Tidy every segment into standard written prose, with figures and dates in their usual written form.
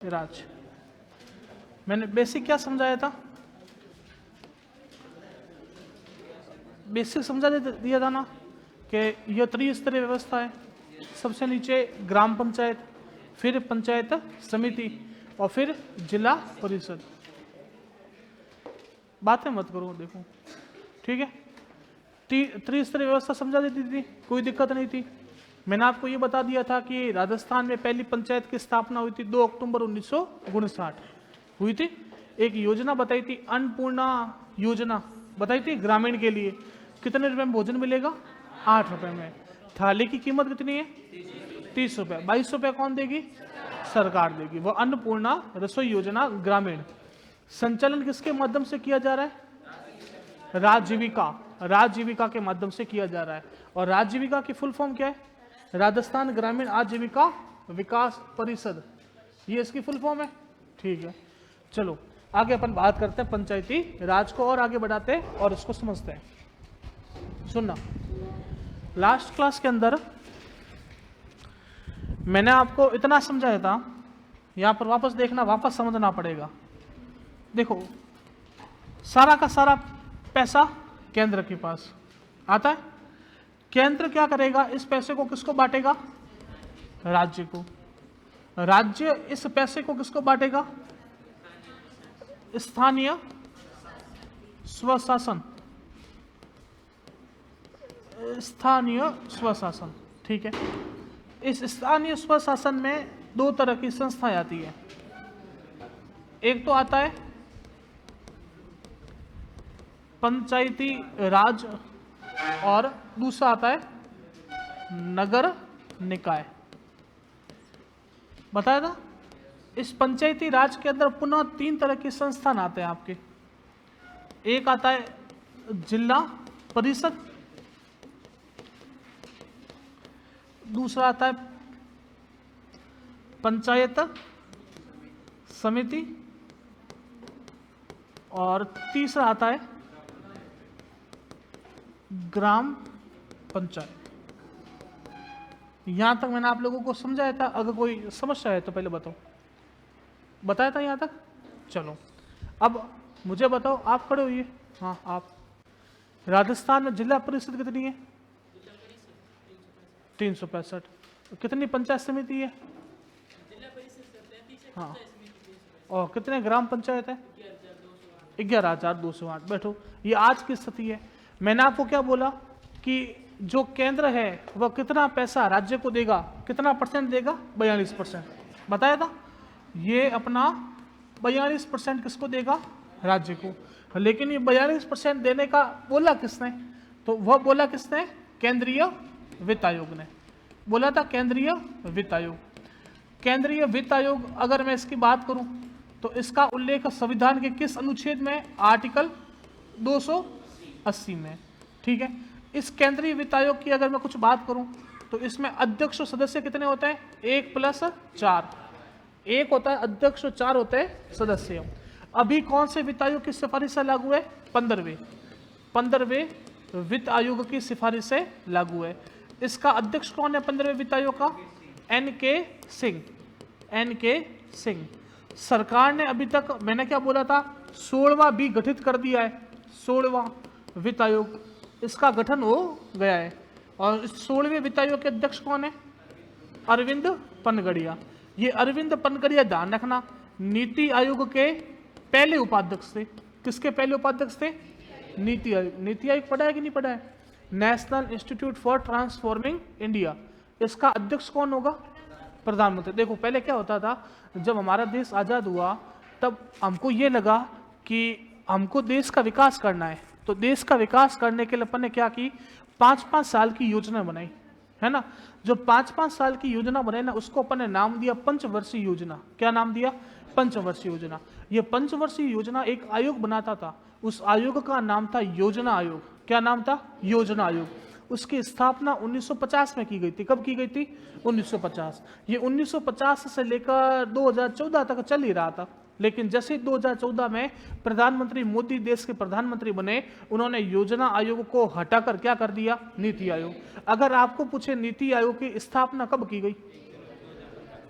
राज, मैंने बेसिक क्या समझाया था? बेसिक समझा दिया था ना कि यह त्रिस्तरीय व्यवस्था है। सबसे नीचे ग्राम पंचायत, फिर पंचायत समिति और फिर जिला परिषद। बातें मत करो, देखो ठीक है। त्रिस्तरीय व्यवस्था समझा देती थी, कोई दिक्कत नहीं थी। मैंने आपको ये बता दिया था कि राजस्थान में पहली पंचायत की स्थापना हुई थी 2 अक्टूबर 1959 हुई थी। एक योजना बताई थी, अन्नपूर्णा योजना बताई थी ग्रामीण के लिए। कितने रुपए में भोजन मिलेगा? 8 रुपए में। थाली की कीमत कितनी है? 30 रुपए। 22 रुपए कौन देगी? सरकार देगी। वो अन्नपूर्णा रसोई योजना ग्रामीण। संचालन किसके माध्यम से किया जा रहा है? राजजीविका के माध्यम से किया जा रहा है। और राजजीविका की फुल फॉर्म क्या है? राजस्थान ग्रामीण आजीविका विकास परिषद, ये इसकी फुल फॉर्म है। ठीक है, चलो आगे अपन बात करते हैं पंचायती राज को और आगे बढ़ाते हैं और इसको समझते हैं। सुनना, लास्ट क्लास के अंदर मैंने आपको इतना समझाया था, यहां पर वापस देखना, वापस समझना पड़ेगा। देखो, सारा का सारा पैसा केंद्र के पास आता है। केंद्र क्या करेगा? इस पैसे को किसको बांटेगा? राज्य को। राज्य इस पैसे को किसको बांटेगा? स्थानीय स्वशासन। स्थानीय स्वशासन, ठीक है। इस स्थानीय स्वशासन में 2 तरह की संस्थाएं आती है। एक तो आता है पंचायती राज और दूसरा आता है नगर निकाय। बताया था। इस पंचायती राज के अंदर पुनः 3 तरह के संस्थान आते हैं आपके। एक आता है जिला परिषद, दूसरा आता है पंचायत समिति और तीसरा आता है ग्राम पंचायत। यहां तक मैंने आप लोगों को समझाया था। अगर कोई समस्या है तो पहले बताओ। बताया था यहां तक? चलो अब मुझे बताओ, आप खड़े होइए। हाँ, आप। राजस्थान में जिला परिषद कितनी है? 365। कितनी पंचायत समिति है? हाँ, और कितने ग्राम पंचायत है? 11,208। बैठो, ये आज की स्थिति है। मैंने आपको क्या बोला कि जो केंद्र है वह कितना पैसा राज्य को देगा? कितना % देगा? 42%। बताया था। ये अपना 42% किसको देगा? राज्य को। लेकिन ये 42% देने का बोला किसने? तो वह बोला किसने? केंद्रीय वित्त आयोग ने बोला था। केंद्रीय वित्त आयोग। केंद्रीय वित्त आयोग, अगर मैं इसकी बात करूं तो इसका उल्लेख संविधान के किस अनुच्छेद में? आर्टिकल 280 में। ठीक है। इस केंद्रीय वित्त आयोग की अगर मैं कुछ बात करूं तो इसमें अध्यक्ष और सदस्य कितने होते हैं? 1+4। 1 होता है अध्यक्ष और 4 होते हैं सदस्य। अभी कौन से वित्त आयोग की सिफारिश से लागू है? 15वें वित्त आयोग की सिफारिश से लागू है। इसका अध्यक्ष कौन है 15वें वित्त आयोग का? NK सिंह। सरकार ने अभी तक, मैंने क्या बोला था, 16वां भी गठित कर दिया है। 16वां वित्त आयोग, इसका गठन हो गया है। और इस 16वें वित्त आयोग के अध्यक्ष कौन है? अरविंद पनगड़िया। ये अरविंद पनगड़िया ध्यान रखना, नीति आयोग के पहले उपाध्यक्ष थे। किसके पहले उपाध्यक्ष थे? नीति आयोग। नीति आयोग पढ़ा है कि नहीं पढ़ा है? National institute for transforming India. इसका अध्यक्ष कौन होगा? प्रधानमंत्री। देखो, पहले क्या होता था, जब हमारा देश आजाद हुआ तब हमको ये लगा कि हमको देश का विकास करना है। तो देश का विकास करने के लिए अपन ने क्या की? 5-5 साल की योजना बनाई, है ना। जो 5-5 साल की योजना बनाई ना, उसको अपन ने नाम दिया पंचवर्षीय योजना। क्या नाम दिया? पंचवर्षीय योजना। ये पंचवर्षीय योजना एक आयोग बनाता था। उस आयोग का नाम था योजना आयोग। क्या नाम था? योजना आयोग। उसकी स्थापना 1950 में की गई थी। कब की गई थी? 1950। ये 1950 से लेकर 2014 तक चल ही रहा था। लेकिन जैसे 2014 में प्रधानमंत्री मोदी देश के प्रधानमंत्री बने, उन्होंने योजना आयोग को हटाकर क्या कर दिया? नीति आयोग। अगर आपको पूछे नीति आयोग की स्थापना कब की गई?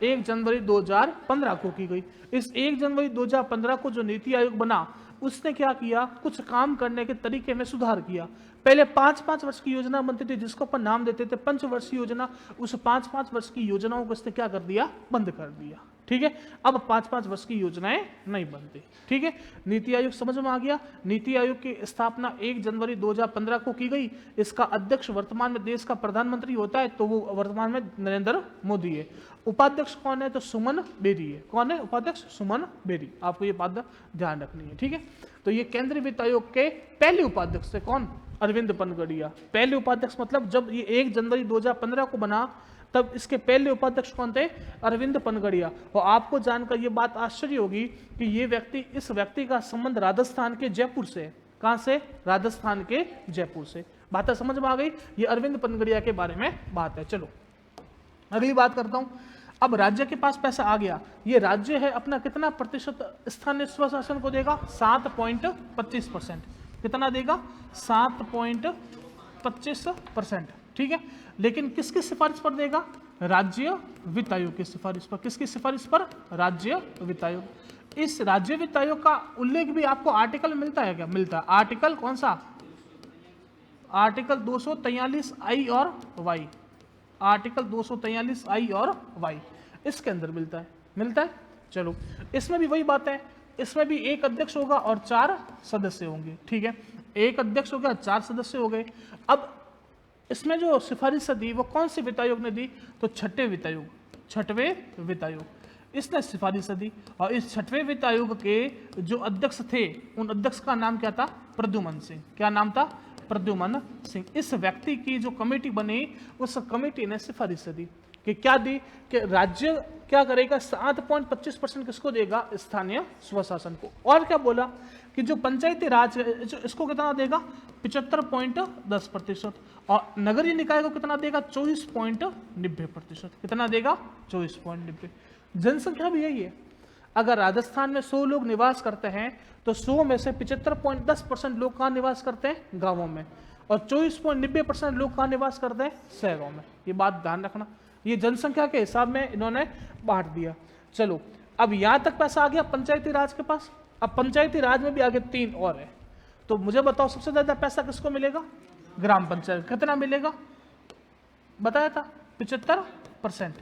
1 जनवरी 2015 को की गई। इस 1 जनवरी 2015 को जो नीति आयोग बना, उसने क्या किया, कुछ काम करने के तरीके में सुधार किया। पहले 5-5 वर्ष की योजना बनती थी, जिसको अपन नाम देते थे पंचवर्षीय योजना। उस 5-5 वर्ष की योजनाओं को इसने क्या कर दिया, बंद कर दिया। ठीक है, अब 5-5 वर्ष की योजनाएं नहीं बनती। ठीक है, नीति आयोग समझ में आ गया। नीति आयोग की स्थापना 1 जनवरी 2015 को की गई। इसका अध्यक्ष वर्तमान में देश का प्रधानमंत्री होता है, तो वो वर्तमान में नरेंद्र मोदी है। उपाध्यक्ष कौन है, तो सुमन बेरी है। कौन है उपाध्यक्ष, सुमन बेरी। आपको ये बात ध्यान रखनी है। ठीक है, तो ये केंद्रीय वित्त आयोग के पहले उपाध्यक्ष थे। कौन, अरविंद पनगड़िया। पहले उपाध्यक्ष मतलब जब ये 1 जनवरी 2015 को बना, तब इसके पहले उपाध्यक्ष कौन थे, अरविंद पनगड़िया। और आपको जानकर ये बात आश्चर्य होगी कि ये व्यक्ति, इस व्यक्ति का संबंध राजस्थान के जयपुर से है। कहां से, राजस्थान के जयपुर से। बात समझ में आ गई। ये अरविंद पनगड़िया के बारे में बात है। चलो अगली बात करता हूं। अब राज्य के पास पैसा आ गया। ये राज्य है अपना कितना प्रतिशत स्थानीय स्वशासन को देगा, 7.25%। कितना देगा, 7.25%। ठीक है, लेकिन किसकी सिफारिश पर देगा, राज्य वित्त आयोग की सिफारिश पर। किसकी सिफारिश पर, राज्य वित्त आयोग। इस राज्य वित्त आयोग का उल्लेख भी आपको आर्टिकल मिलता है क्या, मिलता है। आर्टिकल कौन सा, आर्टिकल 243 आई और वाई। आर्टिकल 243 आई और वाई इसके अंदर मिलता है, मिलता है। चलो इसमें भी वही बात है, इसमें भी एक अध्यक्ष होगा और 4 सदस्य होंगे। ठीक है, एक अध्यक्ष होगा, 4 सदस्य हो गए। अब इसमें जो सिफारिश दी वो कौन से वित्त आयोग ने दी, तो छठे वित्त आयोग, छठवें वित्त आयोग इसने सिफारिश दी। और इस छठवें वित्त आयोग के जो अध्यक्ष थे, उन अध्यक्ष का नाम क्या था, प्रद्युमन सिंह। क्या नाम था, प्रद्युमन सिंह। इस व्यक्ति की जो कमेटी बनी, उस कमेटी ने सिफारिश दी कि क्या दी, कि राज्य क्या करेगा, 7.25% किसको देगा, स्थानीय स्वशासन को। और क्या बोला कि जो पंचायती राज है, जो इसको कितना देगा, 75.10%। और नगरीय निकाय को कितना देगा, 24.90%। कितना देगा, 24.90। जनसंख्या भी यही है। अगर राजस्थान में 100 लोग निवास करते हैं, तो 100 में से 75.10% लोग कहाँ निवास करते हैं, गांवों में। और 24.90% लोग कहाँ निवास करते हैं, शहरों में। ये बात ध्यान रखना। ये जनसंख्या के हिसाब में इन्होंने बांट दिया। चलो अब यहां तक पैसा आ गया पंचायती राज के पास। अब पंचायती राज में भी आगे 3 और है। तो मुझे बताओ सबसे ज्यादा पैसा किसको मिलेगा, ग्राम पंचायत। कितना मिलेगा, बताया था 75%।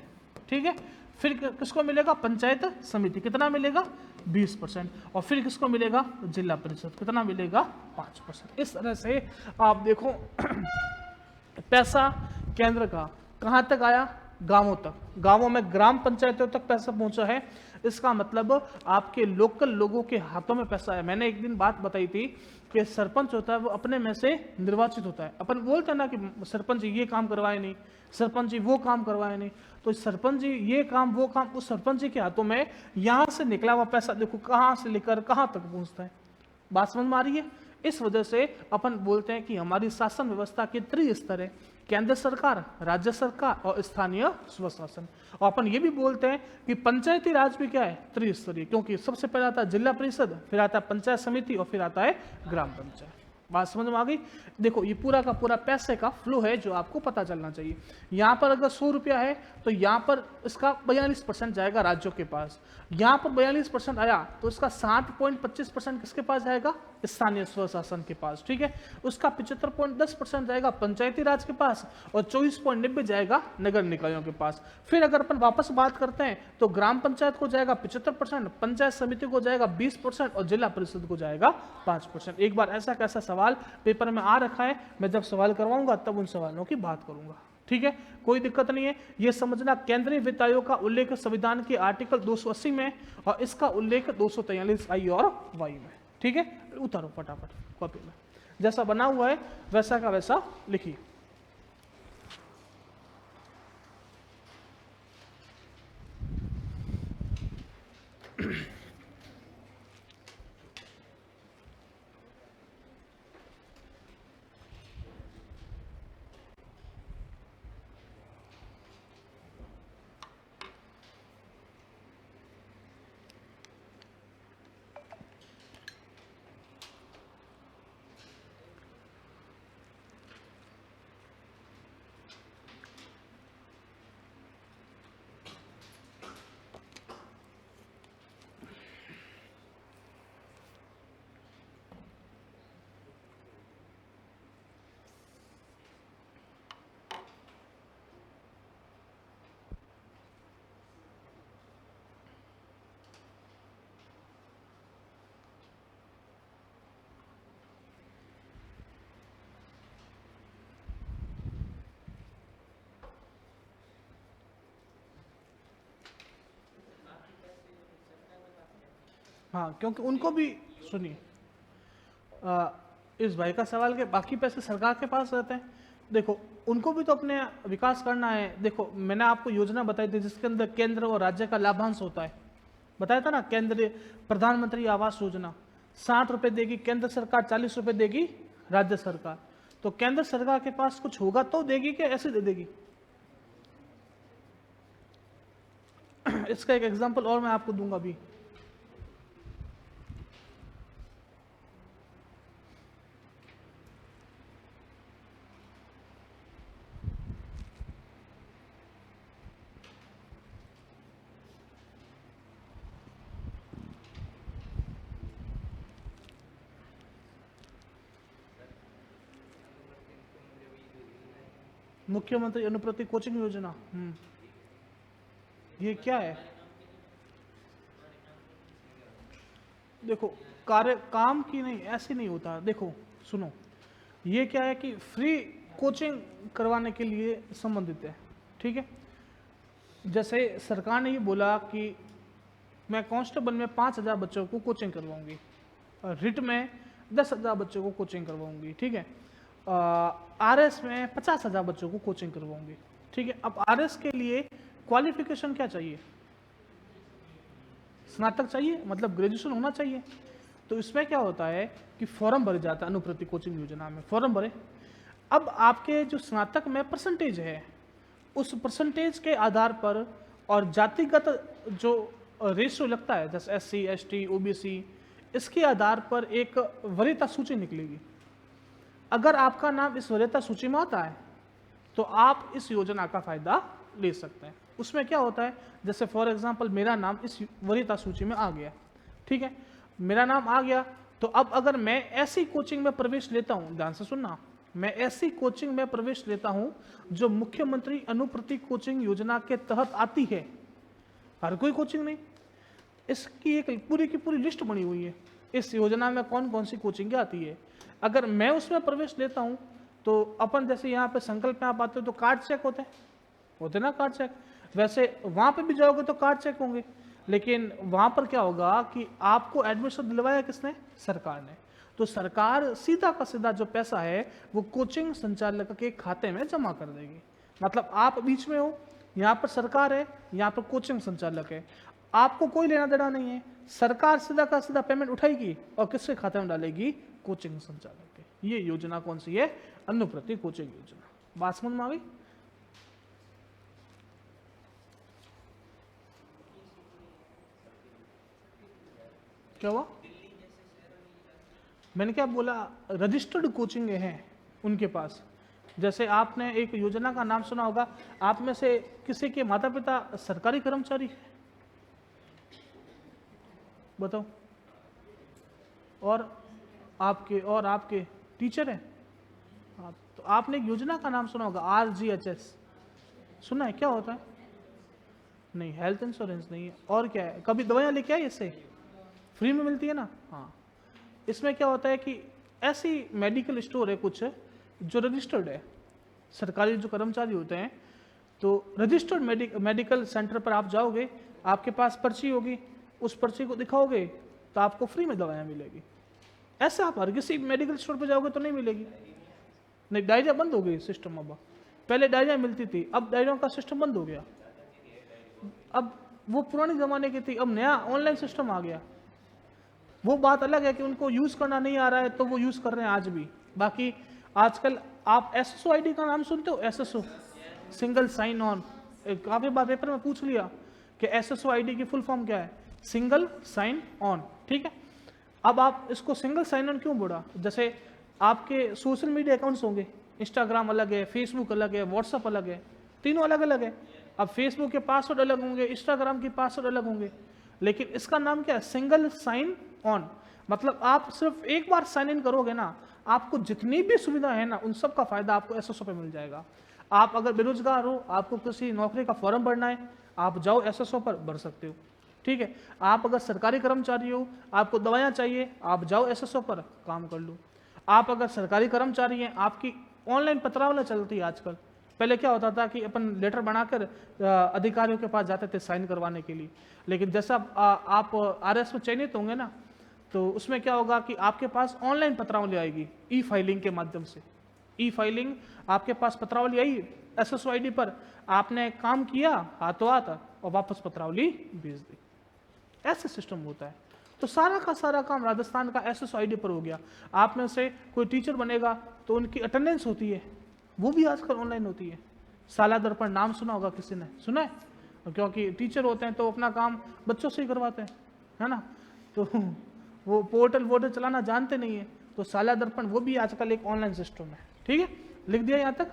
ठीक है, फिर किसको मिलेगा, पंचायत समिति। कितना मिलेगा, 20%। और फिर किसको मिलेगा, जिला परिषद। कितना मिलेगा, 5%। इस तरह से आप देखो पैसा केंद्र का कहां तक आया, गांवों तक। गांवों में ग्राम पंचायतों तक पैसा पहुंचा है। इसका मतलब आपके लोकल लोगों के हाथों में पैसा है। मैंने एक दिन बात बताई थी कि सरपंच होता है वो अपने में से निर्वाचित होता है। अपन बोलते हैं ना कि सरपंच जी ये काम करवाए नहीं, सरपंच जी वो काम करवाए नहीं। तो सरपंच जी ये काम वो काम, उस सरपंच जी के हाथों में यहां से निकला हुआ पैसा देखो कहां से लेकर कहां तक पहुंचता है। बात समझ में आ रही है। इस वजह से अपन बोलते हैं कि हमारी शासन व्यवस्था के 3 स्तर है, केंद्र सरकार, राज्य सरकार और स्थानीय स्वशासन। और अपन ये भी बोलते हैं कि पंचायती राज भी क्या है, 3 स्तरीय, क्योंकि सबसे पहले आता है जिला परिषद, फिर आता है पंचायत समिति और फिर आता है ग्राम पंचायत। बात समझ में आ गई। देखो ये पूरा का पूरा पैसे का फ्लो है जो आपको पता चलना चाहिए। यहाँ पर अगर 100 रुपया है तो यहाँ पर इसका 42% जाएगा राज्यों के पास। यहाँ पर 42% आया तो इसका 7.25% किसके पास जाएगा, स्थानीय स्वशासन के पास। ठीक है, उसका 75.10% जाएगा पंचायती राज के पास और 24.90 जाएगा नगर निकायों के पास। फिर अगर अपन वापस बात करते हैं तो ग्राम पंचायत को जाएगा 75%, पंचायत समिति को जाएगा 20% और जिला परिषद को जाएगा 5%। एक बार ऐसा कैसा सवाल पेपर में आ रखा है, मैं जब सवाल करवाऊंगा तब उन सवालों की बात करूंगा। ठीक है, कोई दिक्कत नहीं है। यह समझना केंद्रीय वित्त आयोग का उल्लेख संविधान के आर्टिकल 280 में और इसका उल्लेख 243 आई और वाई में। ठीक है, उतारो फटाफट कॉपी में, जैसा बना हुआ है वैसा का वैसा लिखिए। हाँ, क्योंकि उनको भी सुनिए, इस भाई का सवाल कि बाकी पैसे सरकार के पास रहते हैं। देखो, उनको भी तो अपने विकास करना है। देखो, मैंने आपको योजना बताई थी जिसके अंदर केंद्र और राज्य का लाभांश होता है, बताया था ना। केंद्रीय प्रधानमंत्री आवास योजना 60 रुपए देगी केंद्र सरकार, 40 रुपए देगी राज्य सरकार। तो केंद्र सरकार के पास कुछ होगा तो देगी कि ऐसे दे देगी? इसका एक एग्जांपल और मैं आपको दूंगा अभी। मुख्यमंत्री अनुप्रति कोचिंग योजना, ये क्या है? देखो, काम की नहीं, ऐसे नहीं होता। देखो सुनो, ये क्या है कि फ्री कोचिंग करवाने के लिए संबंधित है, ठीक है। जैसे सरकार ने ये बोला कि मैं कांस्टेबल में 5,000 बच्चों को कोचिंग करवाऊंगी, रिट में 10,000 बच्चों को कोचिंग करवाऊंगी, ठीक है। आरएस में 50,000 बच्चों को कोचिंग करवाऊंगी, ठीक है। अब आरएस के लिए क्वालिफिकेशन क्या चाहिए? स्नातक चाहिए, मतलब ग्रेजुएशन होना चाहिए। तो इसमें क्या होता है कि फॉर्म भरे जाता है अनुप्रति कोचिंग योजना में, फॉर्म भरे। अब आपके जो स्नातक में परसेंटेज है, उस परसेंटेज के आधार पर और जातिगत जो रेशियो लगता है, जैसे एससी, एसटी, ओबीसी, इसके आधार पर एक वरीयता सूची निकलेगी। अगर आपका नाम इस वरीयता सूची में आता है तो आप इस योजना का फायदा ले सकते हैं। उसमें क्या होता है, जैसे फॉर एग्जांपल मेरा नाम इस वरीयता सूची में आ गया, ठीक है, मेरा नाम आ गया। तो अब अगर मैं ऐसी कोचिंग में प्रवेश लेता हूं, ध्यान से सुनना, मैं ऐसी कोचिंग में प्रवेश लेता हूं जो मुख्यमंत्री अनुप्रति कोचिंग योजना के तहत आती है, हर कोई कोचिंग नहीं, इसकी एक पूरी की पूरी लिस्ट बनी हुई है, इस योजना में कौन कौन सी कोचिंग आती है। अगर मैं उसमें प्रवेश लेता हूं तो अपन जैसे यहाँ पे संकल्प में आप आते हो तो कार्ड चेक होते ना, कार्ड चेक। वैसे वहां पे भी जाओगे तो कार्ड चेक होंगे, लेकिन वहां पर क्या होगा कि आपको एडमिशन दिलवाया किसने? सरकार ने। तो सरकार सीधा का सीधा जो पैसा है वो कोचिंग संचालक के खाते में जमा कर देगी। मतलब आप बीच में हो, यहाँ पर सरकार है, यहाँ पर कोचिंग संचालक है, आपको कोई लेना देना नहीं है। सरकार सीधा का सीधा पेमेंट उठाएगी और किसके खाते में डालेगी? कोचिंग संचालक के। ये योजना कौन सी है? अनुप्रति कोचिंग योजना। बात समझ में आ गई? क्या हुआ? मैंने क्या बोला? रजिस्टर्ड कोचिंग हैं उनके पास। जैसे आपने एक योजना का नाम सुना होगा, आप में से किसी के माता पिता सरकारी कर्मचारी है? बताओ। और आपके टीचर हैं? हाँ, तो आपने एक योजना का नाम सुना होगा, RGHS, सुना है? क्या होता है? नहीं, हेल्थ इंश्योरेंस नहीं है। और क्या है? कभी दवाइयाँ लेके आए इससे? फ्री में मिलती है ना? हाँ। इसमें क्या होता है कि ऐसी मेडिकल स्टोर है कुछ जो रजिस्टर्ड है, सरकारी जो कर्मचारी होते हैं, तो रजिस्टर्ड मेडिकल सेंटर पर आप जाओगे, आपके पास पर्ची होगी, उस पर्ची को दिखाओगे तो आपको फ्री में दवाइयाँ मिलेगी। ऐसे आप हर किसी मेडिकल स्टोर पर जाओगे तो नहीं मिलेगी। नहीं, डायरिया बंद हो गई सिस्टम। अब पहले डायरिया मिलती थी, अब डायरियों का सिस्टम बंद हो गया। अब वो पुराने ज़माने की थी, अब नया ऑनलाइन सिस्टम आ गया। वो बात अलग है कि उनको यूज़ करना नहीं आ रहा है तो वो यूज़ कर रहे हैं आज भी। बाकी आजकल आप SSO ID का नाम सुनते हो? SSO, single sign on. काफ़ी बार पेपर में पूछ लिया कि SSO ID की फुल फॉर्म क्या है? सिंगल साइन ऑन, ठीक है। अब आप इसको सिंगल साइन ऑन क्यों बोला? जैसे आपके सोशल मीडिया अकाउंट्स होंगे, इंस्टाग्राम अलग है, फेसबुक अलग है, व्हाट्सअप अलग है, तीनों अलग अलग है। अब फेसबुक के पासवर्ड अलग होंगे, इंस्टाग्राम के पासवर्ड अलग होंगे, लेकिन इसका नाम क्या है? Single sign on. मतलब आप सिर्फ एक बार साइन इन करोगे ना, आपको जितनी भी सुविधा है ना, उन सब का फायदा आपको SSO पे मिल जाएगा। आप अगर बेरोजगार हो, आपको किसी नौकरी का फॉर्म भरना है, आप जाओ SSO पर भर सकते हो, ठीक है। आप अगर सरकारी कर्मचारी हो, आपको दवाइयाँ चाहिए, आप जाओ SSO पर काम कर लो। आप अगर सरकारी कर्मचारी हैं, आपकी ऑनलाइन पत्रावली चलती है आजकल, पहले क्या होता था कि अपन लेटर बनाकर अधिकारियों के पास जाते थे साइन करवाने के लिए, लेकिन जैसा आप आरएस में चयनित होंगे ना, तो उसमें क्या होगा कि आपके पास ऑनलाइन पत्रावली आएगी ई फाइलिंग के माध्यम से। ई फाइलिंग आपके पास पत्रावली आई एसएसओ आईडी पर, आपने काम किया हाथों हाथ और वापस पत्रावली भेज दी। ऐसे सिस्टम होता है। तो सारा का सारा काम राजस्थान का एसएसओ आईडी पर हो गया। आप में से कोई टीचर बनेगा तो उनकी अटेंडेंस होती है, वो भी आजकल ऑनलाइन होती है। साला दर्पण नाम सुना होगा किसी ने, सुना है? क्योंकि टीचर होते हैं तो अपना काम बच्चों से ही करवाते हैं, है ना, तो वो पोर्टल वोर्टल चलाना जानते नहीं है, तो साला दर्पण वो भी आजकल एक ऑनलाइन सिस्टम है। ठीक है, लिख दिया यहां तक।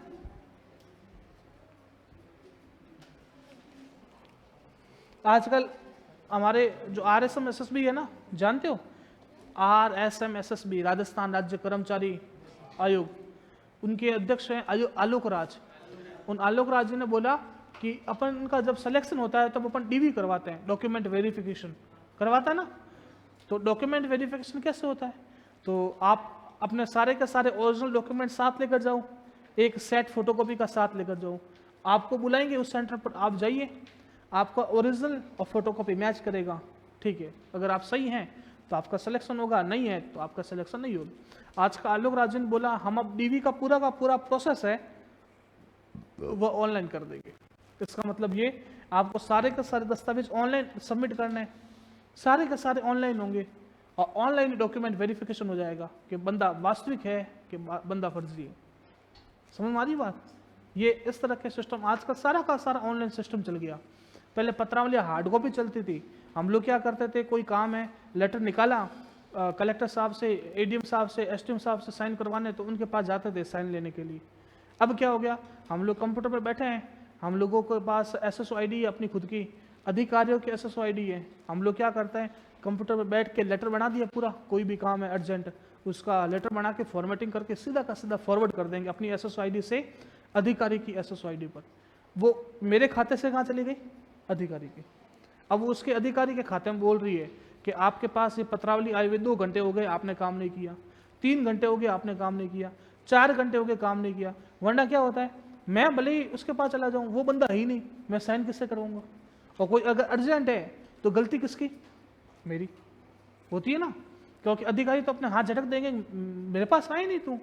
आजकल हमारे जो RSM-SSB है ना, जानते हो, RSM-SSB राजस्थान राज्य कर्मचारी आयोग, उनके अध्यक्ष हैं आलोक राज। उन आलोक राज जी ने बोला कि अपन का जब सिलेक्शन होता है तब अपन DV करवाते हैं, डॉक्यूमेंट वेरिफिकेशन करवाता है ना। तो डॉक्यूमेंट वेरिफिकेशन कैसे होता है? तो आप अपने सारे के सारे ओरिजिनल डॉक्यूमेंट साथ लेकर जाओ, एक सेट फोटोकॉपी का साथ लेकर जाओ। आपको बुलाएंगे उस सेंटर पर, आप जाइए, आपका ओरिजिनल और फोटोकॉपी मैच करेगा, ठीक है। अगर आप सही हैं तो आपका सिलेक्शन होगा, नहीं है तो आपका सिलेक्शन नहीं होगा। आज का आलोक राजन ने बोला हम अब DV का पूरा प्रोसेस है वो ऑनलाइन कर देंगे। इसका मतलब ये आपको सारे के सारे दस्तावेज ऑनलाइन सबमिट करने हैं, सारे के सारे ऑनलाइन होंगे और ऑनलाइन डॉक्यूमेंट वेरिफिकेशन हो जाएगा कि बंदा वास्तविक है कि बंदा फर्जी है। समझ में आ रही बात? ये इस तरह के सिस्टम आज का सारा ऑनलाइन सिस्टम चल गया। पहले पत्रावली हार्ड कॉपी चलती थी। हम लोग क्या करते थे, कोई काम है, लेटर निकाला कलेक्टर साहब से, ADM साहब से, SDM साहब से साइन करवाने, तो उनके पास जाते थे साइन लेने के लिए। अब क्या हो गया, हम लोग कंप्यूटर पर बैठे हैं, हम लोगों के पास SSO ID है अपनी खुद की, अधिकारियों की SSO ID है। हम लोग क्या करते हैं, कंप्यूटर पर बैठ के लेटर बना दिया पूरा, कोई भी काम है अर्जेंट, उसका लेटर बना के फॉर्मेटिंग करके सीधा का सीधा फॉरवर्ड कर देंगे अपनी SSO ID से अधिकारी की SSO ID पर। वो मेरे खाते से कहाँ चली गई, अधिकारी की। अब वो उसके अधिकारी के खाते में बोल रही है कि आपके पास ये पत्रावली आए हुए 2 घंटे हो गए, आपने काम नहीं किया, 3 घंटे हो गए आपने काम नहीं किया, 4 घंटे हो गए काम नहीं किया। वरना क्या होता है, मैं भले ही उसके पास चला जाऊं, वो बंदा है ही नहीं, मैं साइन किससे करवाऊंगा? और कोई अगर अर्जेंट है तो गलती किसकी, मेरी होती है ना, क्योंकि अधिकारी तो अपने हाथ झटक देंगे, मेरे पास आए नहीं तू,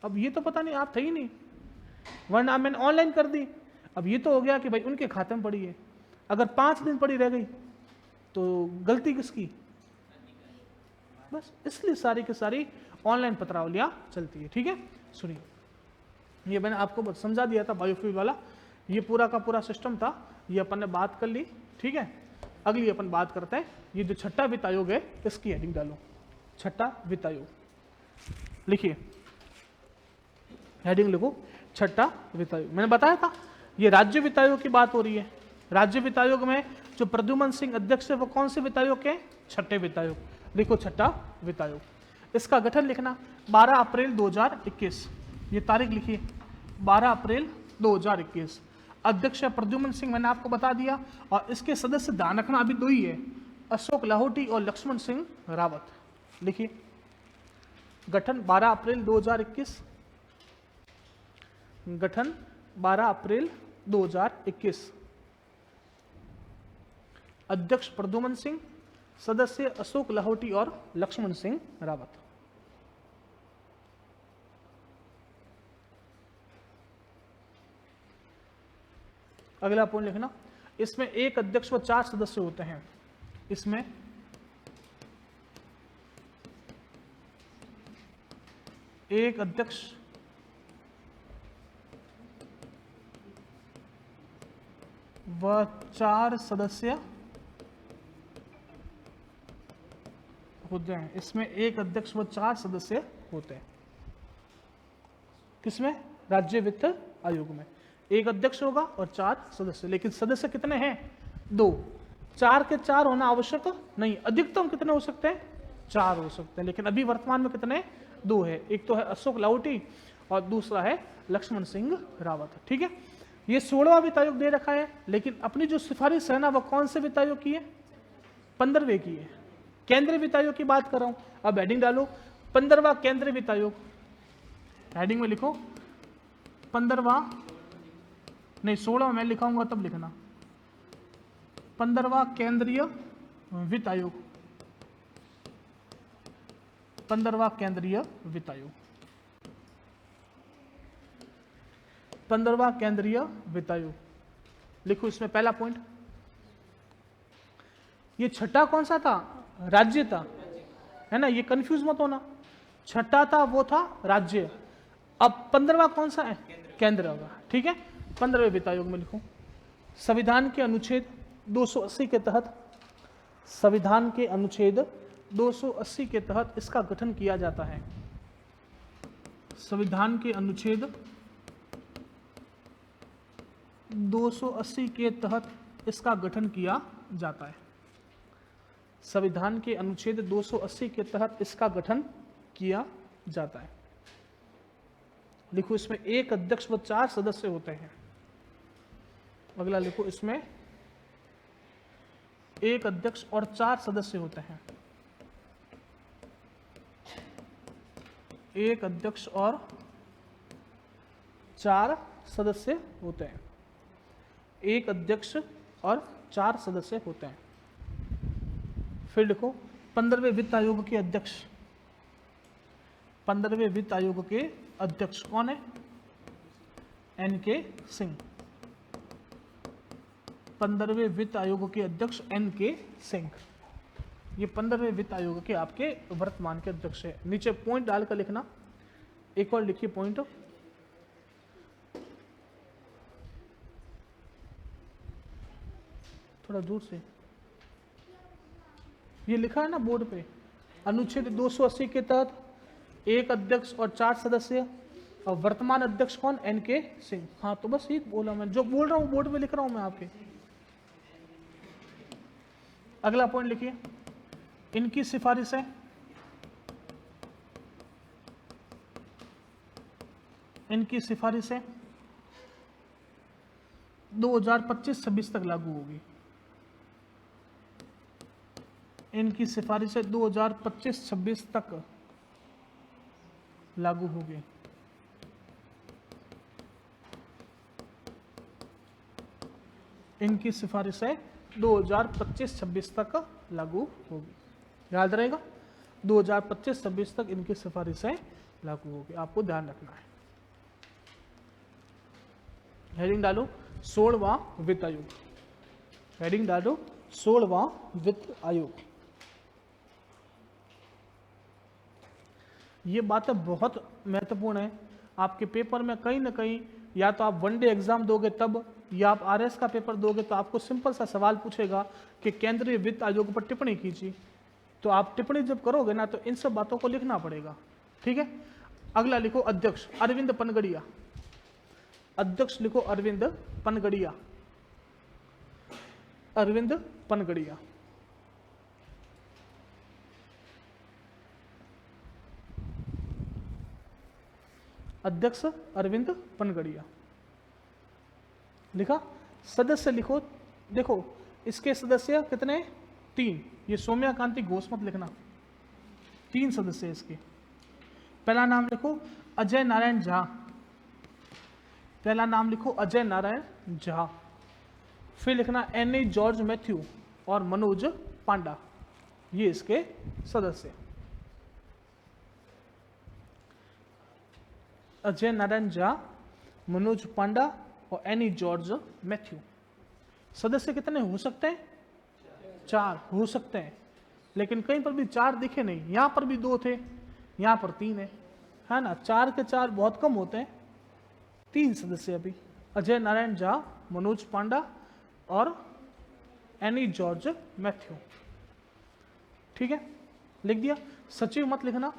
अब ये तो पता नहीं आप थे ही नहीं, वरना मैंने ऑनलाइन कर दी। अब ये तो हो गया कि भाई उनके खाते में पड़ी है, अगर 5 दिन पड़ी रह गई तो गलती किसकी, बस इसलिए सारी की सारी ऑनलाइन पत्रावलियां चलती है। ठीक है, सुनिए, ये मैंने आपको समझा दिया था बायोफ्यूल वाला, ये पूरा का पूरा सिस्टम था, ये अपन ने बात कर ली। ठीक है, अगली अपन बात करते हैं, ये जो छठा वित्त आयोग है इसकी हेडिंग डालो, छठा वित्त आयोग, लिखिए हेडिंग लिखो, छठा वित्त आयोग। मैंने बताया था ये राज्य वित्त आयोग की बात हो रही है। राज्य वित्त आयोग में जो प्रद्युमन सिंह अध्यक्ष है वो कौन से वित्त आयोग के, छठे वित्त आयोग। लिखो छठा वित्त आयोग। इसका गठन लिखना 12 अप्रैल 2021, ये तारीख लिखिए 12 अप्रैल 2021। अध्यक्ष प्रद्युमन सिंह मैंने आपको बता दिया, और इसके सदस्य ध्यान रखना अभी 2 ही है, अशोक लाहौटी और लक्ष्मण सिंह रावत। लिखिए गठन 12 अप्रैल 2021, गठन 12 अप्रैल 2021। अध्यक्ष प्रद्युमन सिंह, सदस्य अशोक लाहौटी और लक्ष्मण सिंह रावत। अगला पॉइंट लिखना, इसमें एक अध्यक्ष व 4 सदस्य होते हैं। इसमें एक अध्यक्ष व 4 सदस्य होते हैं। इसमें एक अध्यक्ष व 4 सदस्य होते हैं। किसमें, राज्य वित्त आयोग में एक अध्यक्ष होगा और 4 सदस्य, लेकिन सदस्य कितने हैं, 2। 4 के 4 होना आवश्यक नहीं, अधिकतम कितने हो सकते हैं, 4 हो सकते हैं, लेकिन अभी वर्तमान में कितने, 2 है। एक तो है अशोक लाहौटी और दूसरा है लक्ष्मण सिंह रावत। ठीक है, ये 16वां वित्त आयोग दे रखा है, लेकिन अपनी जो सिफारिश है ना वो कौन से वित्त आयोग की है, 15वें की है। केंद्रीय वित्त आयोग की बात कर रहा हूं। अब हेडिंग डालो 15वां केंद्रीय वित्त आयोग, हेडिंग में लिखो 15वां नहीं 16 मैं लिखाऊंगा तब लिखना। 15वां केंद्रीय वित्त आयोग, 15वां केंद्रीय वित्त आयोग, 15वां केंद्रीय वित्त आयोग। लिखो इसमें पहला पॉइंट। ये छठा कौन सा था? राज्य था, है ना, ये कंफ्यूज मत होना। छठा था वो था राज्य, अब 15वां कौन सा है? केंद्र होगा, ठीक है। 15वें वित्त आयोग में लिखो संविधान के अनुच्छेद 280 के तहत, संविधान के अनुच्छेद 280 के तहत इसका गठन किया जाता है। संविधान के अनुच्छेद 280 के तहत इसका गठन किया जाता है। संविधान के अनुच्छेद 280 के तहत इसका गठन किया जाता है। लिखो इसमें एक अध्यक्ष व 4 सदस्य होते हैं। अगला लिखो इसमें एक अध्यक्ष और 4 सदस्य होते हैं। एक अध्यक्ष और 4 सदस्य होते हैं। एक अध्यक्ष और 4 सदस्य होते हैं। फिर लिखो 15वें वित्त आयोग के अध्यक्ष, 15वें वित्त आयोग के अध्यक्ष कौन है? एन.के. सिंह। 15वें वित्त आयोग के अध्यक्ष एन.के. सिंह, ये 15वें वित्त आयोग के आपके वर्तमान के अध्यक्ष है। नीचे पॉइंट डालकर लिखना, एक और लिखिए पॉइंट। थोड़ा दूर से, ये लिखा है ना बोर्ड पे, अनुच्छेद 280 के तहत एक अध्यक्ष और 4 सदस्य, और वर्तमान अध्यक्ष कौन? एन.के. सिंह। हाँ तो बस ये बोला मैं, जो बोल रहा हूँ बोर्ड पे लिख रहा हूं मैं आपके। अगला पॉइंट लिखिए, इनकी सिफारिशें, इनकी सिफारिशें 2025-26 तक लागू होगी। इनकी सिफारिशें 2025-26 तक लागू होगी। इनकी सिफारिशें 2025-26 तक लागू होगी। याद रहेगा, 2025-26 तक इनकी सिफारिशें लागू होगी, आपको ध्यान रखना है। हेडिंग डालो 16वां वित्त आयोग। हेडिंग डालो 16वां वित्त आयोग। ये बातें बहुत महत्वपूर्ण है। आपके पेपर में कहीं ना कहीं, या तो आप वनडे एग्जाम दोगे तब, या आप आरएस का पेपर दोगे तो आपको सिंपल सा सवाल पूछेगा कि केंद्रीय वित्त आयोग पर टिप्पणी कीजिए। तो आप टिप्पणी जब करोगे ना तो इन सब बातों को लिखना पड़ेगा, ठीक है। अगला लिखो अध्यक्ष अरविंद पनगड़िया। अध्यक्ष लिखो अरविंद पनगड़िया, अरविंद पनगड़िया। अध्यक्ष अरविंद पनगड़िया लिखा। सदस्य लिखो, देखो इसके सदस्य कितने? 3। ये सौम्या कांति घोष मत लिखना, 3 सदस्य इसके। पहला नाम लिखो अजय नारायण झा, पहला नाम लिखो अजय नारायण झा। फिर लिखना एन.ए. जॉर्ज मैथ्यू और मनोज पांडा, ये इसके सदस्य। अजय नारायण झा, मनोज पांडा और एनी जॉर्ज मैथ्यू। सदस्य कितने हो सकते हैं? 4 हो सकते हैं, लेकिन कहीं पर भी 4 दिखे नहीं। यहां पर भी 2 थे, यहां पर 3 है ना। 4 के 4 बहुत कम होते हैं। 3 सदस्य अभी, अजय नारायण झा, मनोज पांडा और एनी जॉर्ज मैथ्यू, ठीक है, लिख दिया। सचिव मत लिखना,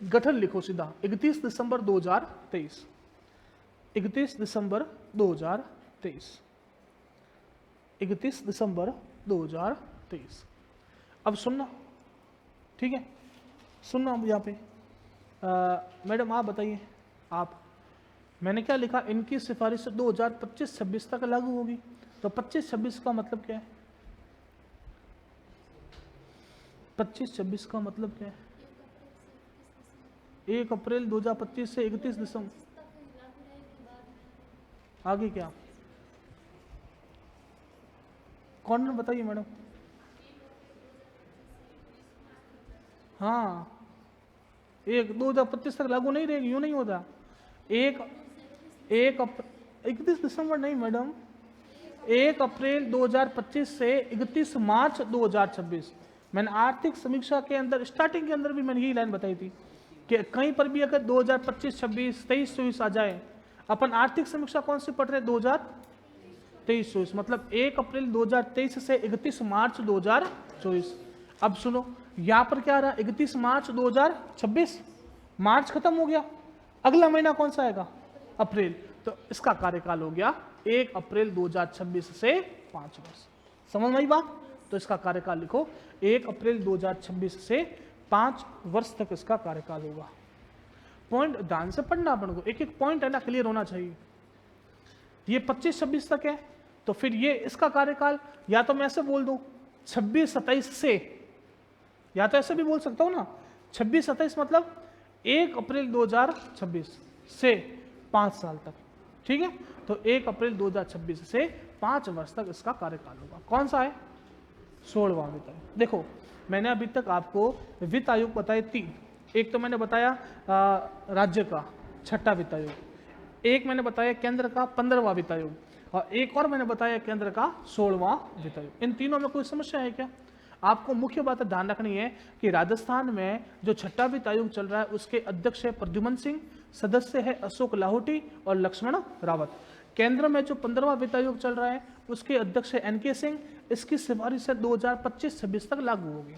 गठन लिखो सीधा 31 दिसंबर 2023, 31 दिसंबर 2023, 31 दिसंबर 2023। अब सुनना, ठीक है, सुनना। अब यहाँ पे मैडम आप बताइए, आप, मैंने क्या लिखा? इनकी सिफारिश 2025-26 तक लागू होगी। तो 25-26 का मतलब क्या है? 25-26 का मतलब क्या है? 1 अप्रैल 2025 से 31 दिसंबर, आगे क्या? कौन बताइए मैडम। हाँ, 2025 तक लागू नहीं रहेगी, यूँ नहीं होता। एक 31 दिसंबर नहीं मैडम, 1 अप्रैल 2025 से 31 मार्च 2026। मैंने आर्थिक समीक्षा के अंदर स्टार्टिंग के अंदर भी मैंने यही लाइन बताई थी कि कहीं पर भी अगर 2025, 26, 23, 24 आ जाए, अपन आर्थिक समीक्षा कौन सी पढ़ रहे हैं, 2023, 24, मतलब 1 अप्रैल 2023 से 31 मार्च 2024। अब सुनो, यहाँ पर क्या रहा, 31 मार्च 2026, मार्च खत्म हो गया, अगला महीना कौन सा आएगा, अप्रैल, तो इसका कार्यकाल हो गया 1 अप्रैल 2026 से 5 वर्ष। समझ में आई बात? तो इसका कार्यकाल लिखो, 1 अप्रैल 2026 से 5 वर्ष तक इसका कार्यकाल होगा। पॉइंट ध्यान से पढ़ना अपन को, एक एक पॉइंट है ना क्लियर होना चाहिए। ये 25-26 तक है, तो फिर ये इसका कार्यकाल या तो मैं ऐसे बोल दूं 26-27 से, या तो ऐसे भी बोल सकता हूं ना 26-27, मतलब 1 अप्रैल 2026 से 5 साल तक। ठीक है, तो 1 अप्रैल 2026 से 5 वर्ष तक इसका कार्यकाल होगा। कौन सा है, 16वां वित्त आयोग। देखो मैंने अभी तक आपको वित्त आयोग बताए 3, एक तो मैंने बताया राज्य का 6ठा वित्त आयोग, एक मैंने बताया केंद्र का 15वां वित्त आयोग, और एक और मैंने बताया केंद्र का 16वां वित्त आयोग। इन तीनों में कोई समस्या है क्या? आपको मुख्य बात ध्यान रखनी है कि राजस्थान में जो 6ठा वित्त आयोग चल रहा है उसके अध्यक्ष है प्रद्युमन सिंह, सदस्य है अशोक लाहौटी और लक्ष्मण रावत। केंद्र में जो 15वां वित्त आयोग चल रहा है उसके अध्यक्ष है एनके सिंह, इसकी सिफारिश है 2025-26 तक लागू होगी।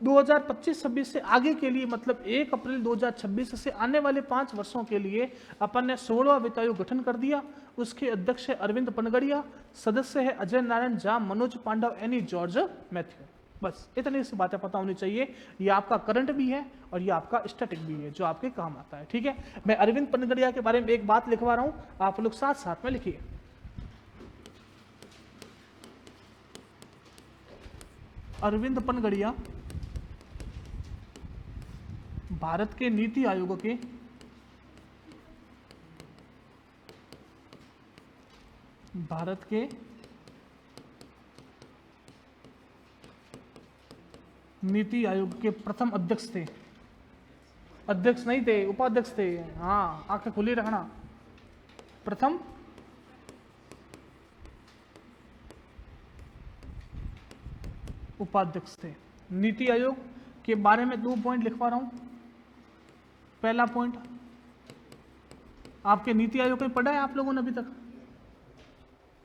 2025-26 से आगे के लिए, मतलब 1 अप्रैल 2026 से आने वाले 5 वर्षों के लिए अपन ने 16वां वित्त आयोग गठन कर दिया। उसके अध्यक्ष है अरविंद पनगड़िया, सदस्य है अजय नारायण झा, मनोज पांडव, एनी जॉर्ज मैथ्यू। बस इतनी सी बातें पता होनी चाहिए। ये आपका करंट भी है और ये आपका स्टैटिक भी है जो आपके काम आता है। ठीक है, मैं अरविंद पनगड़िया के बारे में एक बात लिखवा रहा हूं, आप लोग साथ साथ में लिखिए। अरविंद पनगड़िया भारत के नीति आयोग के नीति आयोग के प्रथम अध्यक्ष थे। अध्यक्ष नहीं थे, उपाध्यक्ष थे। हाँ, आंखें खुली रखना। प्रथम उपाध्यक्ष थे। नीति आयोग के बारे में 2 पॉइंट लिखवा रहा हूं। पहला पॉइंट, आपके नीति आयोग कहीं पढ़ा है आप लोगों ने अभी तक?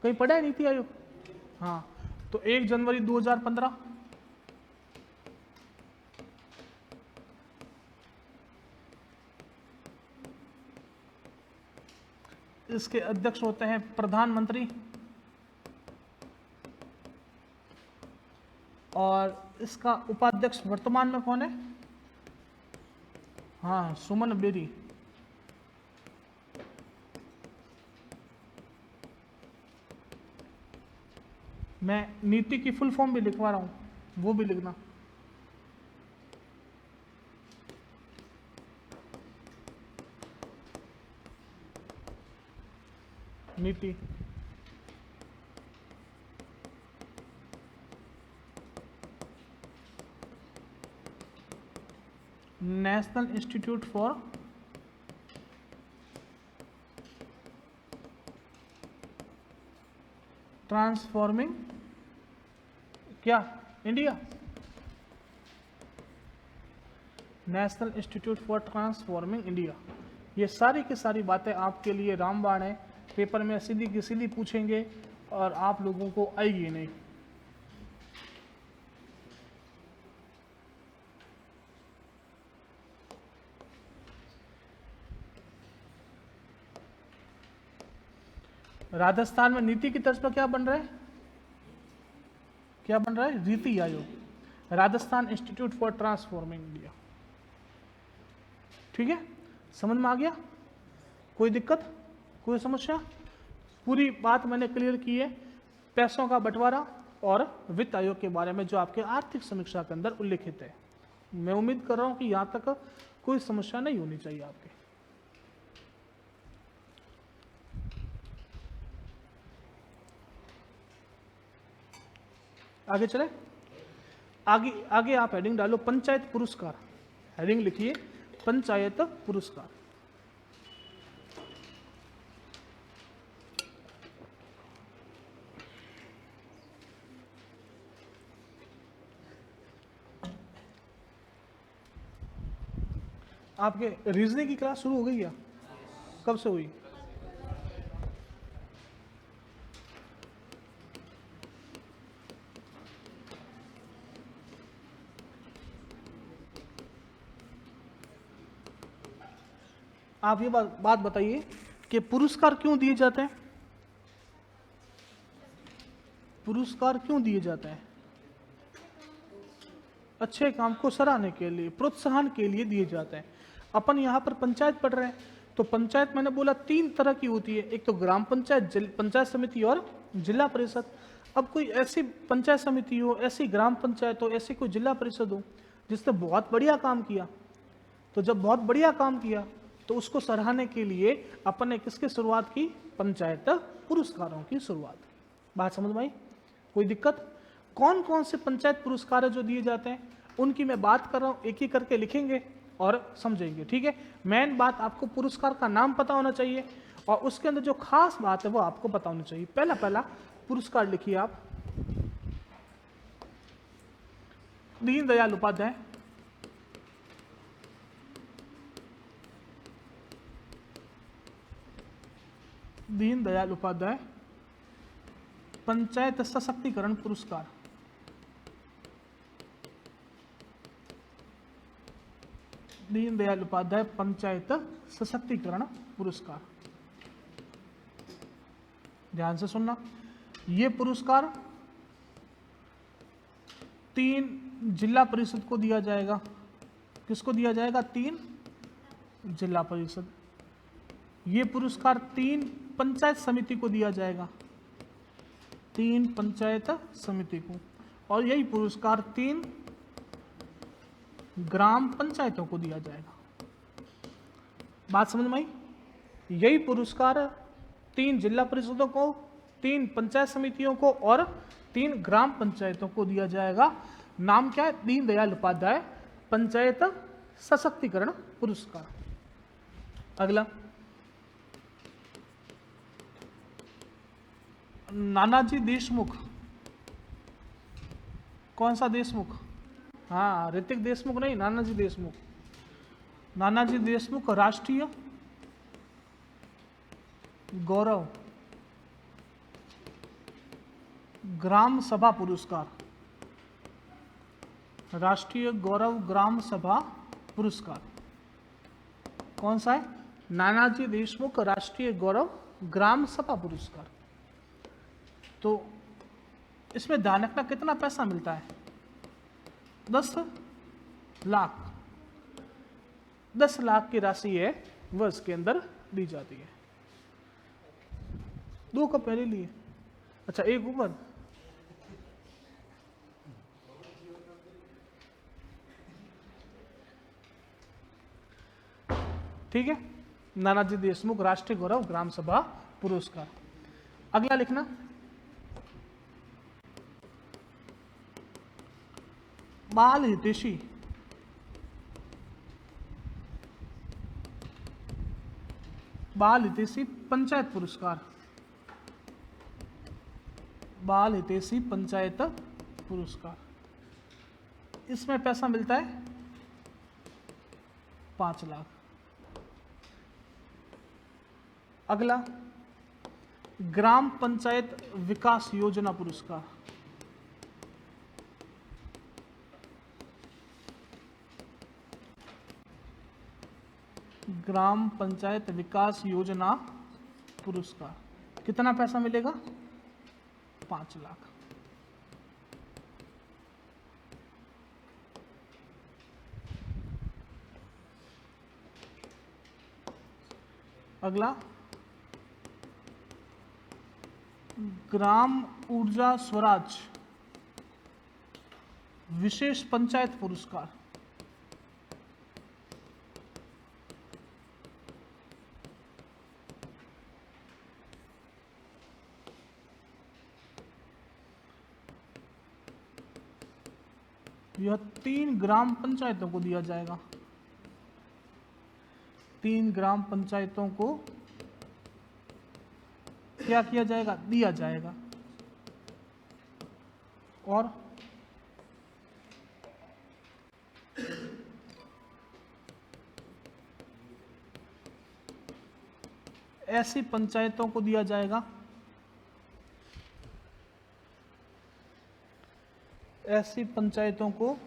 कहीं पढ़ा है नीति आयोग? हाँ, तो 1 जनवरी 2015 इसके अध्यक्ष होते हैं प्रधानमंत्री, और इसका उपाध्यक्ष वर्तमान में कौन है? हाँ, सुमन बेरी। मैं नीति की फुल फॉर्म भी लिखवा रहा हूं, वो भी लिखना। नीति नेशनल इंस्टीट्यूट फॉर ट्रांसफॉर्मिंग क्या India, national institute for transforming India. ये सारी की सारी बातें आपके लिए रामबाण है, पेपर में सीधी की सीधी पूछेंगे और आप लोगों को आएगी नहीं। राजस्थान में नीति की तर्ज पर क्या बन रहा है? क्या बन रहा है? NITI Aayog, Rajasthan institute for transforming India. ठीक है, समझ में आ गया? कोई दिक्कत, कोई समस्या? पूरी बात मैंने क्लियर की है, पैसों का बंटवारा और वित्त आयोग के बारे में जो आपके आर्थिक समीक्षा के अंदर उल्लिखित है। मैं उम्मीद कर रहा हूं कि यहां तक कोई समस्या नहीं होनी चाहिए आपके। आगे चले, आगे आगे आप हेडिंग डालो पंचायत पुरस्कार, हेडिंग लिखिए पंचायत पुरस्कार। आपके रीजनिंग की क्लास शुरू हो गई क्या? कब से हुई? आप ये बात बताइए कि पुरस्कार क्यों दिए जाते हैं? पुरस्कार क्यों दिए जाते हैं? अच्छे काम को सराहने के लिए, प्रोत्साहन के लिए दिए जाते हैं। अपन यहाँ पर पंचायत पढ़ रहे हैं, तो पंचायत मैंने बोला 3 तरह की होती है, एक तो ग्राम पंचायत, पंचायत समिति और जिला परिषद। अब कोई ऐसी पंचायत समिति हो, ऐसी ग्राम पंचायत हो, ऐसी कोई जिला परिषद हो जिसने बहुत बढ़िया काम किया, तो जब बहुत बढ़िया काम किया तो उसको सराहने के लिए अपन ने किसकी शुरुआत की? पंचायत पुरस्कारों की शुरुआत। बात समझ में आई? कोई दिक्कत? कौन कौन से पंचायत पुरस्कार है जो दिए जाते हैं, उनकी मैं बात कर रहा हूँ, एक ही करके लिखेंगे और समझेंगे, ठीक है? मेन बात आपको पुरस्कार का नाम पता होना चाहिए और उसके अंदर जो खास बात है वो आपको पता होनी चाहिए। पहला पुरस्कार लिखिए आप, दीनदयाल उपाध्याय। दीनदयाल उपाध्याय पंचायत सशक्तिकरण पुरस्कार। दीनदयाल उपाध्याय पंचायत सशक्तिकरण पुरस्कार। ध्यान से सुनना, ये पुरस्कार 3 जिला परिषद को दिया जाएगा। किसको दिया जाएगा? 3 जिला परिषद। ये पुरस्कार 3 पंचायत समिति को दिया जाएगा, 3 पंचायत समिति को, और यही पुरस्कार 3 ग्राम पंचायतों को दिया जाएगा। बात समझ में आई? यही पुरस्कार 3 जिला परिषदों को, 3 पंचायत समितियों को और 3 ग्राम पंचायतों को दिया जाएगा। नाम क्या है? दीनदयाल उपाध्याय पंचायत सशक्तिकरण पुरस्कार। अगला, नानाजी देशमुख। कौन सा देशमुख? हाँ, ऋतिक देशमुख नहीं, नानाजी देशमुख। नानाजी देशमुख राष्ट्रीय गौरव ग्राम सभा पुरस्कार। राष्ट्रीय गौरव ग्राम सभा पुरस्कार कौन सा है? नानाजी देशमुख राष्ट्रीय गौरव ग्राम सभा पुरस्कार। तो इसमें ध्यान रखना कितना पैसा मिलता है? 10 लाख। 10 लाख की राशि है वर्ष के अंदर दी जाती है। 2 कप पहले लिए, अच्छा एक ऊपर। ठीक है, नानाजी देशमुख राष्ट्रीय गौरव ग्राम सभा पुरस्कार। अगला लिखना, बाल हितैषी। बाल हितैषी पंचायत पुरस्कार। बाल हितैषी पंचायत पुरस्कार, इसमें पैसा मिलता है 5 लाख। अगला, ग्राम पंचायत विकास योजना पुरस्कार। ग्राम पंचायत विकास योजना पुरस्कार, कितना पैसा मिलेगा? 5 लाख। अगला, ग्राम ऊर्जा स्वराज विशेष पंचायत पुरस्कार। यह 3 ग्राम पंचायतों को दिया जाएगा। 3 ग्राम पंचायतों को क्या किया जाएगा? दिया जाएगा। और ऐसी पंचायतों को दिया जाएगा, ऐसी पंचायतों को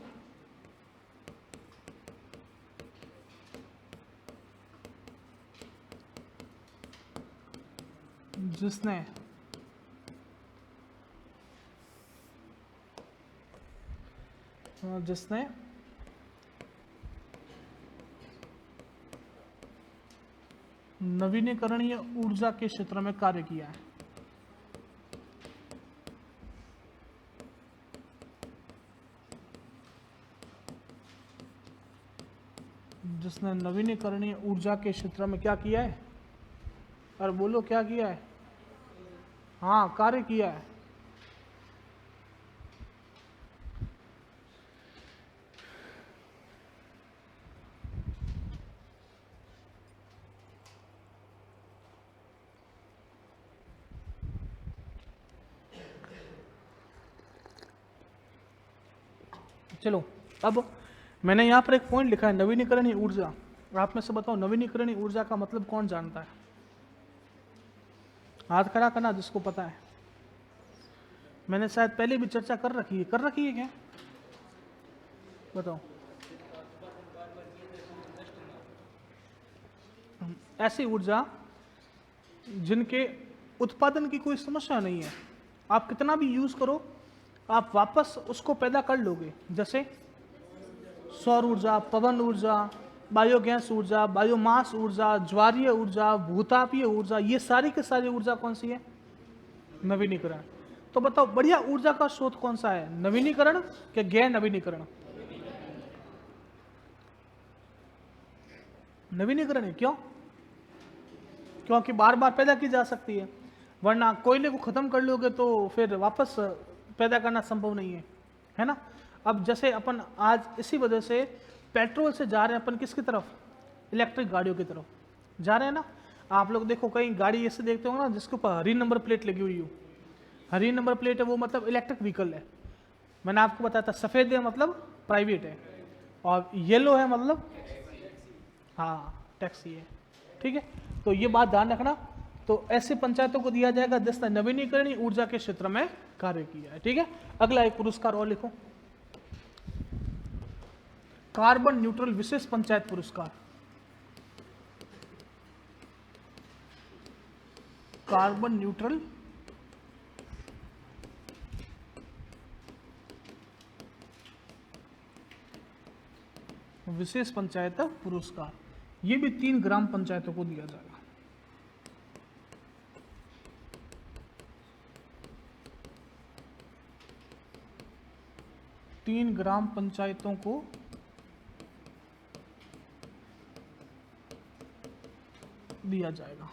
जिसने नवीनीकरणीय ऊर्जा के क्षेत्र में कार्य किया है। जिसने नवीनीकरणीय ऊर्जा के क्षेत्र में क्या किया है? और बोलो क्या किया है? हाँ, कार्य किया है। चलो, अब मैंने यहाँ पर एक पॉइंट लिखा है, नवीनीकरणीय ऊर्जा। आप में से बताओ, नवीनीकरणीय ऊर्जा का मतलब कौन जानता है? हाथ खड़ा करना जिसको पता है। मैंने शायद पहले भी चर्चा कर रखी है क्या? बताओ। ऐसी ऊर्जा जिनके उत्पादन की कोई समस्या नहीं है, आप कितना भी यूज करो आप वापस उसको पैदा कर लोगे। जैसे सौर ऊर्जा, पवन ऊर्जा, बायोगैस ऊर्जा, बायोमास ऊर्जा, ज्वारीय ऊर्जा, भूतापीय ऊर्जा, ये सारी की सारी ऊर्जा कौन सी है? नवीनीकरण। तो बताओ, बढ़िया ऊर्जा का स्रोत कौन सा है? नवीनीकरण कि गैर नवीनीकरण? नवीनीकरण है। क्यों? क्योंकि बार बार पैदा की जा सकती है, वरना कोयले को खत्म कर लोगे तो फिर वापस पैदा करना संभव नहीं है ना। अब जैसे अपन आज इसी वजह से पेट्रोल से जा रहे हैं अपन किसकी तरफ? इलेक्ट्रिक गाड़ियों की तरफ जा रहे हैं ना। आप लोग देखो, कहीं गाड़ी ऐसे देखते हो ना जिसके ऊपर हरी नंबर प्लेट लगी हुई हो। हरी नंबर प्लेट है वो मतलब इलेक्ट्रिक व्हीकल है। मैंने आपको बताया था, सफ़ेद है मतलब प्राइवेट है, और येलो है मतलब हाँ टैक्सी है। ठीक है, तो ये बात ध्यान रखना। तो ऐसे पंचायतों को दिया जाएगा जिसने नवीनीकरणीय ऊर्जा के क्षेत्र में कार्य किया है। ठीक है, अगला एक पुरस्कार और लिखो, कार्बन न्यूट्रल विशेष पंचायत पुरस्कार। कार्बन न्यूट्रल विशेष पंचायत पुरस्कार, ये भी 3 ग्राम पंचायतों को दिया जाएगा। तीन ग्राम पंचायतों को दिया जाएगा।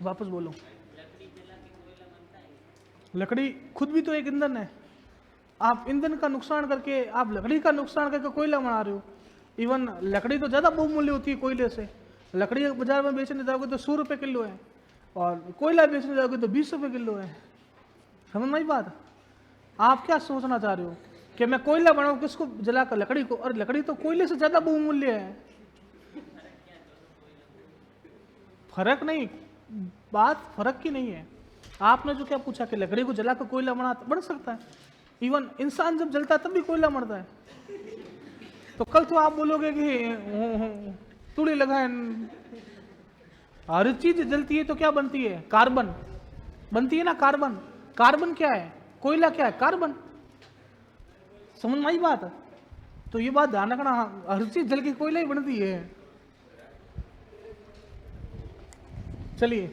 वापस बोलो। लकड़ी खुद भी तो एक ईंधन है। आप ईंधन का नुकसान करके, आप लकड़ी का नुकसान करके कोयला बना रहे हो। इवन लकड़ी तो ज़्यादा बहुमूल्य होती है कोयले से। लकड़ी बाजार में बेचने जाओगे तो 100 रुपये किलो है, और कोयला बेचने जाओगे तो 20 रुपये किलो है। समझ में आई बात? आप क्या सोचना चाह रहे हो कि मैं कोयला बनाऊँ किसको जलाकर? लकड़ी को। और लकड़ी तो कोयले से ज़्यादा बहुमूल्य है। फर्क नहीं, बात फर्क की नहीं है। आपने जो क्या पूछा कि लकड़ी को जलाकर कोयला बन सकता है। इवन इंसान जब जलता है तब भी कोयला मरता है। तो कल तो आप बोलोगे कि तुड़ी लगाए। हर चीज जलती है तो क्या बनती है? कार्बन बनती है ना। कार्बन, कार्बन क्या है? कोयला क्या है? कार्बन। समझ में आई बात? तो ये बात ध्यान रखना, हर चीज जल के कोयला ही बनती है। चलिए,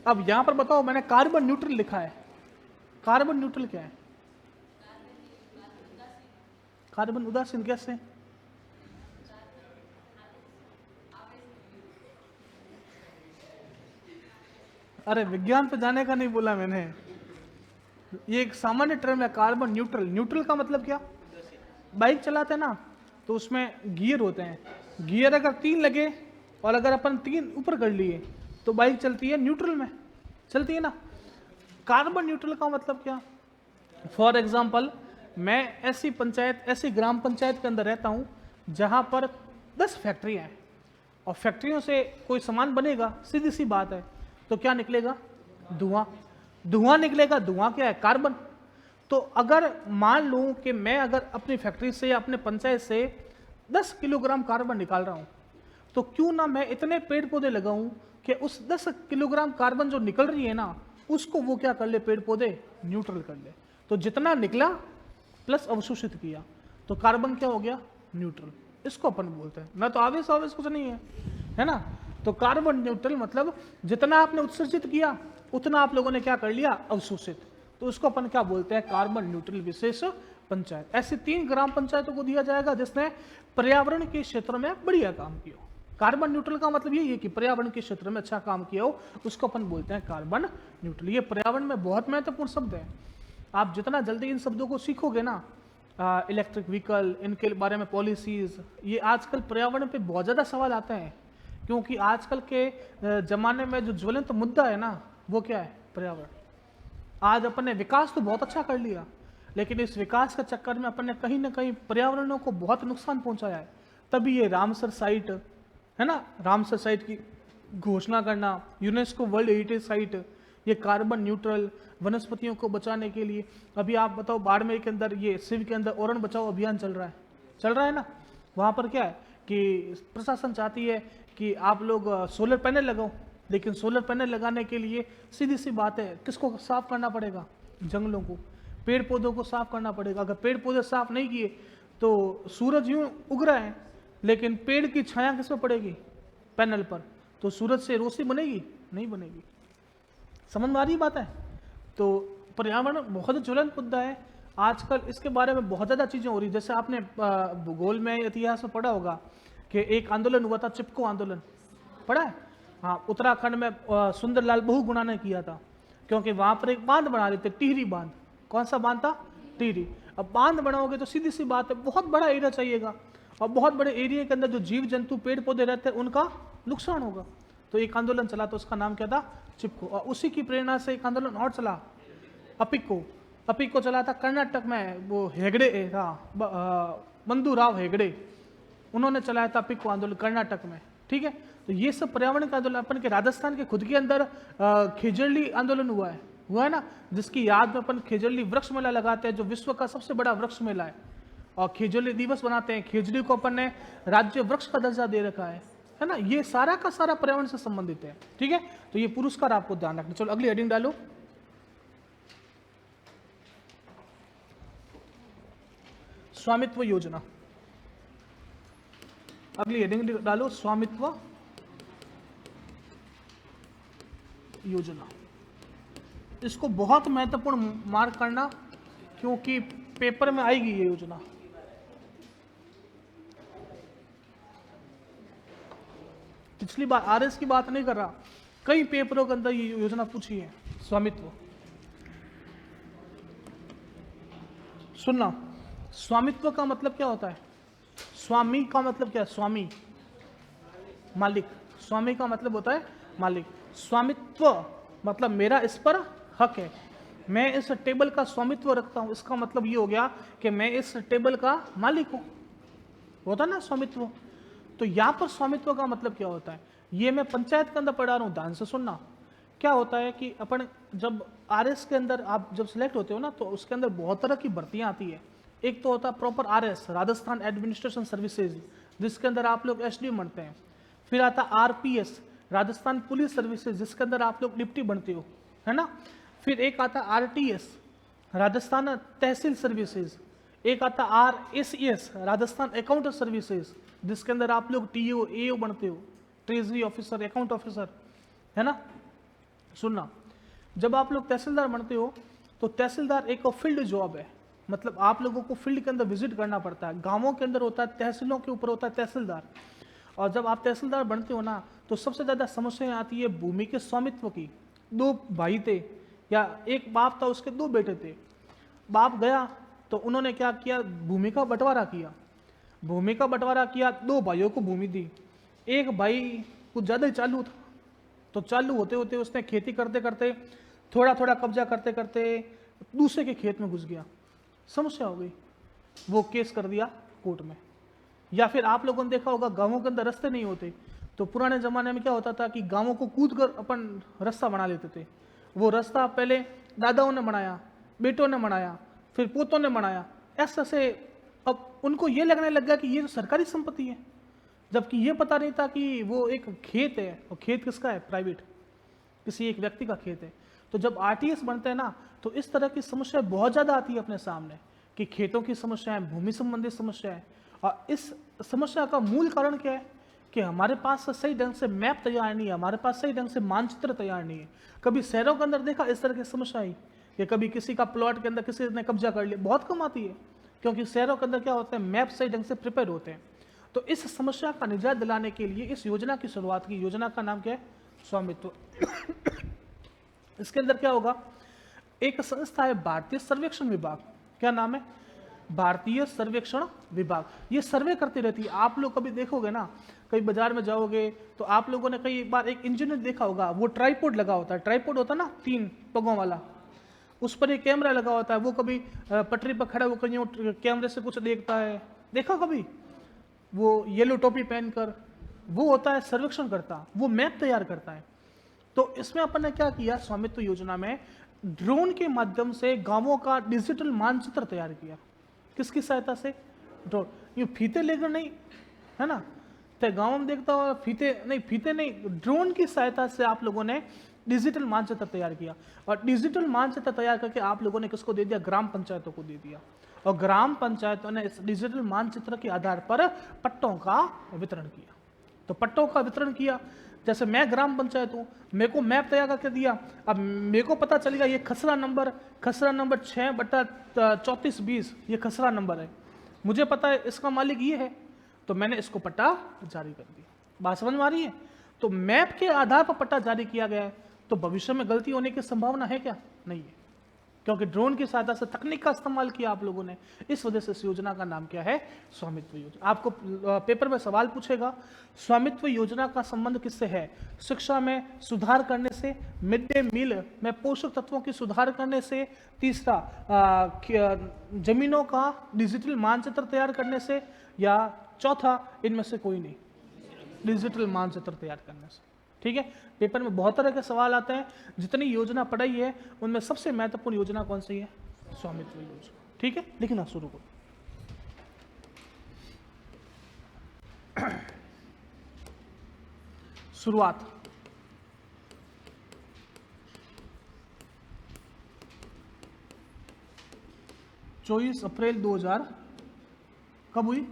अब यहां पर बताओ, मैंने कार्बन न्यूट्रल लिखा है। कार्बन न्यूट्रल क्या है? कार्बन उदासीन कैसे? अरे विज्ञान पे जाने का नहीं बोला मैंने, ये एक सामान्य टर्म है कार्बन न्यूट्रल। न्यूट्रल का मतलब क्या, बाइक चलाते हैं ना तो उसमें गियर होते हैं, गियर अगर 3 लगे और अगर अपन 3 ऊपर कर लिए तो बाइक चलती है न्यूट्रल में, चलती है ना। कार्बन न्यूट्रल का मतलब क्या, फॉर एग्जाम्पल मैं ऐसी पंचायत, ऐसी ग्राम पंचायत के अंदर रहता हूँ जहाँ पर 10 फैक्ट्रियाँ हैं और फैक्ट्रियों से कोई सामान बनेगा, सीधी सी बात है, तो क्या निकलेगा, धुआं, धुआं निकलेगा। धुआं क्या है, कार्बन। तो अगर मान लूं कि मैं अगर अपनी फैक्ट्री से या अपने पंचायत से 10 किलोग्राम कार्बन निकाल रहा हूं, तो क्यों ना मैं इतने पेड़ पौधे लगाऊं कि उस 10 किलोग्राम कार्बन जो निकल रही है ना, उसको वो क्या कर ले, पेड़ पौधे न्यूट्रल कर ले। तो जितना निकला प्लस अवशोषित किया, तो कार्बन क्या हो गया, न्यूट्रल। इसको अपन बोलते हैं ना, तो आवेश आवेश कुछ नहीं है ना। तो कार्बन न्यूट्रल मतलब जितना आपने उत्सर्जित किया उतना आप लोगों ने क्या कर लिया, अवशोषित। तो उसको अपन क्या बोलते हैं, कार्बन न्यूट्रल विशेष पंचायत। ऐसे 3 ग्राम पंचायतों को दिया जाएगा जिसने पर्यावरण के क्षेत्र में बढ़िया काम किया हो। कार्बन न्यूट्रल का मतलब यही है कि पर्यावरण के क्षेत्र में अच्छा काम किया हो, उसको अपन बोलते हैं कार्बन न्यूट्रल। ये पर्यावरण में बहुत महत्वपूर्ण शब्द है। आप जितना जल्दी इन शब्दों को सीखोगे ना, इलेक्ट्रिक व्हीकल, इनके बारे में पॉलिसीज, ये आजकल पर्यावरण पे बहुत ज़्यादा सवाल आते हैं, क्योंकि आजकल के ज़माने में जो ज्वलंत मुद्दा है ना, वो क्या है, पर्यावरण। आज अपन ने विकास तो बहुत अच्छा कर लिया, लेकिन इस विकास के चक्कर में अपन ने कहीं ना कहीं पर्यावरण को बहुत नुकसान पहुंचाया है। तभी ये रामसर साइट है ना, रामसर साइट की घोषणा करना, यूनेस्को वर्ल्ड हेरिटेज साइट, ये कार्बन न्यूट्रल, वनस्पतियों को बचाने के लिए। अभी आप बताओ, बाड़मेर के अंदर, ये सिव के अंदर ओरण बचाओ अभियान चल रहा है ना। वहाँ पर क्या है कि प्रशासन चाहती है कि आप लोग सोलर पैनल लगाओ, लेकिन सोलर पैनल लगाने के लिए सीधी सी बात है, किसको साफ करना पड़ेगा, जंगलों को, पेड़ पौधों को साफ करना पड़ेगा। अगर पेड़ पौधे साफ नहीं किए तो सूरज यूं उग रहा है, लेकिन पेड़ की छाया किस पर पड़ेगी, पैनल पर, तो सूरज से रोशनी बनेगी, नहीं बनेगी। समझ में आ रही बात है। तो पर्यावरण बहुत ज्वलंत मुद्दा है आजकल, इसके बारे में बहुत ज़्यादा चीज़ें हो रही। जैसे आपने भूगोल में, इतिहास में पढ़ा होगा कि एक आंदोलन हुआ था, चिपको आंदोलन, पढ़ा है। हाँ, उत्तराखंड में सुंदरलाल बहुगुणा ने किया था, क्योंकि वहाँ पर एक बांध बना रहे थे, टिहरी बांध। कौन सा बांध था, टिहरी। अब बांध बनाओगे तो सीधी सी बात है, बहुत बड़ा एरिया चाहिएगा, और बहुत बड़े एरिया के अंदर जो जीव जंतु पेड़ पौधे रहते हैं उनका नुकसान होगा। तो एक आंदोलन चला, तो उसका नाम क्या था, चिपको। और उसी की प्रेरणा से एक आंदोलन और चला, अपिको चला था कर्नाटक में, वो हेगड़े था, बंधुराव हेगड़े, उन्होंने चलाया था अपिको आंदोलन कर्नाटक में, ठीक है। तो ये सब पर्यावरण का आंदोलन। अपन के राजस्थान के खुद के अंदर खेजड़ली आंदोलन हुआ है ना, जिसकी याद में अपन खेजड़ली वृक्ष मेला लगाते हैं, जो विश्व का सबसे बड़ा वृक्ष मेला है, और खेजड़ली दिवस बनाते हैं। खेजड़ी को अपन ने राज्य वृक्ष का दर्जा दे रखा है ना। ये सारा का सारा पर्यावरण से संबंधित है, ठीक है। तो ये पुरस्कार आपको ध्यान रखना। चलो अगली हेडिंग डालो, स्वामित्व योजना। अगली हेडिंग डालो, स्वामित्व योजना। इसको बहुत महत्वपूर्ण मार्क करना, क्योंकि पेपर में आएगी ये योजना। पिछली बार आरएस की बात नहीं कर रहा, कई पेपरों के अंदर ये योजना पूछी है। स्वामित्व, सुनना, स्वामित्व का मतलब क्या होता है, स्वामी का मतलब क्या है, स्वामी, मालिक। स्वामी का मतलब होता है मालिक। स्वामित्व मतलब मेरा इस पर हक है, मैं इस टेबल का स्वामित्व रखता हूं। इसका मतलब ये हो गया कि मैं इस टेबल का मालिक हूं, होता ना स्वामित्व। तो यहां पर स्वामित्व का मतलब क्या होता है, ये मैं पंचायत के अंदर पढ़ा रहा हूं, ध्यान से सुनना। क्या होता है कि अपन जब आरएस के अंदर आप जब सिलेक्ट होते हो ना, तो उसके अंदर बहुत तरह की भर्तियां आती है। एक तो होता है proper RS, Rajasthan administration services, जिसके अंदर आप लोग एसडीएम बनते हैं। फिर आता आरपीएस, राजस्थान पुलिस सर्विसेज, जिसके अंदर आप लोग डिप्टी बनते हो, है ना। फिर एक आता आरटीएस, राजस्थान तहसील सर्विसेज। एक आता आरएसईएस, राजस्थान अकाउंट सर्विसेज, जिसके अंदर आप लोग टीओ एओ बनते हो, ट्रेजरी ऑफिसर, अकाउंट ऑफिसर, है ना। सुनना, जब आप लोग तहसीलदार बनते हो तो तहसीलदार एक फील्ड जॉब है, मतलब आप लोगों को फील्ड के अंदर विजिट करना पड़ता है। गांवों के अंदर होता है, तहसीलों के ऊपर होता है तहसीलदार। और जब आप तहसीलदार बनते हो ना, तो सबसे ज़्यादा समस्या आती है भूमि के स्वामित्व की। दो भाई थे या एक बाप था, उसके दो बेटे थे। बाप गया तो उन्होंने क्या किया, भूमि का बंटवारा किया। भूमि का बंटवारा किया, दो भाइयों को भूमि दी। एक भाई कुछ ज़्यादा ही चालू था, तो चालू होते होते उसने खेती करते करते थोड़ा थोड़ा कब्जा करते करते दूसरे के खेत में घुस गया। समस्या हो गई, वो केस कर दिया कोर्ट में। या फिर आप लोगों ने देखा होगा, गांवों के अंदर रास्ते नहीं होते, तो पुराने ज़माने में क्या होता था कि गांवों को कूद कर अपन रास्ता बना लेते थे। वो रास्ता पहले दादाओं ने बनाया, बेटों ने बनाया, फिर पोतों ने बनाया, ऐसे ऐसे अब उनको ये लगने लग गया कि ये तो सरकारी संपत्ति है, जबकि ये पता नहीं था कि वो एक खेत है। और खेत किसका है? प्राइवेट, किसी एक व्यक्ति का खेत है। तो जब आरटीएस बनते हैं ना, तो इस तरह की समस्या बहुत ज़्यादा आती है अपने सामने, कि खेतों की समस्याएं, भूमि संबंधित समस्याएं। और इस समस्या का मूल कारण क्या है कि हमारे पास सही ढंग से मैप तैयार नहीं है, हमारे पास सही ढंग से मानचित्र तैयार नहीं है। कभी शहरों के अंदर देखा इस तरह की समस्या आई कि कभी किसी का प्लॉट के अंदर किसी ने कब्जा कर लिया? बहुत कम आती है, क्योंकि शहरों के अंदर क्या होता है, मैप सही ढंग से प्रिपेयर होते हैं। तो इस समस्या का निजात दिलाने के लिए इस योजना की शुरुआत की। योजना का नाम क्या है? स्वामित्व। इसके अंदर क्या होगा, एक संस्था है भारतीय सर्वेक्षण विभाग। क्या नाम है? भारतीय सर्वेक्षण विभाग। ये सर्वे करती रहती है। आप लोग कभी देखोगे ना, कहीं बाजार में जाओगे तो आप लोगों ने कई बार एक इंजीनियर देखा होगा, वो ट्राइपॉड लगा होता है। ट्राइपॉड होता है ना, 3 पगों वाला, उस पर एक कैमरा लगा होता है। वो कभी पटरी पर खड़ा होकर यूं कैमरे से कुछ देखता है, देखा कभी? वो येलो टोपी पहनकर, वो होता है सर्वेक्षण करता, वो मैप तैयार करता है। तो इसमें अपन ने क्या किया, स्वामित्व योजना में ड्रोन के माध्यम से गांवों का डिजिटल मानचित्र तैयार किया। किसकी सहायता से? ड्रोन। ये फीते लेकर नहीं, है ना, तो गांव में देखता हो फीते नहीं, ड्रोन की सहायता से आप लोगों ने डिजिटल मानचित्र तैयार किया। और डिजिटल मानचित्र तैयार करके आप लोगों ने किसको दे दिया? ग्राम पंचायतों को दे दिया। और ग्राम पंचायतों ने इस डिजिटल मानचित्र के आधार पर पट्टों का वितरण किया। तो पट्टों का वितरण किया, जैसे मैं ग्राम पंचायत हूँ, मेरे को मैप तैयार करके दिया। अब मेरे को पता चलेगा ये खसरा नंबर 6/3420 ये खसरा नंबर है, मुझे पता है इसका मालिक ये है, तो मैंने इसको पट्टा जारी कर दिया। बात समझ में आ रही है? तो मैप के आधार पर पट्टा जारी किया गया है, तो भविष्य में गलती होने की संभावना है क्या? नहीं है, क्योंकि ड्रोन की सहायता से तकनीक का इस्तेमाल किया आप लोगों ने। इस वजह से इस योजना का नाम क्या है? स्वामित्व योजना। आपको पेपर में सवाल पूछेगा, स्वामित्व योजना का संबंध किससे है? शिक्षा में सुधार करने से, मिड डे मील में पोषक तत्वों की सुधार करने से, तीसरा जमीनों का डिजिटल मानचित्र तैयार करने से, या चौथा इनमें से कोई नहीं, डिजिटल मानचित्र तैयार करने से। ठीक है, पेपर में बहुत तरह के सवाल आते हैं। जितनी योजना पढ़ाई है उनमें सबसे महत्वपूर्ण योजना कौन सी है? स्वामित्व योजना। ठीक है, लिखना शुरू करो। शुरुआत 24 अप्रैल 2000 कब हुई?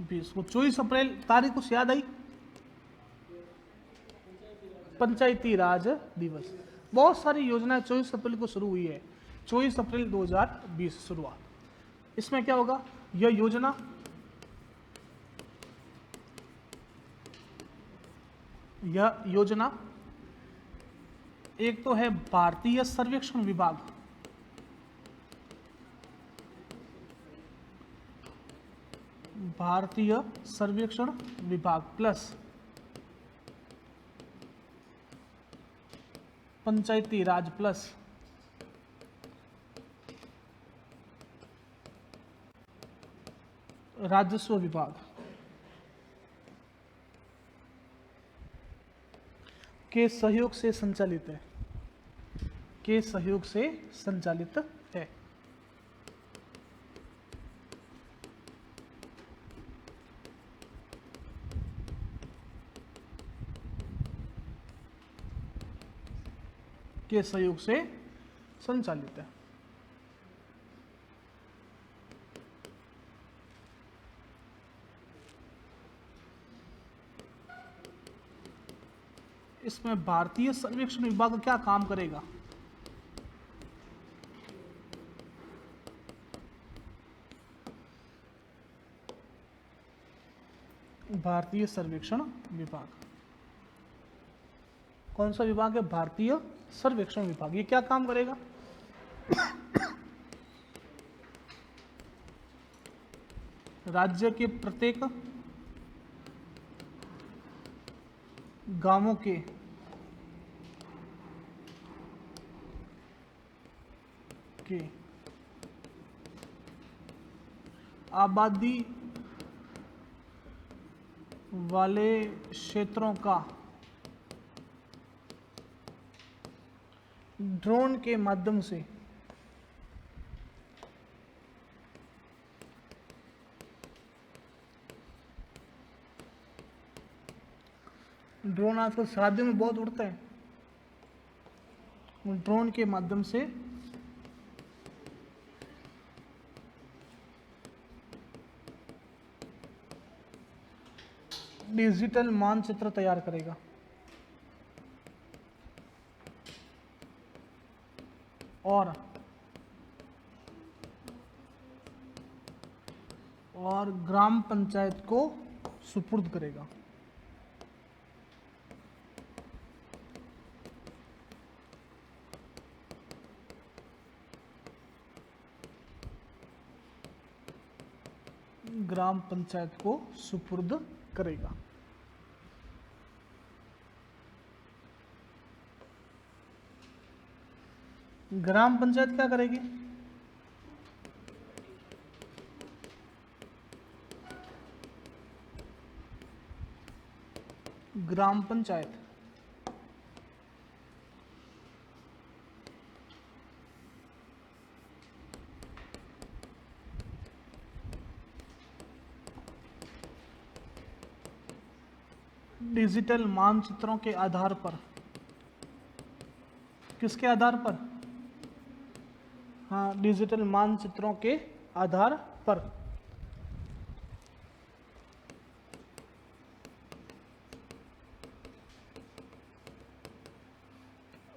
20 को 24 अप्रैल तारीख कुछ याद आई? पंचायती राज दिवस। बहुत सारी योजनाएं 24 अप्रैल को शुरू हुई है। 24 अप्रैल 2020 शुरुआत। इसमें क्या होगा? यह योजना एक तो है भारतीय सर्वेक्षण विभाग, भारतीय सर्वेक्षण विभाग प्लस पंचायती राज प्लस राजस्व विभाग के सहयोग से संचालित है, के सहयोग से संचालित है। के सहयोग से संचालित है। इसमें भारतीय सर्वेक्षण विभाग क्या काम करेगा? भारतीय सर्वेक्षण विभाग कौन सा विभाग है? भारतीय सर्वेक्षण विभाग। ये क्या काम करेगा? राज्य के प्रत्येक गांवों के आबादी वाले क्षेत्रों का ड्रोन के माध्यम से ड्रोन आजकल शादियों में बहुत उड़ते हैं। ड्रोन के माध्यम से डिजिटल मानचित्र तैयार करेगा और ग्राम पंचायत को सुपुर्द करेगा। ग्राम पंचायत को सुपुर्द करेगा। ग्राम पंचायत क्या करेगी? ग्राम पंचायत डिजिटल मानचित्रों के आधार पर, किसके आधार पर? हाँ, डिजिटल मानचित्रों के आधार पर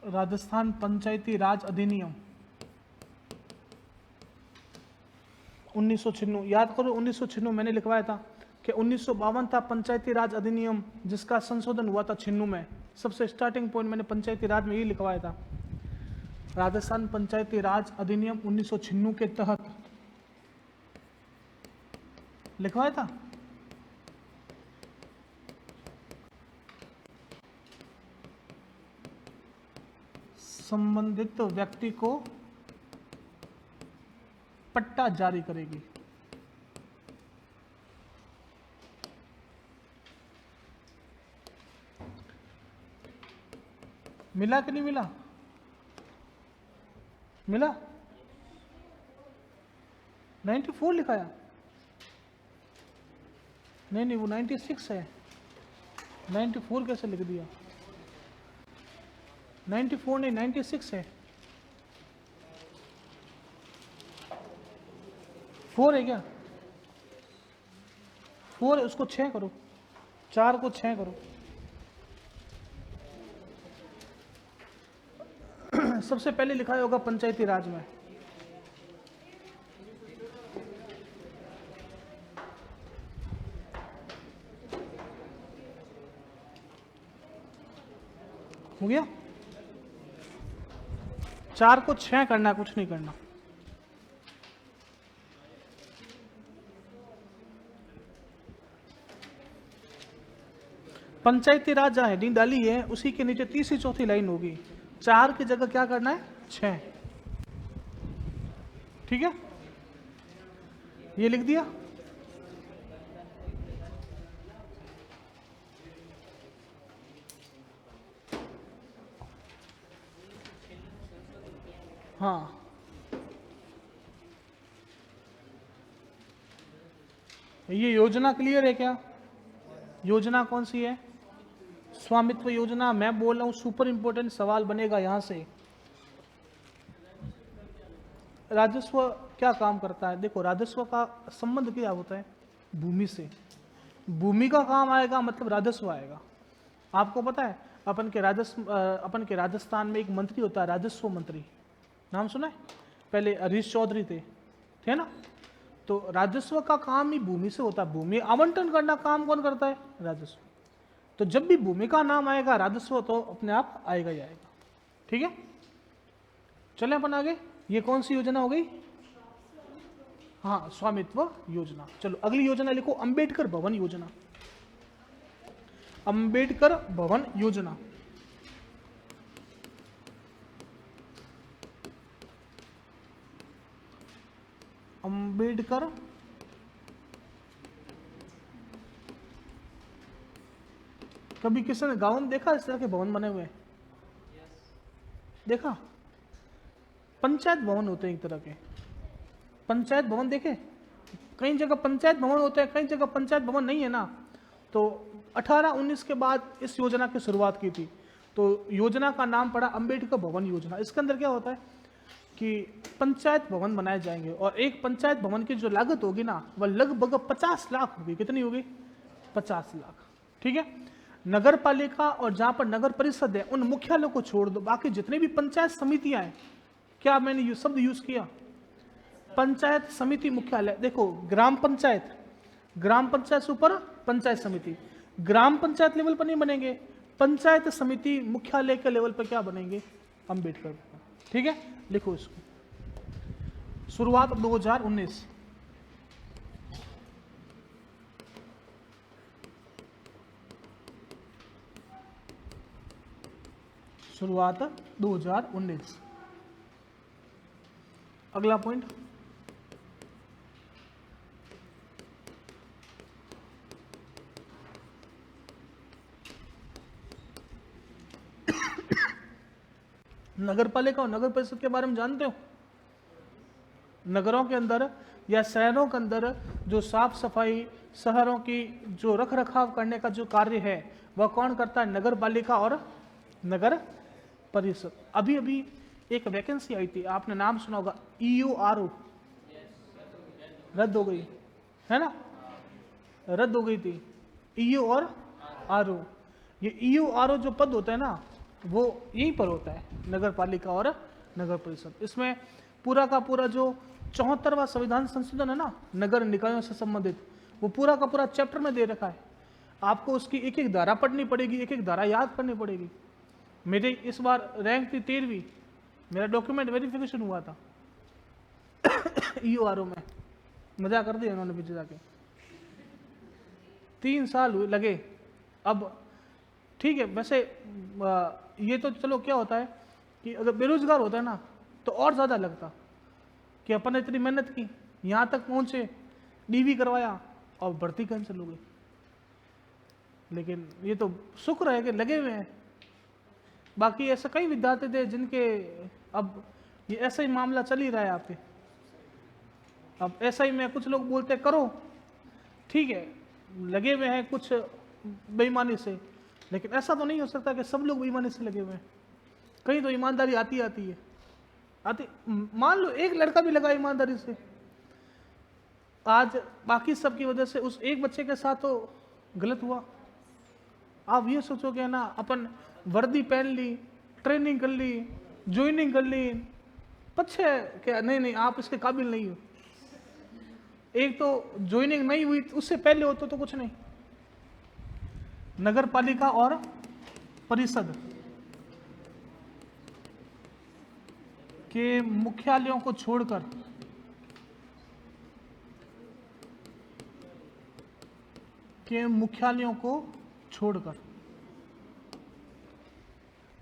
राजस्थान पंचायती राज अधिनियम 1996, याद करो 1996 मैंने लिखवाया था कि 1952 था पंचायती राज अधिनियम, जिसका संशोधन हुआ था 96 में। सबसे स्टार्टिंग पॉइंट मैंने पंचायती राज में ही लिखवाया था। राजस्थान पंचायती राज अधिनियम 1996 के तहत लिखवाया था। संबंधित व्यक्ति को पट्टा जारी करेगी। मिला कि नहीं मिला? मिला? 94 लिखाया? नहीं, वो 96 है। 94 कैसे लिख दिया? 94 नहीं, 96 है। 4 है क्या? 4 है, उसको 6 करो, 4 को 6 करो। सबसे पहले लिखा होगा पंचायती राज में। हो गया? 4 को 6 करना, कुछ नहीं करना। पंचायती राज जहां हेडिंग डाली है उसी के नीचे तीसरी चौथी लाइन होगी। 4 की जगह क्या करना है? 6। ठीक है, ये लिख दिया। हाँ, ये योजना क्लियर है क्या? योजना कौन सी है? स्वामित्व योजना। मैं बोल रहा हूं सुपर इंपोर्टेंट सवाल बनेगा यहां से। राजस्व क्या काम करता है? देखो, राजस्व का संबंध क्या होता है? भूमि से। भूमि का काम आएगा मतलब राजस्व आएगा। आपको पता है अपन के राजस्थान में एक मंत्री होता है, राजस्व मंत्री। नाम सुना है? पहले हरीश चौधरी थे ना? तो राजस्व का काम ही भूमि से होता है। भूमि आवंटन करना काम कौन करता है? राजस्व। तो जब भी भूमि का नाम आएगा राजस्व तो अपने आप आएगा ही आएगा। ठीक है, चले अपन आगे। ये कौन सी योजना हो गई? हाँ, स्वामित्व योजना। चलो अगली योजना लिखो, अंबेडकर भवन योजना। अंबेडकर भवन योजना। अंबेडकर कभी किसी ने गांव में देखा इस तरह के भवन बने हुए? देखा? पंचायत भवन होते हैं एक तरह के, पंचायत भवन देखे? कई जगह पंचायत भवन होते हैं, कई जगह पंचायत भवन नहीं है ना। तो 18-19 के बाद इस योजना की शुरुआत की थी, तो योजना का नाम पड़ा अंबेडकर भवन योजना। इसके अंदर क्या होता है कि पंचायत भवन बनाए जाएंगे, और एक पंचायत भवन की जो लागत होगी ना, वह लगभग 50 लाख होगी। कितनी होगी? 50 लाख। ठीक है, नगर पालिका और जहां पर नगर परिषद है उन मुख्यालयों को छोड़ दो, बाकी जितनी भी पंचायत समितियां हैं, क्या मैंने शब्द यूज किया? पंचायत समिति मुख्यालय। देखो, ग्राम पंचायत, ग्राम पंचायत से ऊपर पंचायत समिति, ग्राम पंचायत लेवल पर नहीं बनेंगे, पंचायत समिति मुख्यालय के लेवल पर क्या बनेंगे? अंबेडकर। ठीक है, लिखो इसको। शुरुआत 2019, शुरुआत 2019। अगला पॉइंट, नगर पालिका और नगर परिषद के बारे में जानते हो? नगरों के अंदर या शहरों के अंदर जो साफ सफाई, शहरों की जो रख रखाव करने का जो कार्य है वह कौन करता है? नगर पालिका और नगर परिषद। अभी अभी एक वैकेंसी आई थी, आपने नाम सुना होगा, EORO, रद्द हो गई है ना, रद्द हो गई थी। EO और RO, ये EORO जो पद होता है ना, वो यहीं पर होता है, नगर पालिका और नगर परिषद। इसमें पूरा का पूरा जो 74वां संविधान संशोधन है ना, नगर निकायों से संबंधित, वो पूरा का पूरा चैप्टर में दे रखा है। आपको उसकी एक एक धारा पढ़नी पड़ेगी, एक एक धारा याद करनी पड़ेगी। मेरे इस बार रैंक थी 13वीं, मेरा डॉक्यूमेंट वेरिफिकेशन हुआ था EORO में। मजा कर दिया उन्होंने पीछे जाके, 3 साल हुए लगे। अब ठीक है, वैसे ये तो चलो क्या होता है कि अगर बेरोजगार होता है ना तो और ज़्यादा लगता कि अपन ने इतनी मेहनत की, यहाँ तक पहुँचे, DV करवाया और भर्ती कैंसिल हो गई। लेकिन ये तो शुक्र है कि लगे हुए हैं। बाकी ऐसे कई विद्यार्थी थे जिनके अब ये ऐसा ही मामला चल ही रहा है आपके। अब ऐसा ही में कुछ लोग बोलते करो, ठीक है, लगे हुए हैं कुछ बेईमानी से, लेकिन ऐसा तो नहीं हो सकता कि सब लोग बेईमानी से लगे हुए हैं। कहीं तो ईमानदारी आती है। मान लो एक लड़का भी लगा ईमानदारी से, आज बाकी सब की वजह से उस एक बच्चे के साथ तो गलत हुआ। आप ये सोचो कि ना, अपन वर्दी पहन ली, ट्रेनिंग कर ली, ज्वाइनिंग कर ली, पछे क्या नहीं आप इसके काबिल नहीं हो। एक तो ज्वाइनिंग नहीं हुई, उससे पहले होता तो कुछ नहीं। नगर पालिका और परिषद के मुख्यालयों को छोड़कर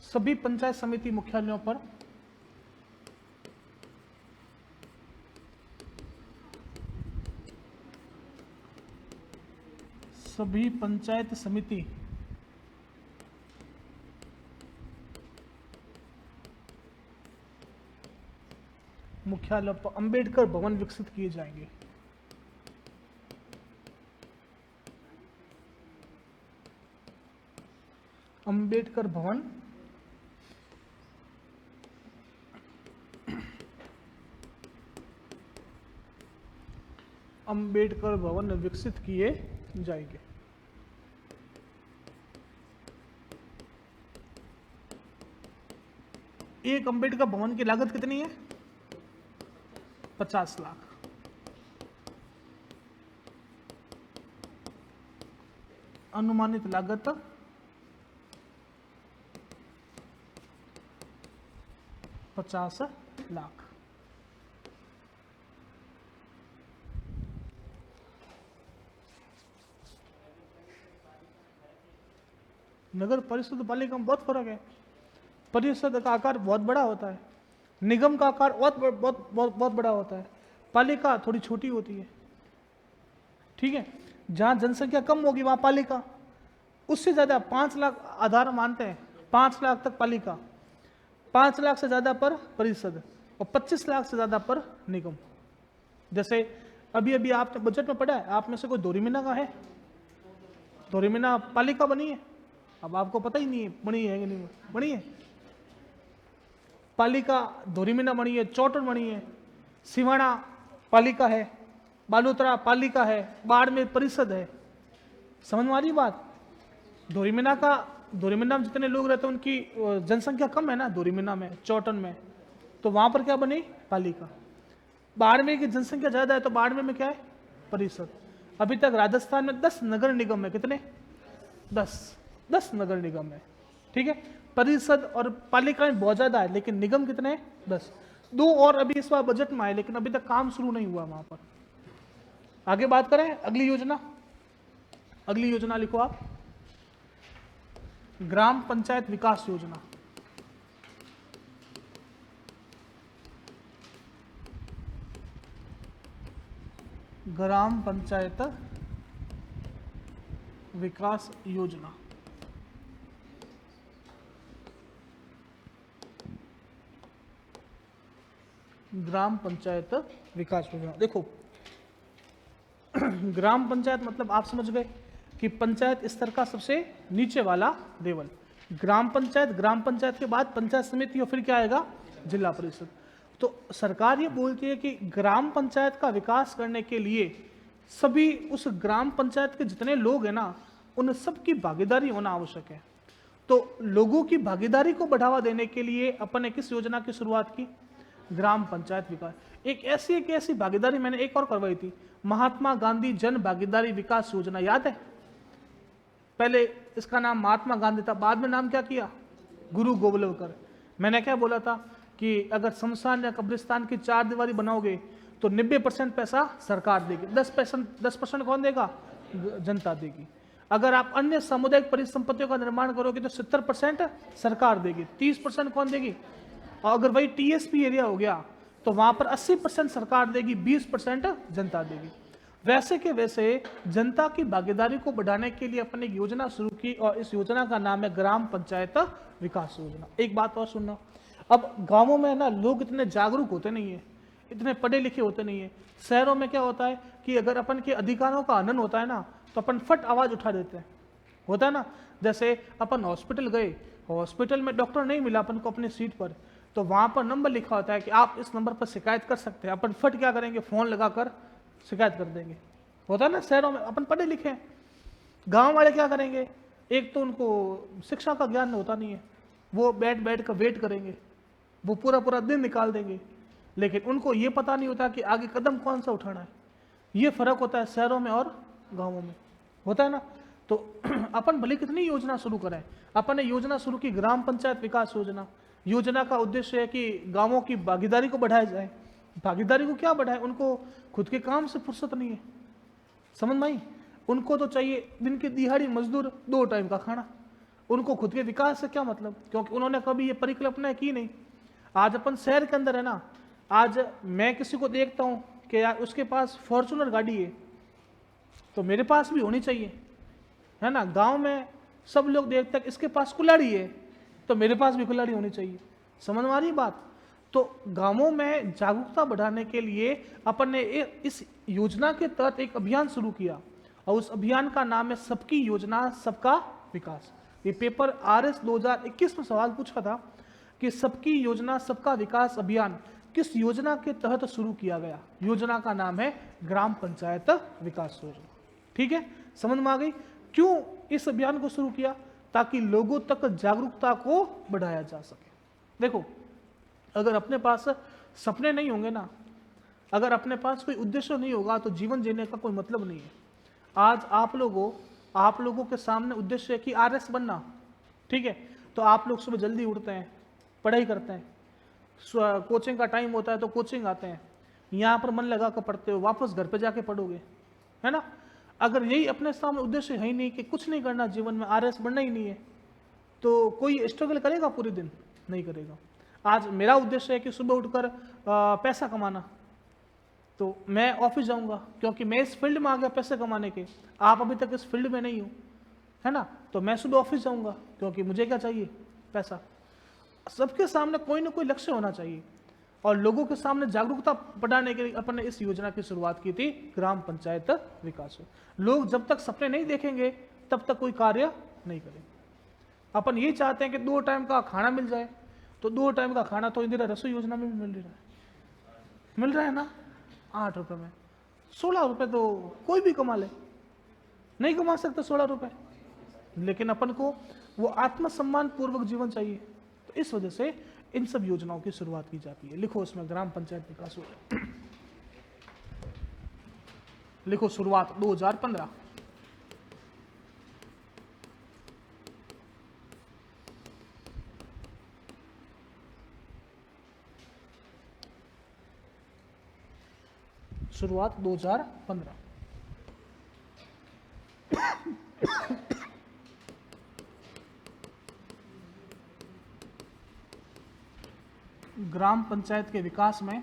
सभी पंचायत समिति मुख्यालयों पर सभी पंचायत समिति मुख्यालय पर अंबेडकर भवन विकसित किए जाएंगे। अंबेडकर भवन विकसित किए जाएंगे। एक अंबेडकर भवन की लागत कितनी है? 50 लाख। अनुमानित लागत 50 लाख। नगर परिषद पालिका में बहुत फर्क है। परिषद का आकार बहुत बड़ा होता है, निगम का आकार बहुत बहुत बहुत बहुत बड़ा होता है, पालिका थोड़ी छोटी होती है। ठीक है, जहां जनसंख्या कम होगी वहां पालिका, उससे ज्यादा 5 लाख आधार मानते हैं, 5 लाख तक पालिका, 5 लाख से ज्यादा पर परिषद और 25 लाख से ज्यादा पर निगम। जैसे अभी अभी आपने बजट में पढ़ा है, आप में से कोई दोरीमीना का है? दोरीमीना पालिका बनी है? अब आपको पता ही नहीं है बनी है कि नहीं बनी है। पालिका दोरीमीना बनी है, चौटन बनी है, सिवाना पालिका है, बालोतरा पालिका है, बाड़मेर परिषद है। समझ में आ रही बात? दोरीमीना में जितने लोग रहते हैं उनकी जनसंख्या कम है ना, दोरीमीना में, चौटन में, तो वहां पर क्या बनी? पालिका। बाड़मेर की जनसंख्या ज्यादा है तो बाड़मेर में क्या है? परिषद। अभी तक राजस्थान में 10 नगर निगम है। कितने? 10 नगर निगम है। ठीक है, परिषद और पालिकाएं बहुत ज्यादा है, लेकिन निगम कितने हैं? 10। 2 और अभी इस बार बजट में आए, लेकिन अभी तक काम शुरू नहीं हुआ वहां पर। आगे बात करें अगली योजना। अगली योजना लिखो आप, ग्राम पंचायत विकास योजना। ग्राम पंचायत विकास योजना। ग्राम पंचायत विकास योजना। देखो ग्राम पंचायत मतलब आप समझ गए कि पंचायत स्तर का सबसे नीचे वाला लेवल। ग्राम पंचायत के बाद पंचायत समिति और फिर क्या आएगा? जिला परिषद। तो सरकार ये बोलती है कि ग्राम पंचायत का विकास करने के लिए सभी उस ग्राम पंचायत के जितने लोग हैं ना, उन सबकी भागीदारी होना आवश्यक है। तो लोगों की भागीदारी को बढ़ावा देने के लिए अपन ने किस योजना की शुरुआत की? ग्राम पंचायत विकास। एक ऐसी भागीदारी मैंने एक और करवाई थी, महात्मा गांधी जन भागीदारी विकास योजना, याद है? पहले इसका नाम महात्मा गांधी था, बाद में नाम क्या किया? गुरु गोविलवकर। मैंने क्या बोला था कि अगर शमशान या कब्रिस्तान की 4 दीवारी बनाओगे तो 90% पैसा सरकार देगी, 10% कौन देगा? जनता देगी। अगर आप अन्य सामुदायिक परिसंपत्तियों का निर्माण करोगे तो 70% सरकार देगी, 30% कौन देगी? और अगर वही टीएसपी एरिया हो गया तो वहां पर 80% सरकार देगी, 20% जनता देगी। वैसे के वैसे जनता की भागीदारी को बढ़ाने के लिए अपने एक योजना शुरू की और इस योजना का नाम है ग्राम पंचायत विकास योजना। एक बात और सुनना, अब गांवों में ना लोग इतने जागरूक होते नहीं है, इतने पढ़े लिखे होते नहीं है। शहरों में क्या होता है कि अगर अपन के अधिकारों का हनन होता है ना तो अपन फट आवाज उठा देते हैं, होता है ना। जैसे अपन हॉस्पिटल गए, हॉस्पिटल में डॉक्टर नहीं मिला अपन को अपनी सीट पर, तो वहां पर नंबर लिखा होता है कि आप इस नंबर पर शिकायत कर सकते हैं। अपन फट क्या करेंगे? फोन लगाकर शिकायत कर देंगे, होता है ना। शहरों में अपन पढ़े लिखे हैं, गांव वाले क्या करेंगे? एक तो उनको शिक्षा का ज्ञान होता नहीं है, वो बैठ कर वेट करेंगे, वो पूरा दिन निकाल देंगे, लेकिन उनको ये पता नहीं होता कि आगे कदम कौन सा उठाना है। ये फर्क होता है शहरों में और गांवों में, होता है ना। तो अपन भले कितनी योजना शुरू करें, अपन ने योजना शुरू की ग्राम पंचायत विकास योजना। योजना का उद्देश्य है कि गांवों की भागीदारी को बढ़ाया जाए। भागीदारी को क्या बढ़ाए? उनको खुद के काम से फुर्सत नहीं है, समझ में आई? उनको तो चाहिए दिन की दिहाड़ी मजदूर, 2 टाइम का खाना। उनको खुद के विकास से क्या मतलब, क्योंकि उन्होंने कभी ये परिकल्पना की नहीं। आज अपन शहर के अंदर है ना, आज मैं किसी को देखता हूं कि यार उसके पास फॉर्चूनर गाड़ी है तो मेरे पास भी होनी चाहिए, है ना। गांव में सब लोग देखते हैं इसके पास कुल्हाड़ी है तो मेरे पास भी कुल्हाड़ी होनी चाहिए। समझ में आ रही बात? तो गांवों में जागरूकता बढ़ाने के लिए अपन ने इस योजना के तहत एक अभियान शुरू किया और उस अभियान का नाम है सबकी योजना सबका विकास। ये पेपर RS 2021 में सवाल पूछा था कि सबकी योजना सबका विकास अभियान किस योजना के तहत शुरू किया गया। योजना का नाम है ग्राम पंचायत विकास योजना। ठीक है, समझ में आ गई क्यों इस अभियान को शुरू किया? ताकि लोगों तक जागरूकता को बढ़ाया जा सके। देखो, अगर अपने पास सपने नहीं होंगे ना, अगर अपने पास कोई उद्देश्य नहीं होगा तो जीवन जीने का कोई मतलब नहीं है। आज आप लोगों के सामने उद्देश्य है कि RS बनना, ठीक है, तो आप लोग सुबह जल्दी उठते हैं, पढ़ाई करते हैं, कोचिंग का टाइम होता है तो कोचिंग आते हैं, यहाँ पर मन लगा कर पढ़ते हो, वापस घर पे जाके पढ़ोगे, है ना। अगर यही अपने सामने उद्देश्य है ही नहीं कि कुछ नहीं करना जीवन में, आरएस बनना ही नहीं है, तो कोई स्ट्रगल करेगा पूरे दिन? नहीं करेगा। आज मेरा उद्देश्य है कि सुबह उठकर पैसा कमाना, तो मैं ऑफिस जाऊंगा क्योंकि मैं इस फील्ड में आ गया पैसे कमाने के। आप अभी तक इस फील्ड में नहीं हो, है ना, तो मैं सुबह ऑफिस जाऊंगा क्योंकि मुझे क्या चाहिए? पैसा। सबके सामने कोई ना कोई लक्ष्य होना चाहिए, और लोगों के सामने जागरूकता बढ़ाने के लिए अपन ने इस योजना की शुरुआत की थी, ग्राम पंचायत विकास। लोग जब तक सपने नहीं देखेंगे तब तक कोई कार्य नहीं करेंगे। अपन ये चाहते हैं कि 2 टाइम का खाना मिल जाए, तो 2 टाइम का खाना तो इंदिरा रसोई योजना में भी मिल रहा है ना, 8 रुपये में। 16 रुपये तो कोई भी कमा ले, नहीं कमा सकते 16 रुपये, लेकिन अपन को वो आत्मसम्मान पूर्वक जीवन चाहिए। तो इस वजह से इन सब योजनाओं की शुरुआत की जाती है। लिखो उसमें ग्राम पंचायत विकास योजना, लिखो शुरुआत 2015। शुरुआत 2015। ग्राम पंचायत के विकास में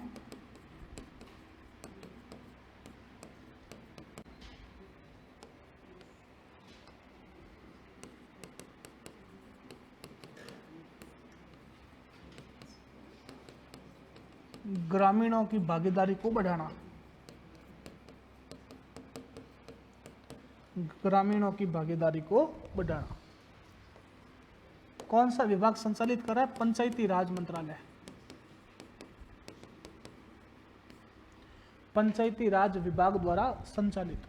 ग्रामीणों की भागीदारी को बढ़ाना, ग्रामीणों की भागीदारी को बढ़ाना। कौन सा विभाग संचालित कर रहा है? पंचायती राज मंत्रालय। पंचायती राज विभाग द्वारा संचालित।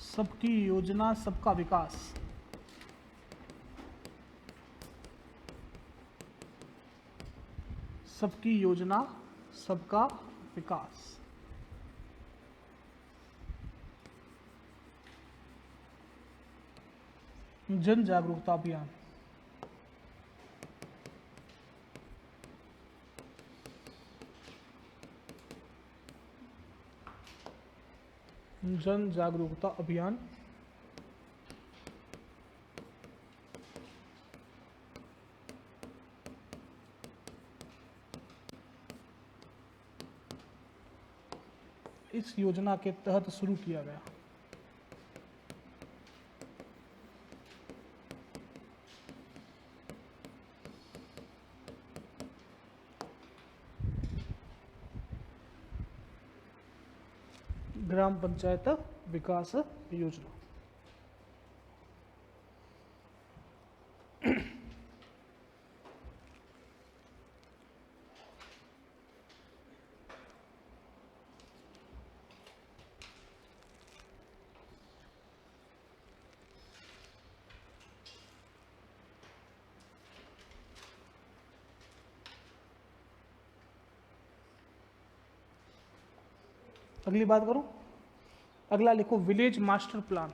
सबकी योजना सबका विकास। सबकी योजना सबका विकास। जन जागरूकता अभियान। जन जागरूकता अभियान। इस योजना के तहत शुरू किया गया। ग्राम पंचायत विकास योजना। अगली बात करूं, अगला लिखो village master plan.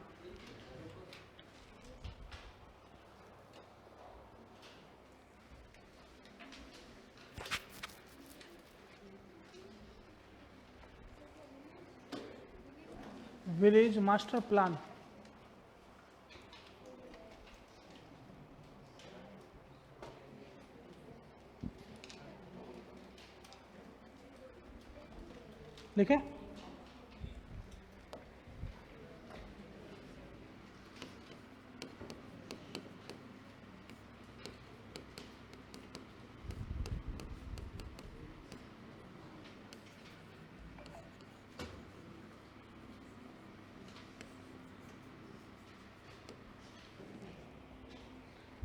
Village master plan लिखे।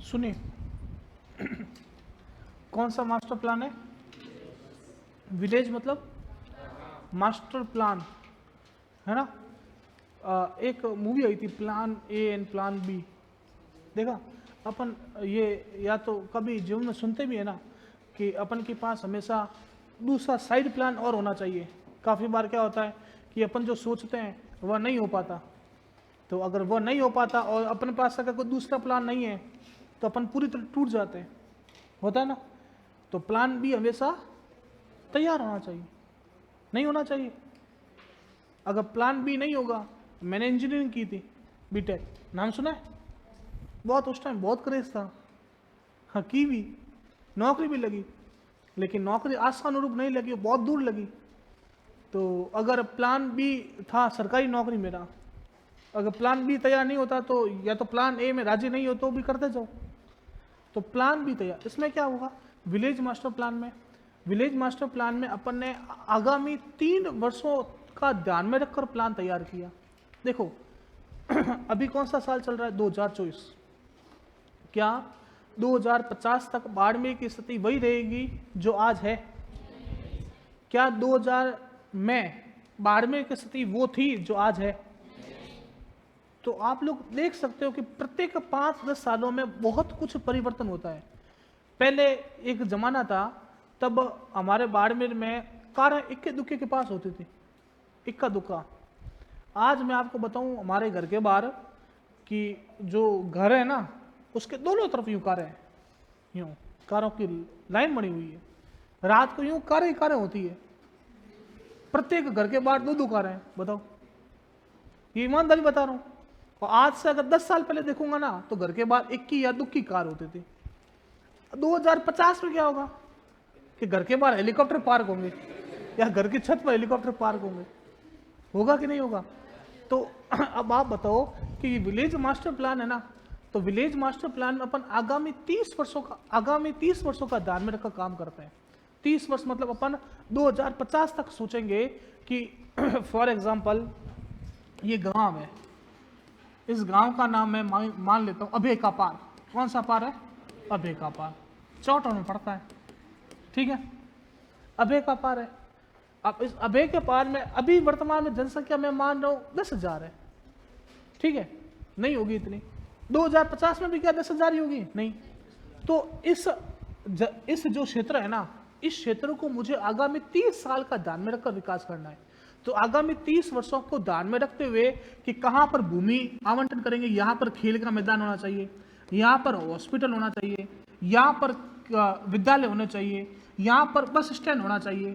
सुनिए, कौन सा मास्टर प्लान है? विलेज मतलब मास्टर प्लान, है ना। एक मूवी आई थी plan A and plan B, देखा? अपन ये या तो कभी जीवन में सुनते भी है ना कि अपन के पास हमेशा दूसरा साइड प्लान और होना चाहिए। काफ़ी बार क्या होता है कि अपन जो सोचते हैं वह नहीं हो पाता, तो अगर वह नहीं हो पाता और अपने पास अगर कोई दूसरा प्लान नहीं है तो अपन पूरी तरह टूट जाते हैं, होता है ना। तो प्लान भी हमेशा तैयार होना चाहिए, नहीं होना चाहिए। अगर प्लान बी नहीं होगा, मैंने इंजीनियरिंग की थी, बीटेक, नाम सुना है? बहुत उस टाइम बहुत क्रेज था, हाँ की भी, नौकरी भी लगी, लेकिन नौकरी आशानुरूप नहीं लगी, बहुत दूर लगी। तो अगर प्लान बी था सरकारी नौकरी मेरा, अगर प्लान बी तैयार नहीं होता तो या तो प्लान ए में राजी नहीं हो तो भी करते जाओ। तो प्लान बी तैयार, इसमें क्या होगा, विलेज मास्टर प्लान में, विलेज मास्टर प्लान में अपन ने आगामी 3 वर्षों का ध्यान में रखकर प्लान तैयार किया। देखो अभी कौन सा साल चल रहा है, 2024, क्या 2050 तक बाड़मेर की स्थिति वही रहेगी जो आज है? क्या 2000 में बाड़मेर की स्थिति वो थी जो आज है? तो आप लोग देख सकते हो कि प्रत्येक 5-10 सालों में बहुत कुछ परिवर्तन होता है। पहले एक जमाना था, तब हमारे बाड़मेर में कारें इक्के दुक्के के पास होती थी, इक्का दुक्का। आज मैं आपको बताऊं, हमारे घर के बाहर कि जो घर है ना, उसके दोनों तरफ यूं कारें हैं, यूं कारों की लाइन बनी हुई है। रात को यूं कारें ही कारें होती है, प्रत्येक घर के बाहर 2-2 कारें हैं। बताओ, ये ईमानदारी बता रहा हूं। और आज से अगर 10 साल पहले देखूंगा ना, तो घर के बाहर इक्की या दुक्की कार होती थी। 2050 में क्या होगा कि घर के बाहर हेलीकॉप्टर पार्क होंगे या घर की छत पर हेलीकॉप्टर पार्क होंगे, होगा कि नहीं होगा? तो अब आप बताओ कि ये विलेज मास्टर प्लान है ना, तो विलेज मास्टर प्लान में अपन आगामी 30 वर्षों का ध्यान में रखकर काम करते हैं। 30 वर्ष मतलब अपन 2050 तक सोचेंगे कि फॉर एग्जाम्पल ये गांव है, इस गांव का नाम मैं मान लेता हूं अभय का पार। कौन सा पार है? अभय का पार, चौटों में पड़ता है, ठीक है, अभय का पार है। अब इस अभय के पार में अभी वर्तमान में जनसंख्या मैं मान रहा हूं 10,000 है, ठीक है, नहीं होगी इतनी। 2050 में भी क्या 10,000 ही होगी? नहीं। तो इस जो क्षेत्र है ना, इस क्षेत्र को मुझे आगामी 30 साल का ध्यान में रखकर विकास करना है। तो आगामी 30 वर्षों को ध्यान में रखते हुए कि कहां पर भूमि आवंटन करेंगे, यहां पर खेल का मैदान होना चाहिए, यहां पर हॉस्पिटल होना चाहिए, यहां पर विद्यालय होने चाहिए, यहां पर बस स्टैंड होना चाहिए।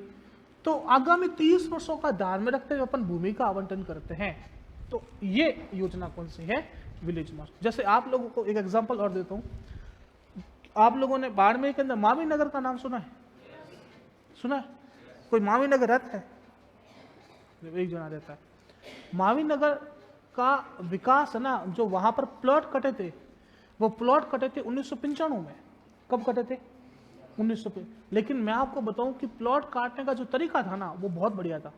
तो आगामी 30 वर्षों का ध्यान में रखते हुए अपन भूमि का आवंटन करते हैं। तो ये योजना कौन सी है? Village master. जैसे आप लोगों को एक एग्जांपल और देता हूं, आप लोगों ने बाड़मेर के अंदर मावी नगर का नाम सुना है? सुना है? कोई मावी नगर रहता है? एक जना रहता है। मावी नगर का विकास है ना, जो वहां पर प्लॉट कटे थे, वो प्लॉट कटे थे 1995 में। कब कटे थे? 1995। लेकिन मैं आपको बताऊं कि प्लॉट काटने का जो तरीका था ना, वो बहुत बढ़िया था।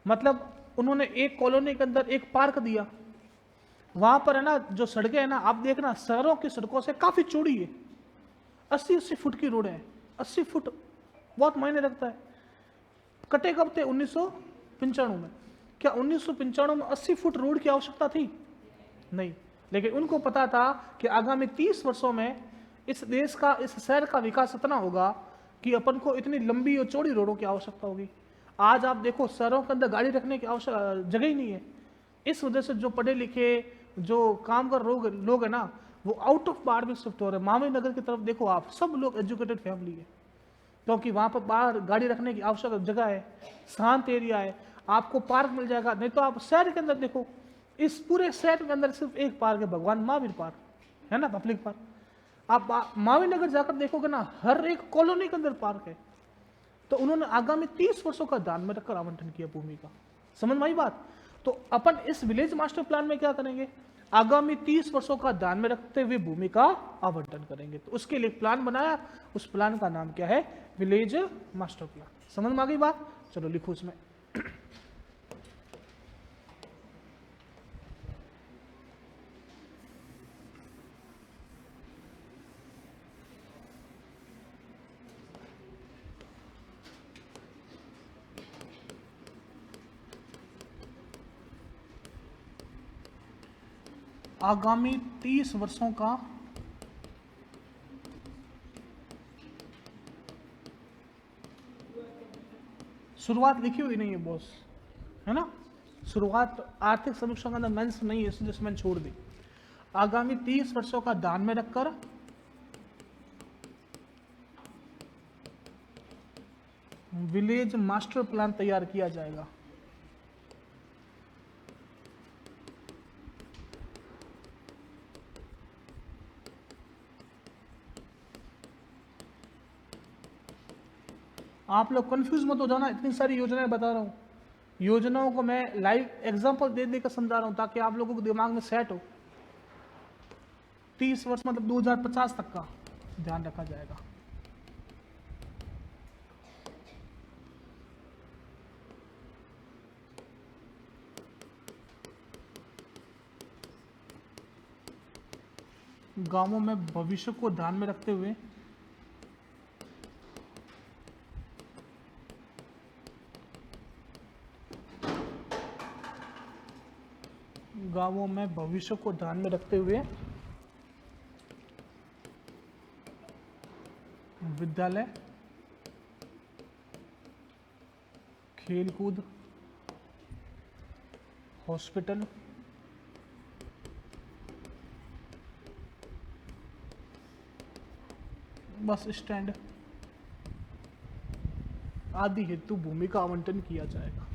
मतलब उन्होंने एक कॉलोनी के अंदर एक पार्क दिया, वहां पर है ना जो सड़कें है ना, आप देखना शहरों की सड़कों से काफी चौड़ी है, 80-80 फुट की रोड है। 80 फुट बहुत मायने रखता है। कटे कब थे? 1995 में। क्या 1995 में 80 फुट रोड की आवश्यकता थी? नहीं। लेकिन उनको पता था कि आगामी 30 वर्षों में इस देश का, इस शहर का विकास इतना होगा कि अपन को इतनी लंबी और चौड़ी रोडों की आवश्यकता होगी। आज आप देखो शहरों के अंदर गाड़ी रखने की जगह ही नहीं है। इस वजह से जो पढ़े लिखे, जो काम कर लोग है ना, वो आउट ऑफ बाड़मेर शिफ्ट हो रहे हैं। मावी नगर की तरफ देखो आप, सब लोग एजुकेटेड फैमिली है, क्योंकि वहां पर बाहर गाड़ी रखने की आवश्यक जगह है, शांत एरिया है, आपको पार्क मिल जाएगा। नहीं तो आप शहर के अंदर देखो, इस पूरे शहर के अंदर सिर्फ एक पार्क है, भगवान महावीर पार्क है ना, पब्लिक पार्क। आप मावी नगर जाकर देखोगे ना, हर एक कॉलोनी के अंदर पार्क है। तो उन्होंने आगामी 30 वर्षों का ध्यान में रखकर आवंटन किया भूमि का। समझ में आई बात? तो अपन इस विलेज मास्टर प्लान में क्या करेंगे? आगामी 30 वर्षों का ध्यान में रखते हुए भूमि का आवंटन करेंगे। तो उसके लिए प्लान बनाया, उस प्लान का नाम क्या है? Village master plan. समझ में आ गई बात? चलो लिखो उसमें। आगामी 30 वर्षों का शुरुआत लिखी हुई नहीं है बॉस, है ना। शुरुआत आर्थिक समीक्षा के अंदर मेंस नहीं है, इसलिए मैंने छोड़ दी। आगामी 30 वर्षों का ध्यान में रखकर विलेज मास्टर प्लान तैयार किया जाएगा। आप लोग कंफ्यूज मत हो जाना, इतनी सारी योजनाएं बता रहा हूं, योजनाओं को मैं लाइव एग्जांपल दे देकर समझा रहा हूं ताकि आप लोगों को दिमाग में सेट हो। 30 वर्ष मतलब 2050 तक का ध्यान रखा जाएगा। गांवों में भविष्य को ध्यान में रखते हुए विद्यालय, खेलकूद, हॉस्पिटल, बस स्टैंड आदि हेतु भूमि का आवंटन किया जाएगा।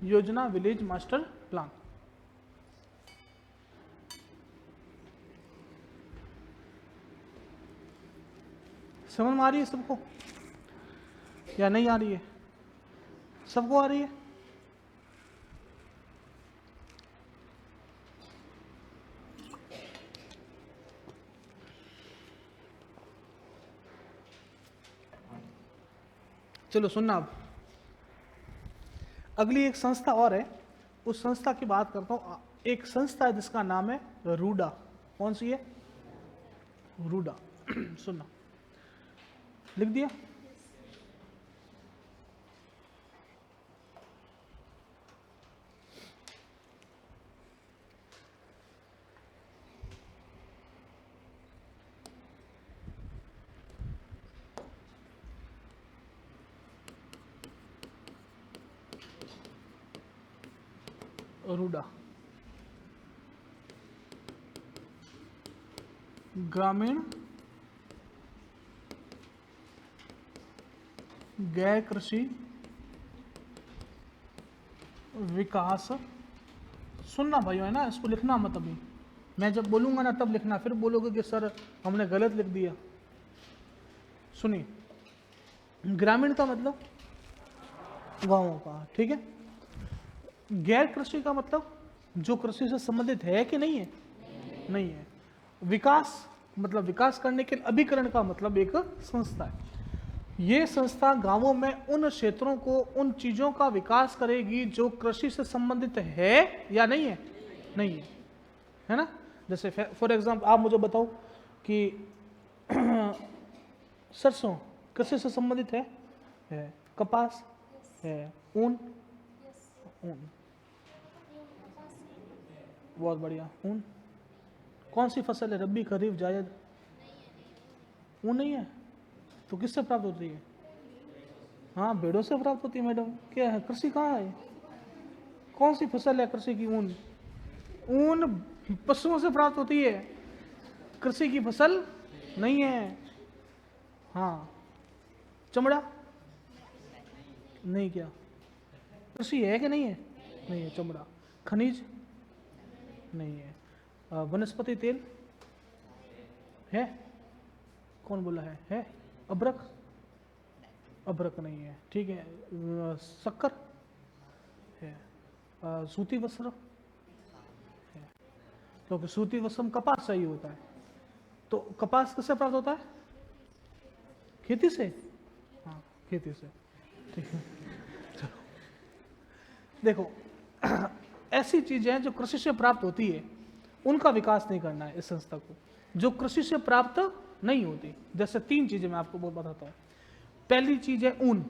योजना विलेज मास्टर प्लान। समझ में आ रही है सबको या नहीं आ रही है? सबको आ रही है? चलो सुनना, अब अगली एक संस्था और है, उस संस्था की बात करता हूं। एक संस्था है जिसका नाम है रूडा। कौन सी है? रूडा। सुनना, लिख दिया? रूडा ग्रामीण गैर कृषि विकास। सुनना भाइयों, है ना, इसको लिखना मत अभी, मैं जब बोलूंगा ना तब लिखना, फिर बोलोगे कि सर हमने गलत लिख दिया। सुनिए, ग्रामीण का मतलब गांवों का, ठीक है। गैर कृषि का मतलब जो कृषि से संबंधित है कि नहीं है? नहीं है। विकास मतलब विकास करने के अभिकरण का मतलब एक संस्था है। ये संस्था गांवों में उन क्षेत्रों को, उन चीजों का विकास करेगी जो कृषि से संबंधित है या नहीं है? नहीं है ना। जैसे फॉर एग्जाम्पल आप मुझे बताओ कि सरसों कृषि से संबंधित है। कपास है, ऊन, ऊन, बहुत बढ़िया, ऊन। कौन सी फसल है? रबी, खरीफ, जायद? ऊन नहीं है तो किससे प्राप्त होती है? हाँ, भेड़ों से प्राप्त होती है मैडम। क्या है? कृषि कहाँ है? कौन सी फसल है कृषि की? ऊन। ऊन पशुओं से प्राप्त होती है, कृषि की फसल नहीं है। हाँ, चमड़ा नहीं, क्या कृषि है कि नहीं है? नहीं है। चमड़ा, खनिज नहीं है। वनस्पति तेल है? कौन बोला है? अभ्रक, अभ्रक नहीं है, ठीक है। शक्कर है। सूती वस्त्र है, क्योंकि सूती वस्त्र कपास से ही होता है। तो कपास किससे प्राप्त होता है? खेती से। हाँ, खेती से, ठीक है। चलो देखो, ऐसी चीजें जो कृषि से प्राप्त होती है उनका विकास नहीं करना है इस संस्था को, जो कृषि से प्राप्त नहीं होती। जैसे 3 चीजें मैं आपको बताता हूँ। पहली चीज है ऊन।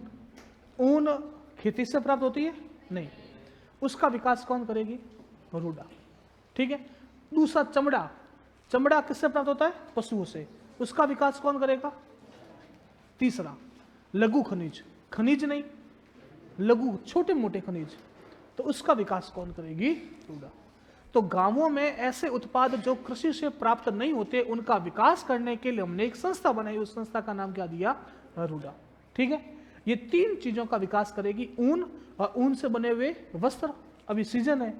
ऊन खेती से प्राप्त होती है नहीं, उसका विकास कौन करेगी? रूडा। ठीक है। दूसरा चमड़ा। चमड़ा किससे प्राप्त होता है? पशुओं से, उसका विकास कौन करेगा? तीसरा लघु खनिज। खनिज नहीं, लघु छोटे मोटे खनिज, तो उसका विकास कौन करेगी? रूडा। तो गांवों में ऐसे उत्पाद जो कृषि से प्राप्त नहीं होते उनका विकास करने के लिए हमने एक संस्था बनाई, उस संस्था का नाम क्या दिया? रूडा। ठीक है। ये 3 चीजों का विकास करेगी, ऊन और ऊन से बने हुए वस्त्र। अभी सीजन है,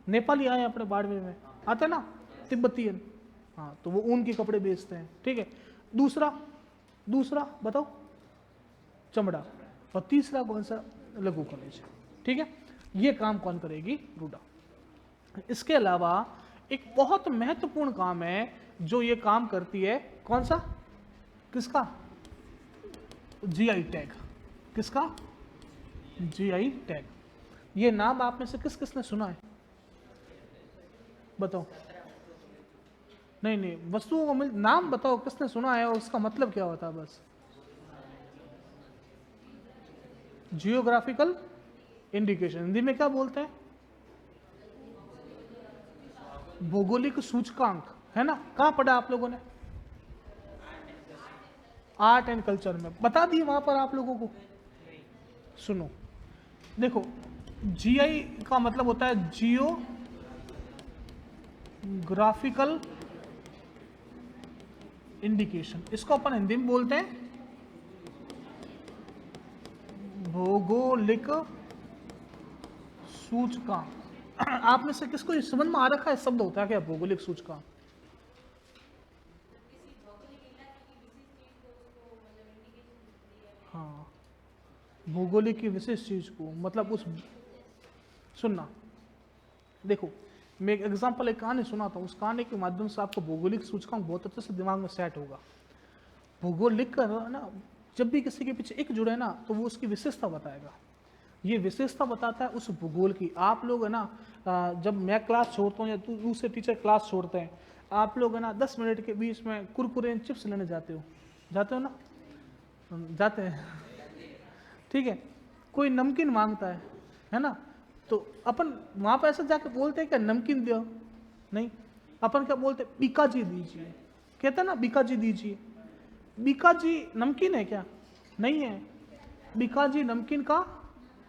नेपाली आए अपने बाड़मेर में, आते ना तिब्बतियन, हाँ, तो वो ऊन के कपड़े बेचते हैं। ठीक है। दूसरा बताओ, चमड़ा। और तीसरा कौन सा? लघु खनिज। ठीक है। ये काम कौन करेगी? रूडा। इसके अलावा एक बहुत महत्वपूर्ण काम है जो ये काम करती है, कौन सा? किसका? GI tag. किसका? GI tag. ये नाम आप में से किस किसने सुना है? बताओ। नहीं, वस्तुओं को नाम बताओ किसने सुना है और उसका मतलब क्या होता है? बस जियोग्राफिकल इंडिकेशन, हिंदी में क्या बोलते हैं? भौगोलिक सूचकांक, है ना? कहां पढ़ा आप लोगों ने? आर्ट एंड कल्चर में बता दिए वहां पर आप लोगों को। सुनो, देखो, जीआई का मतलब होता है जियोग्राफिकल इंडिकेशन। इसको अपन हिंदी में बोलते हैं भौगोलिक सूचकांक। आप में से किसको इस समझ में आ रखा है शब्द होता है क्या भौगोलिक सूचकांक? हाँ, भौगोलिक की विशेष चीज को, मतलब उस, सुनना, देखो, मैं एक एग्जांपल, एक कहानी सुनाता हूँ, उस कहानी के माध्यम से आपको भौगोलिक सूचकांक बहुत अच्छे से दिमाग में सेट होगा। भौगोलिक का ना, जब भी किसी के पीछे एक जुड़े ना तो वो उसकी विशेषता बताएगा। ये विशेषता बताता है उस भूगोल की। आप लोग है ना, जब मैं क्लास छोड़ता हूँ या दूसरे टीचर क्लास छोड़ते हैं, आप लोग है ना 10 मिनट के बीच में कुरकुरे चिप्स लेने जाते हो ना? जाते हैं। ठीक है। कोई नमकीन मांगता है ना, तो अपन वहां पर ऐसा जाके बोलते हैं क्या नमकीन दो? नहीं, अपन क्या बोलते? बीका जी दीजिए। कहते हैं ना बीका जी दीजिए। बीका जी नमकीन है क्या? नहीं है। बीका जी नमकीन का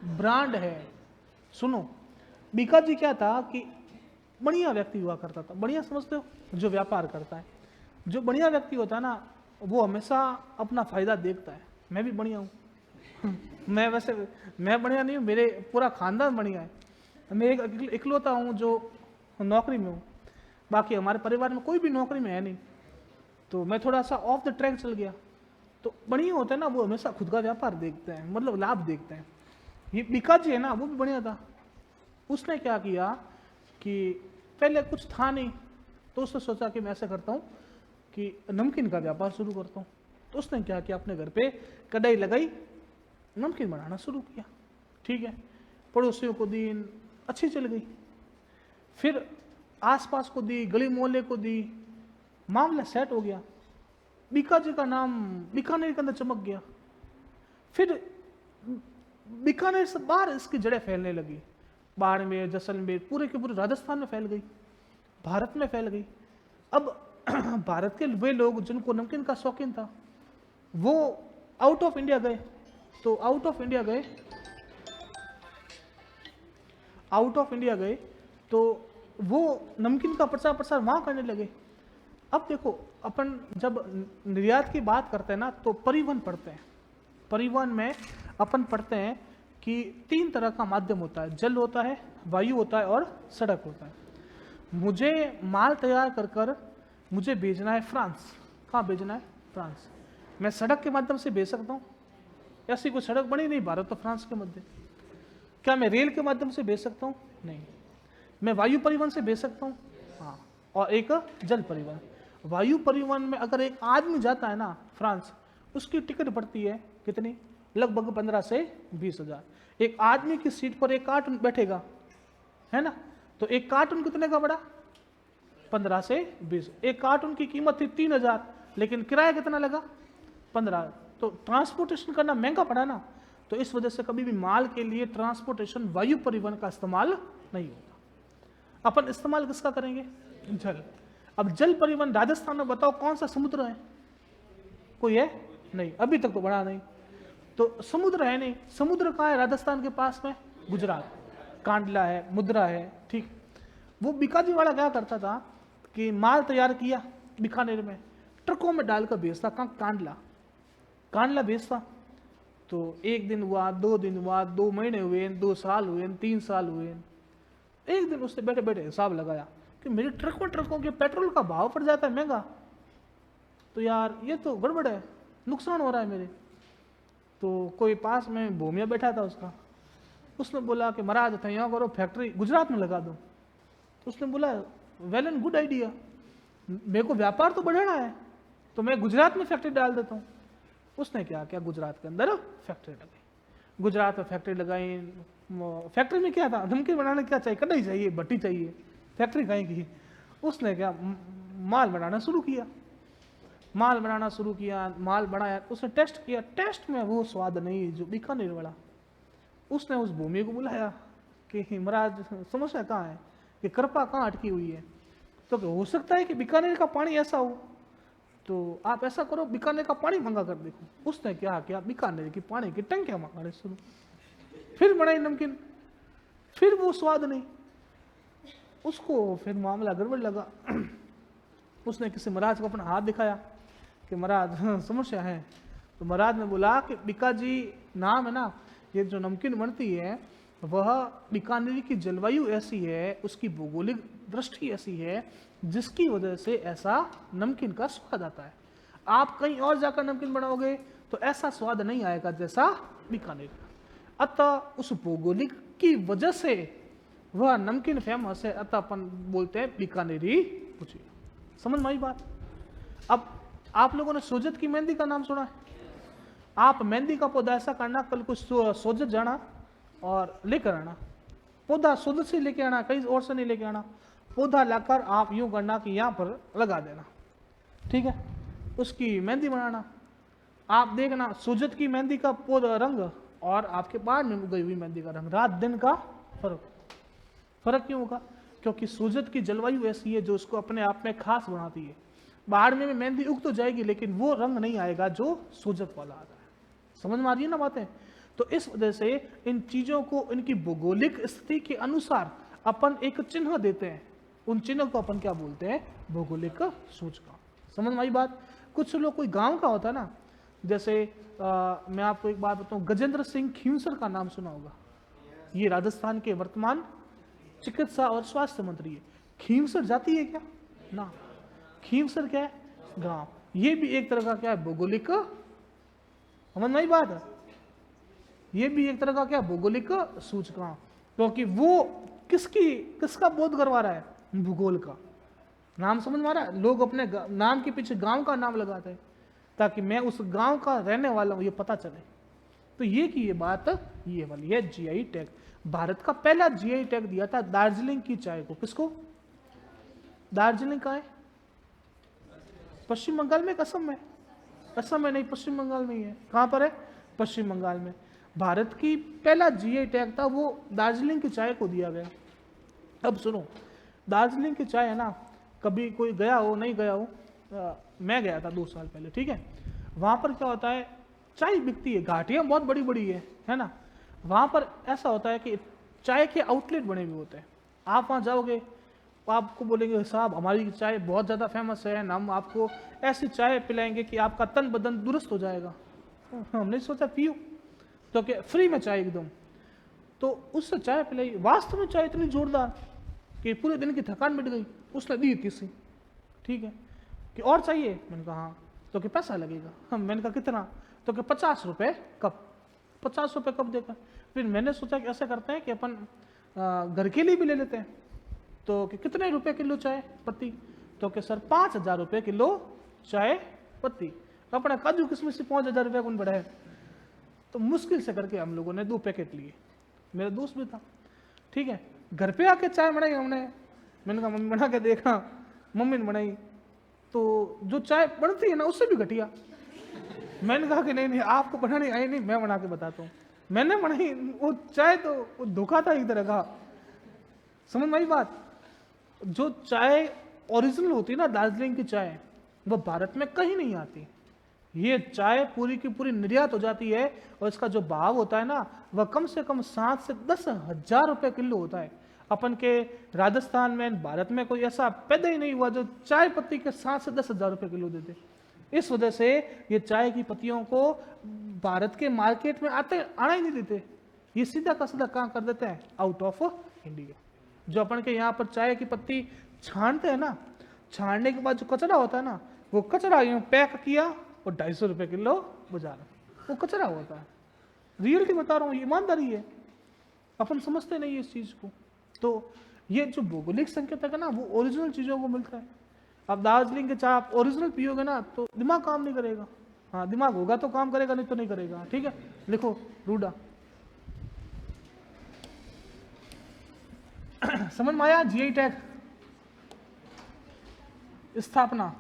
ब्रांड है। सुनो, बीका जी क्या था कि बढ़िया व्यक्ति हुआ करता था। बढ़िया समझते हो? जो व्यापार करता है, जो बढ़िया व्यक्ति होता है ना, वो हमेशा अपना फायदा देखता है। मैं भी बढ़िया हूँ। मैं बढ़िया नहीं हूँ, मेरे पूरा खानदान बढ़िया है। मैं एक इकलौता हूँ जो नौकरी में हूँ, बाकी हमारे परिवार में कोई भी नौकरी में है नहीं। तो मैं थोड़ा सा ऑफ द ट्रैक चल गया। तो बढ़िया होता है ना, वो हमेशा खुद का व्यापार देखते हैं, मतलब लाभ देखते हैं। ये बीका जी है ना, वो भी बढ़िया था। उसने क्या किया कि पहले कुछ था नहीं, तो उसने सोचा कि मैं ऐसा करता हूँ कि नमकीन का व्यापार शुरू करता हूँ। तो उसने क्या किया, अपने घर पे कढ़ाई लगाई, नमकीन बनाना शुरू किया। ठीक है। पड़ोसियों को दी, अच्छी चल गई। फिर आसपास को दी, गली मोहल्ले को दी, मामला सेट हो गया। बीका जी का नाम बीकानेर के अंदर चमक गया। फिर बीकानेर से बाहर इसकी जड़ें फैलने लगी। बाड़मेर, जैसलमेर, पूरे के पूरे राजस्थान में फैल गई, भारत में फैल गई। अब भारत के वे लोग जिनको नमकीन का शौकीन था, वो आउट ऑफ इंडिया गए। तो आउट ऑफ इंडिया गए तो वो नमकीन का प्रचार प्रसार वहां करने लगे। अब देखो, अपन जब निर्यात की बात करते हैं ना, तो परिवहन पढ़ते हैं। परिवहन में अपन पढ़ते हैं कि 3 तरह का माध्यम होता है, जल होता है, वायु होता है और सड़क होता है। मुझे माल तैयार कर मुझे भेजना है फ्रांस। कहाँ भेजना है? फ्रांस। मैं सड़क के माध्यम से भेज सकता हूँ? ऐसी कोई सड़क बनी नहीं भारत और फ्रांस के मध्य। क्या मैं रेल के माध्यम से भेज सकता हूँ? नहीं। मैं वायु परिवहन से भेज सकता हूँ? हाँ। और एक जल परिवहन। वायु परिवहन में अगर एक आदमी जाता है ना फ्रांस, उसकी टिकट पड़ती है कितनी? लगभग 15 से 20 हजार। एक आदमी की सीट पर एक कार्टून बैठेगा, है ना, तो एक कार्टून कितने का पड़ा? 15 से 20। एक कार्टून की कीमत थी 3000, लेकिन किराया कितना लगा? 15। तो ट्रांसपोर्टेशन करना महंगा पड़ा ना, तो इस वजह से कभी भी माल के लिए ट्रांसपोर्टेशन वायु परिवहन का इस्तेमाल नहीं होगा। अपन इस्तेमाल किसका करेंगे? जल। अब जल परिवहन राजस्थान में बताओ कौन सा समुद्र है? कोई है? नहीं, अभी तक तो बड़ा नहीं। तो समुद्र है नहीं। समुद्र कहाँ है राजस्थान के पास में? गुजरात, कांडला है, मुद्रा है, ठीक। वो बीकाजी वाला क्या करता था कि माल तैयार किया बीकानेर में, ट्रकों में डालकर भेजता कहाँ? कांडला भेजता। तो 1 दिन हुआ, 2 दिन हुआ, 2 महीने हुए, 2 साल हुए, 3 साल हुए। एक दिन उसने बैठे बैठे हिसाब लगाया कि मेरे ट्रकों के पेट्रोल का भाव पड़ जाता है महंगा, तो यार ये तो गड़बड़ है, नुकसान हो रहा है मेरे। तो कोई पास में भूमिया बैठा था उसका, उसने बोला कि महाराज था यहाँ करो, फैक्ट्री गुजरात में लगा दो। तो उसने बोला वेल एंड गुड आइडिया, मेरे को व्यापार तो बढ़ाना है, तो मैं गुजरात में फैक्ट्री डाल देता हूँ। उसने क्या किया, गुजरात के अंदर फैक्ट्री लगाई। गुजरात में फैक्ट्री लगाई। फैक्ट्री में क्या था? नमकीन बनाने क्या चाहिए? कढ़ाई चाहिए, भट्टी चाहिए, फैक्ट्री कहीं की। उसने क्या, माल बनाना शुरू किया। माल बनाया, उसने टेस्ट किया, टेस्ट में वो स्वाद नहीं जो बीकानेर वाला। उसने उस भूमि को बुलाया कि महाराज समस्या कहाँ है, कि कृपा कहाँ अटकी हुई है? तो हो सकता है कि बीकानेर का पानी ऐसा हो, तो आप ऐसा करो बीकानेर का पानी मंगा कर देखो। उसने क्या किया, बीकानेर की पानी की टंकियां मंगाने शुरू, फिर बनाई नमकीन, फिर वो स्वाद नहीं उसको, फिर मामला गड़बड़ लगा। उसने किसी महाराज को अपना हाथ दिखाया कि महाराज समस्या है। तो महाराज ने बोला कि बीकाजी नाम है ना, ये जो नमकीन बनती है वह बीकानेर की जलवायु ऐसी है, उसकी भौगोलिक दृष्टि ऐसी है, जिसकी वजह से ऐसा नमकीन का स्वाद आता है। आप कहीं और जाकर नमकीन बनाओगे तो ऐसा स्वाद नहीं आएगा जैसा बीकानेर का। अतः उस भौगोलिक की वजह से वह नमकीन फेमस है, अतः अपन बोलते हैं बीकानेरी भुजिया। समझ में आई बात? अब आप लोगों ने सोजत की मेहंदी का नाम सुना है? आप मेहंदी का पौधा ऐसा करना, कल कुछ सोजत जाना और लेकर आना, पौधा सोजत से लेके आना, कहीं और से नहीं लेके आना। पौधा लाकर आप यूं करना कि यहाँ पर लगा देना, ठीक है? उसकी मेहंदी बनाना। आप देखना सोजत की मेहंदी का पौधा रंग और आपके बाढ़ में उगई हुई मेहंदी का रंग, रात दिन का फर्क क्यों होगा? क्योंकि सोजत की जलवायु ऐसी है जो उसको अपने आप में खास बनाती है। बाढ़ में मेहंदी उग तो जाएगी लेकिन वो रंग नहीं आएगा जो सोजत वाला आता है। समझ में आ रही है ना बातें? तो इस वजह से इन चीजों को इनकी भौगोलिक स्थिति के अनुसार अपन एक चिन्ह देते हैं। उन चिन्ह को अपन क्या बोलते हैं? भौगोलिक सूचकांक। समझ में आई बात? कुछ लोग कोई गांव का होता है ना, जैसे मैं आपको एक बात बताऊं, गजेंद्र सिंह खींवसर का नाम सुना होगा। ये राजस्थान के वर्तमान चिकित्सा और स्वास्थ्य मंत्री है। खींवसर जाती है क्या ना? खींवसर क्या है? गांव। ये भी एक तरह का क्या है? भौगोलिक। समझ में आई बात? ये भी एक तरह का क्या? भौगोलिक सूचकांक। क्योंकि वो किसका बोध करवा रहा है? भूगोल का। नाम समझ में आ रहा है? लोग अपने नाम के पीछे गांव का नाम लगाते हैं ताकि मैं उस गांव का रहने वाला हूं ये पता चले। तो ये की ये बात ये वाली है जीआई टैग। भारत का पहला जीआई टैग दिया था दार्जिलिंग की चाय को। किसको? दार्जिलिंग का है पश्चिम बंगाल में, असम में? असम में नहीं, पश्चिम बंगाल में ही है। कहां पर है? पश्चिम बंगाल में। भारत की पहला जीआई टैग था वो दार्जिलिंग की चाय को दिया गया। अब सुनो, दार्जिलिंग की चाय है ना, कभी कोई गया हो नहीं गया हो, मैं गया था 2 साल पहले, ठीक है? वहां पर क्या होता है, चाय बिकती है, घाटियां बहुत बड़ी बड़ी है ना। वहां पर ऐसा होता है कि चाय के आउटलेट बने हुए होते हैं। आप वहां जाओगे तो आपको बोलेंगे साहब हमारी चाय बहुत ज़्यादा फेमस है, हम आपको ऐसी चाय पिलाएंगे कि आपका तन बदन दुरुस्त हो जाएगा। हमने सोचा पियो, तो क्या फ्री में चाय एकदम। तो उससे चाय पिलाई, वास्तव में चाय इतनी जोरदार कि पूरे दिन की थकान मिट गई। उसने दी किसी, ठीक है, कि और चाहिए? मैंने कहा हाँ। तो कि पैसा लगेगा? मैंने कहा कितना? तो कि 50 रुपये कप। 50 रुपये कप देकर फिर मैंने सोचा कि ऐसा करते हैं कि अपन घर के लिए भी ले लेते हैं। तो कि कितने रुपए किलो चाय पत्ती? तो कि सर 5000 रुपये किलो चाय पत्ती। अपना काजू किशमिश से 5000 रुपये कौन बढ़ा है? तो मुश्किल से करके हम लोगों ने 2 पैकेट लिए। मेरा दोस्त भी था, ठीक है। घर पे आके चाय बनाई हमने। मैंने कहा मम्मी बना के देखा, मम्मी ने बनाई, तो जो चाय बनती है ना उससे भी घटिया। मैंने कहा कि नहीं नहीं आपको बनानी आई नहीं, मैं बना के बताता हूँ। मैंने बनाई वो चाय तो वो धोखा था एक तरह का। समझ में आई बात? जो चाय ओरिजिनल होती है ना दार्जिलिंग की चाय, वो भारत में कहीं नहीं आती। ये चाय पूरी की पूरी निर्यात हो जाती है और इसका जो भाव होता है ना वह कम से कम 7 से 10 हजार रुपए किलो होता है। अपन के राजस्थान में भारत में कोई ऐसा पैदा ही नहीं हुआ जो चाय पत्ती के 7 से 10 हजार रुपए किलो देते। इस वजह से ये चाय की पत्तियों को भारत के मार्केट में आना ही नहीं देते। ये सीधा का सीधा कहाँ कर देते हैं? Out of India. जो अपन के यहाँ पर चाय की पत्ती छानते हैं ना, छानने के बाद जो कचरा होता है ना, वो कचरा यूं पैक किया और 250 रुपए किलो बाजार, वो कचरा होता है। रियलिटी बता रहा हूँ, ईमानदारी है। अपन समझते नहीं है इस चीज को। तो ये जो भौगोलिक संकेतक है ना वो ओरिजिनल चीजों को मिलता है। अब दार्जिलिंग के चाय आप ओरिजिनल पियोगे ना तो दिमाग काम नहीं करेगा। हाँ दिमाग होगा तो काम करेगा, नहीं तो नहीं करेगा। ठीक है, लिखो रूडा। समझ में आया? जीआई टैग स्थापना,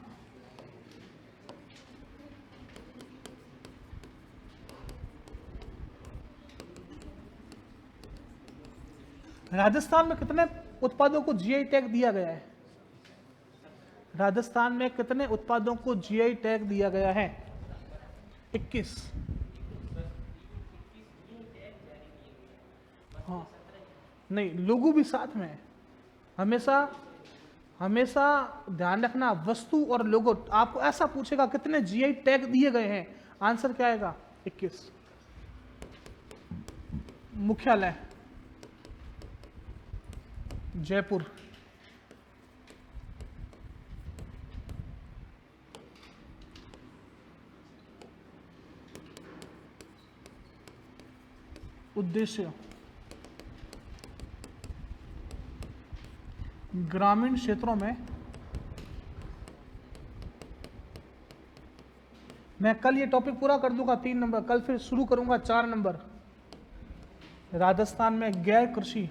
राजस्थान में कितने उत्पादों को जीआई टैग दिया गया है? राजस्थान में कितने उत्पादों को जीआई टैग दिया गया है? 21। हाँ नहीं, लोगो भी साथ में है। हमेशा हमेशा ध्यान रखना, वस्तु और लोगो। आपको ऐसा पूछेगा कितने जीआई टैग दिए गए हैं, आंसर क्या आएगा? 21। मुख्यालय जयपुर, उद्देश्य ग्रामीण क्षेत्रों में। मैं कल ये टॉपिक पूरा कर दूंगा 3 नंबर, कल फिर शुरू करूंगा 4 नंबर। राजस्थान में गैर कृषि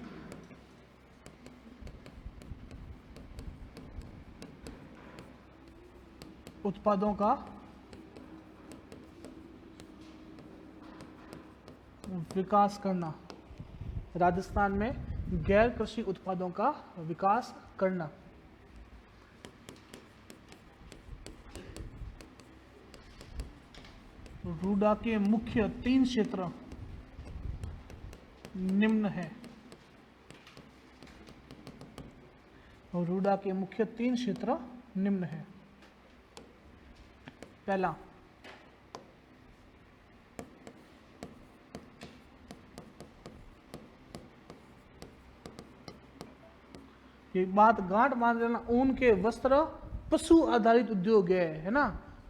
उत्पादों का विकास करना। राजस्थान में गैर कृषि उत्पादों का विकास करना। रूडा के मुख्य 3 क्षेत्र निम्न है। रूडा के मुख्य 3 क्षेत्र निम्न है। पहला, एक बात गांठ बांध लेना, ऊन के वस्त्र पशु आधारित उद्योग है ना।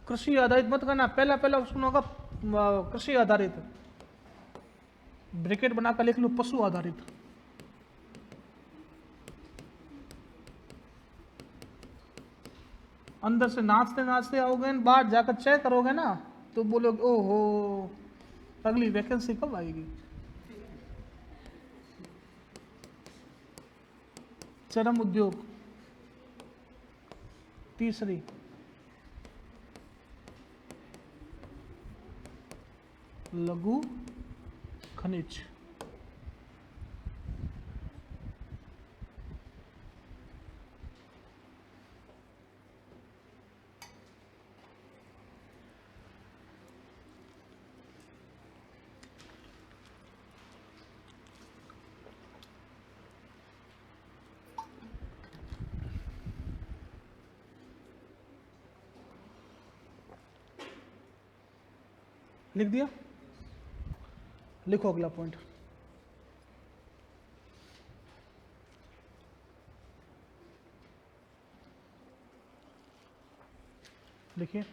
कृषि आधारित मत करना। पहला पहला सुना होगा कृषि आधारित, ब्रैकेट बनाकर लिख लो पशु आधारित। अंदर से नाचते नाचते आओगे, बाहर जाकर चेक करोगे ना तो बोलोगे ओहो अगली वैकेंसी कब आएगी। चरम उद्योग तीसरी, लघु खनिज। लिख दिया? लिखो अगला पॉइंट। देखिए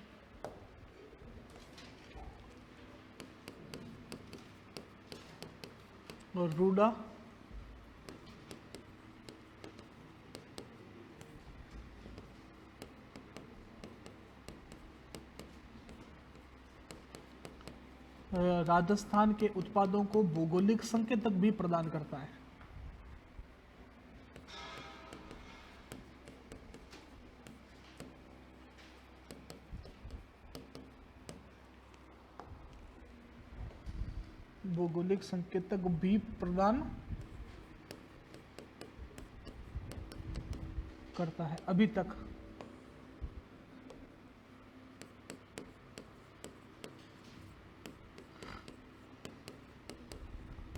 और रूडा राजस्थान के उत्पादों को भौगोलिक संकेतक भी प्रदान करता है। भौगोलिक संकेतक भी प्रदान करता है अभी तक।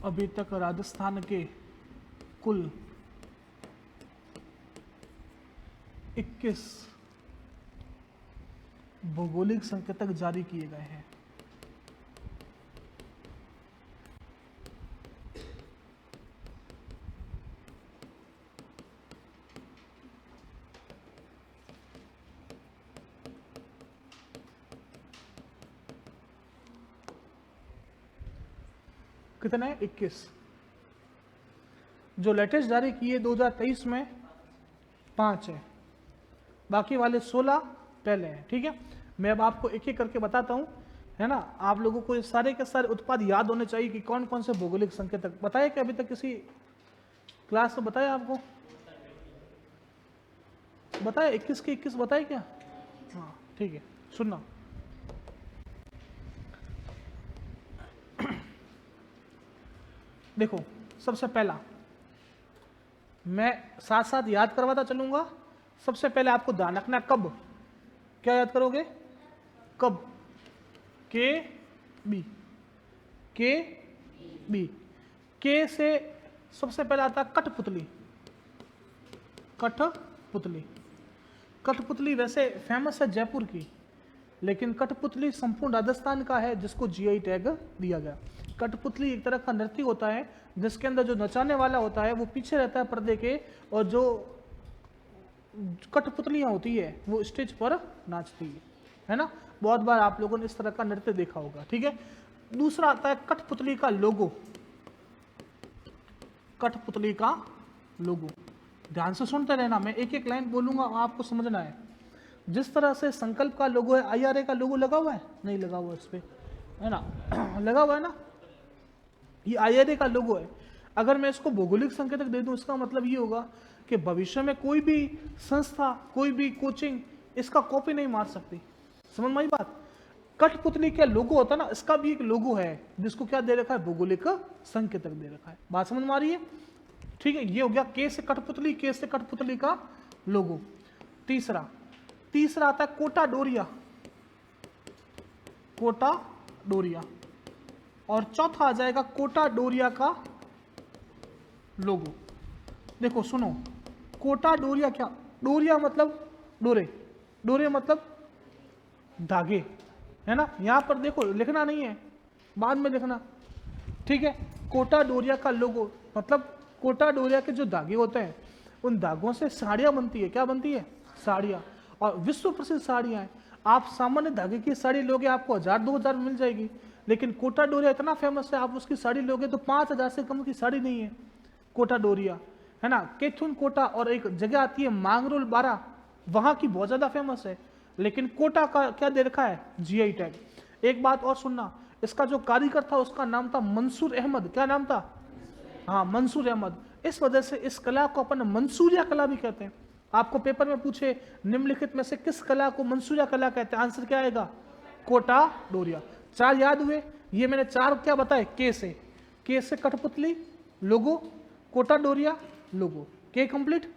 अभी तक राजस्थान के कुल 21 भौगोलिक संकेतक जारी किए गए हैं। कितने? 21। जो लेटेस्ट जारी किए 2023 में 5 है, बाकी वाले 16 पहले हैं। ठीक है, मैं अब आपको एक एक करके बताता हूं, है ना। आप लोगों को ये सारे के सारे उत्पाद याद होने चाहिए कि कौन कौन से भौगोलिक संकेतक बताए। क्या अभी तक किसी क्लास में बताया आपको? बताया 21 के 21 बताए क्या? हाँ ठीक है, सुनना। देखो, सबसे पहला मैं साथ साथ याद करवाता चलूंगा। सबसे पहले आपको ध्यान रखना, कब, क्या याद करोगे? कब, के बी, के बी। के से सबसे पहले आता है कठपुतली। कठपुतली, कठपुतली वैसे फेमस है जयपुर की, लेकिन कठपुतली संपूर्ण राजस्थान का है, जिसको जीआई टैग दिया गया। कठपुतली एक तरह का नृत्य होता है जिसके अंदर जो नचाने वाला होता है वो पीछे रहता है पर्दे के, और जो कठपुतलियां होती है वो स्टेज पर नाचती है ना। बहुत बार आप लोगों ने इस तरह का नृत्य देखा होगा। ठीक है, दूसरा आता है कठपुतली का लोगो। कठपुतली का लोगो, ध्यान से सुनते रहना, मैं एक एक लाइन बोलूंगा, आपको समझना है। जिस तरह से संकल्प का लोगो है, आईआरए का लोगो लगा हुआ है, नहीं लगा हुआ इस पे, है ना, लगा हुआ है ना, ये आईआरए का लोगो है। अगर मैं इसको भौगोलिक संकेतक दे दूं, इसका मतलब ये होगा कि भविष्य में कोई भी संस्था, कोई भी कोचिंग इसका कॉपी नहीं मार सकती। समझ में आई बात? कठपुतली का लोगो होता है ना, इसका भी एक लोगो है जिसको क्या दे रखा है? भौगोलिक संकेतक दे रखा है। बात समझ में आ रही है? ठीक है, ये हो गया के से कठपुतली, के से कठपुतली का लोगो। तीसरा आता है कोटा डोरिया। कोटा डोरिया। और चौथा आ जाएगा कोटा डोरिया का लोगो। देखो सुनो, कोटा डोरिया क्या? डोरिया मतलब डोरे, डोरे मतलब धागे, है ना। यहां पर देखो लिखना नहीं है, बाद में लिखना। ठीक है, कोटा डोरिया का लोगो मतलब कोटा डोरिया के जो धागे होते हैं, उन धागों से साड़ियां बनती है। क्या बनती है? साड़ियां। और विश्व प्रसिद्ध साड़ियां हैं। आप सामान्य धागे की साड़ी लोगे आपको 1000-2000 मिल जाएगी, लेकिन कोटा डोरिया इतना फेमस है, आप उसकी साड़ी लोगे तो 5000 से कम की साड़ी नहीं है कोटा डोरिया, है ना। केथुन कोटा और एक जगह आती है मांगरोल बारा, वहां की बहुत ज्यादा फेमस है, लेकिन कोटा का क्या दे रखा है? GI tag. एक बात और सुनना, इसका जो कारीगर था उसका नाम था मंसूर अहमद। क्या नाम था? हाँ, मंसूर अहमद। इस वजह से इस कला को अपन मंसूरिया कला भी कहते हैं। आपको पेपर में पूछे निम्नलिखित में से किस कला को मंसूरिया कला कहते हैं, आंसर क्या आएगा? कोटा डोरिया। 4 याद हुए? ये मैंने 4 क्या बताए? के से कठपुतली लोगो, कोटा डोरिया लोगो। के कंप्लीट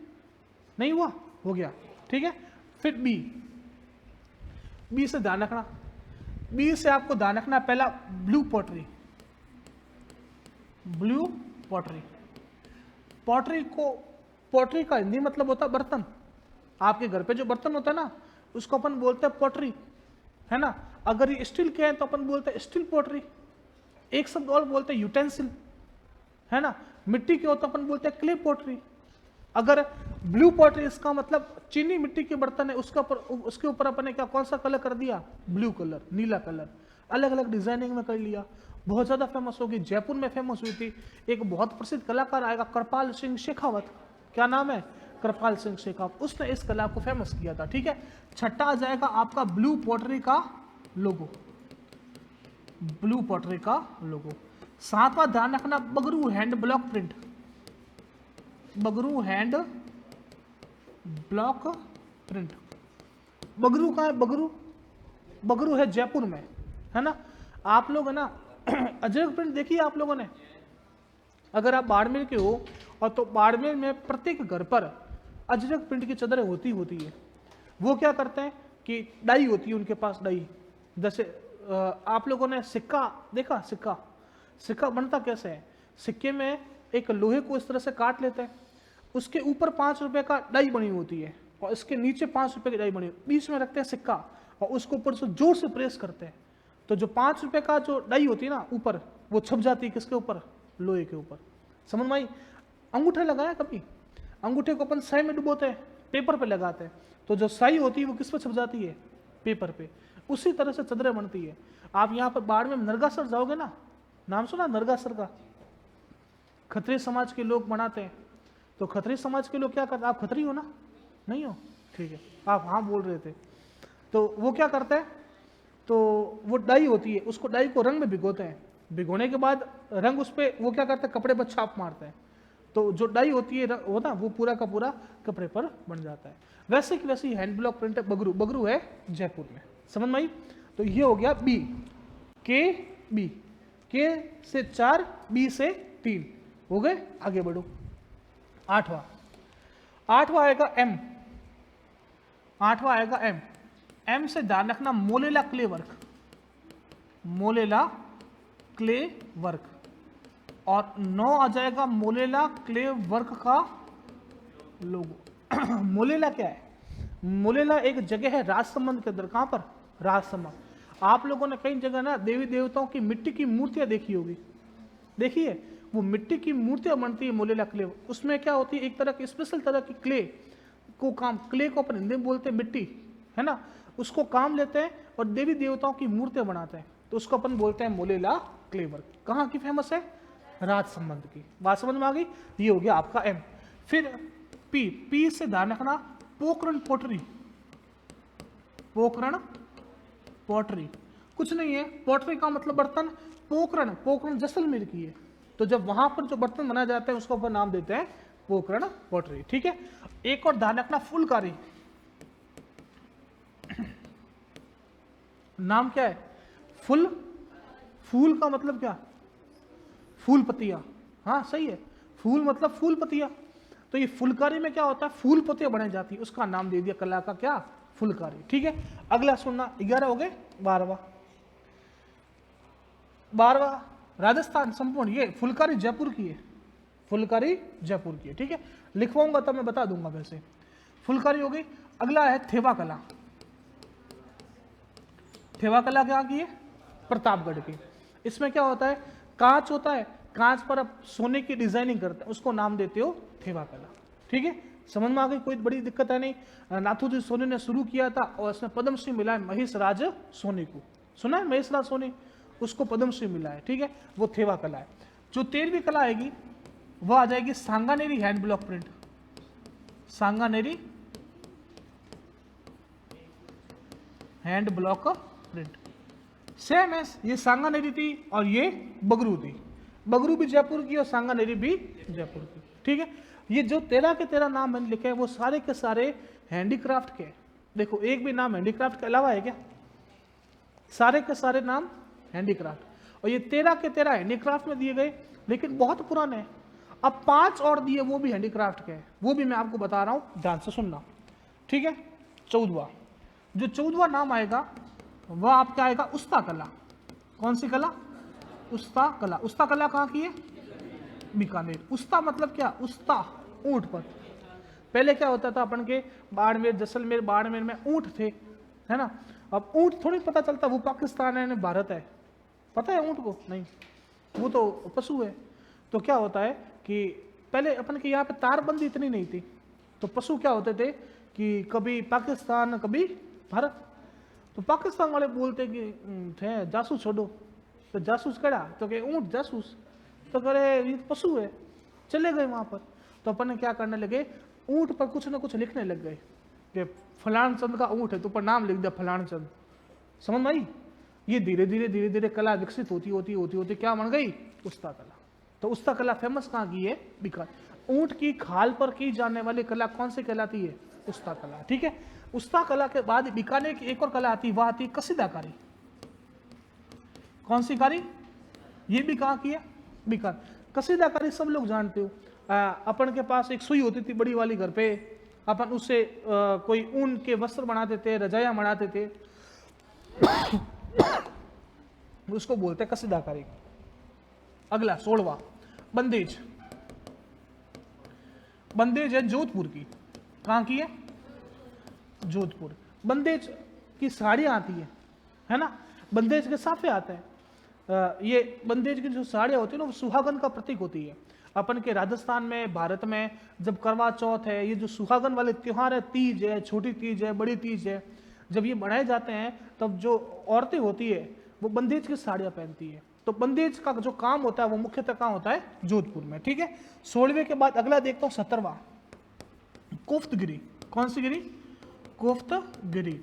नहीं हुआ? हो गया। ठीक है, फिर बी से ध्यान रखना। बी से आपको ध्यान रखना, पहला blue pottery. Blue pottery, pottery का हिंदी मतलब होता है बर्तन। आपके घर पे जो बर्तन होता है ना, उसको अपन बोलते हैं पॉटरी, है ना। अगर ये स्टील के हैं तो अपन बोलते हैं स्टील पॉटरी। एक शब्द और बोलते हैं यूटेंसिल, है ना। मिट्टी के हो तो अपन बोलते हैं क्ले पॉटरी। अगर ब्लू पॉटरी, इसका मतलब चीनी मिट्टी के बर्तन है, उसके ऊपर अपन ने क्या कौन सा कलर कर दिया? ब्लू कलर, नीला कलर। अलग अलग डिजाइनिंग में कर लिया, बहुत ज्यादा फेमस होगी। जयपुर में फेमस हुई थी। एक बहुत प्रसिद्ध कलाकार आएगा, कृपाल सिंह शेखावत। क्या नाम है? कृपाल सिंह शेखावत। उसने इस कला को फेमस किया था। ठीक है, छठा आ जाएगा आपका ब्लू पॉटरी का लोगो। ब्लू पॉटरी का लोगो। 7वां ध्यान रखना, Bagru hand block print. Bagru hand block print. Bagru कहाँ है? बगरू है जयपुर में, है ना। आप लोग है ना अजरक प्रिंट देखी है आप लोगों ने? अगर आप बाड़मेर के हो और तो बाड़मेर में प्रत्येक घर पर अजरक प्रिंट की चादरें होती है। वो क्या करते हैं कि डाई होती है उनके पास, डाई। जैसे आप लोगों ने सिक्का देखा, सिक्का बनता कैसे है? सिक्के में एक लोहे को इस तरह से काट लेते हैं, उसके ऊपर 5 रुपए का डाई बनी होती है और इसके नीचे 5 रुपए की डाई बनी, बीच में रखते हैं सिक्का और उसको ऊपर से जोर से प्रेस करते हैं, तो जो 5 रुपए का जो डाई होती है ना ऊपर, वो छप जाती है किसके ऊपर? लोहे के ऊपर। समझ में आई? अंगूठा लगाया कभी? अंगूठे को अपन स्याही में डुबोते हैं, पेपर पे लगाते हैं, तो जो स्याही होती है वो किस पे छप जाती है? पेपर पे। उसी तरह से चादरें बनती है। आप यहाँ पर बाढ़ में नरगासर जाओगे ना, नाम सुना नरगासर का? खत्री समाज के लोग बनाते हैं। तो खत्री समाज के लोग क्या करते? आप खत्री हो ना? नहीं हो? ठीक है, आप हाँ बोल रहे थे। तो वो क्या करते हैं, तो वो डाई होती है, उसको डाई को रंग में भिगोते हैं, भिगोने के बाद रंग उस पर वो क्या करते हैं, कपड़े पर छाप मारते हैं, तो जो डाई होती है वो ना वो पूरा का पूरा कपड़े पर बन जाता है। वैसे की वैसे हैंड ब्लॉक प्रिंट है, बगरू है जयपुर में। समझ में आई? तो ये हो गया बी, के से 4, बी से 3 हो गए। आगे बढ़ो, 8वां आएगा एम। 8वां आएगा एम। एम से ध्यान रखना Molela clay work, Molela clay work. और 9 आ जाएगा मोलेला क्ले वर्क का लोगो। मोलेला क्या है? मोलेला एक जगह है राजसमंद के अंदर। कहां पर? राजसमंद। आप लोगों ने कई जगह ना देवी देवताओं की मिट्टी की मूर्तियां देखी होगी, देखिए वो मिट्टी की मूर्तियां बनती है मोलेला क्ले। उसमें क्या होती है, एक तरह की स्पेशल तरह की क्ले को अपन हिंदी में बोलते हैं मिट्टी, है ना, उसको काम लेते हैं और देवी देवताओं की मूर्तियां बनाते हैं, तो उसको अपन बोलते हैं मोलेला क्ले वर्क। कहाँ की फेमस है? राजसमंद की। बात समझ में आ गई? ये हो गया आपका एम। फिर पी से ध्यान रखना पोखरण पोटरी। पोखरण पोटरी कुछ नहीं है, पोटरी का मतलब बर्तन, पोखरण जैसलमेर की है, तो जब वहां पर जो बर्तन बनाए जाते हैं उसको अपन नाम देते हैं पोखरण पोटरी। ठीक है। एक और ध्यान रखना फुलकारी। नाम क्या है? फूल का मतलब क्या? फूल पत्तियां। हाँ सही है, फूल मतलब फूल पत्तियां। तो ये फुलकारी में क्या होता है? फूल पत्तियां बनाई जाती है, उसका नाम दे दिया कला का क्या? फुलकारी। ठीक है। अगला सुनना, 11 हो गए। 12वां राजस्थान संपूर्ण। ये फुलकारी जयपुर की है, फुलकारी जयपुर की है। ठीक है, लिखवाऊंगा तब मैं बता दूंगा वैसे। फुलकारी हो गई। अगला है थेवा कला। थेवा कला क्या की है? प्रतापगढ़ की। इसमें क्या होता है? कांच होता है, कांच पर आप सोने की डिजाइनिंग करते हैं, उसको नाम देते हो थेवा कला। ठीक है, समझ में आ गई? कोई बड़ी दिक्कत है नहीं। नाथूजी सोनी ने शुरू किया था और इसमें पद्मश्री मिला है महेश राज सोनी को। सुना है महेश राज सोनी? उसको पद्मश्री मिला है। ठीक है, वो थेवा कला है। जो 13वीं कला आएगी वह आ जाएगी Sanganeri hand block print. Sanganeri hand block print same है, ये सांगानेरी थी और ये बगरू थी। बगरू भी जयपुर की और सांगानेरी भी जयपुर की। ठीक है, ये जो 13 के 13 नाम मैंने लिखे हैं वो सारे के सारे हैंडीक्राफ्ट के। देखो एक भी नाम हैंडीक्राफ्ट के अलावा है क्या? सारे के सारे नाम हैंडीक्राफ्ट, और ये 13 के 13 हैंडीक्राफ्ट में दिए गए, लेकिन बहुत पुराने हैं। अब 5 और दिए वो भी हैंडीक्राफ्ट के हैं, वो भी मैं आपको बता रहा हूं, ध्यान से सुनना। ठीक है, 14वां, जो 14वां नाम आएगा वह आपका आएगा उस्ता कला। कौन सी कला? उस्ता कला। उस्ता कला कहाँ की है? बीकानेर। उस्ता मतलब क्या? उस्ता ऊंट पर। पहले क्या होता था अपन के बाड़मेर, जैसलमेर, बाड़मेर में ऊंट थे, है ना। अब ऊंट थोड़ी पता चलता वो पाकिस्तान है भारत है, पता है ऊंट को? नहीं, वो तो पशु है। तो क्या होता है कि पहले अपन के यहाँ पे तारबंदी इतनी नहीं थी, तो पशु क्या होते थे कि कभी पाकिस्तान कभी भारत। तो पाकिस्तान वाले बोलते कि थे जासूस छोड़ो, तो जासूस करा तो कहे ऊंट जासूस, तो करे ये पशु है, चले गए वहां पर। तो अपन ने क्या करने लगे, ऊंट पर कुछ ना कुछ लिखने लग गए कि फलान चंद का ऊंट है, तो ऊपर नाम लिख दिया फलान चंद। समझ में आई? ये धीरे धीरे कला विकसित होती क्या बन गई? उस्ता कला। तो उस्ता कला फेमस कहाँ की है? बीकानेर। ऊंट की खाल पर की जाने वाली कला कौन सी कहलाती है? उस्ता कला। ठीक है, उस्ता कला के बाद बीकानेर की एक और कला आती है, वह आती है कसीदाकारी। कौन सी कारी? ये भी कहाँ की है, बीकान। कसीदाकारी सब लोग जानते हो। अपन के पास एक सुई होती थी बड़ी वाली घर पे, अपन उससे कोई ऊन के वस्त्र बनाते थे, रजाइयां बनाते थे, उसको बोलते हैं कसीदाकारी। अगला 16वां, बंदेज। बंदेज है जोधपुर की। कहाँ की है, जोधपुर। बंदेज की साड़ियाँ आती है ना, बंदेज के साफे आते हैं। ये बंदेज की जो साड़ियाँ होती है ना, वो सुहागन का प्रतीक होती है। अपन के राजस्थान में, भारत में जब करवा चौथ है, ये जो सुहागन वाले त्योहार है, तीज है, छोटी तीज है, बड़ी तीज है, जब ये बनाए जाते हैं तब जो औरतें होती है वो बंदेज की साड़ियाँ पहनती है। तो बंदेज का जो काम होता है वो मुख्यतः कहाँ होता है, जोधपुर में। ठीक है, 16वें के बाद अगला देखता हूँ 17वां, कोफ्तगिरी। कौन सी गिरी, कोफ्तगिरी।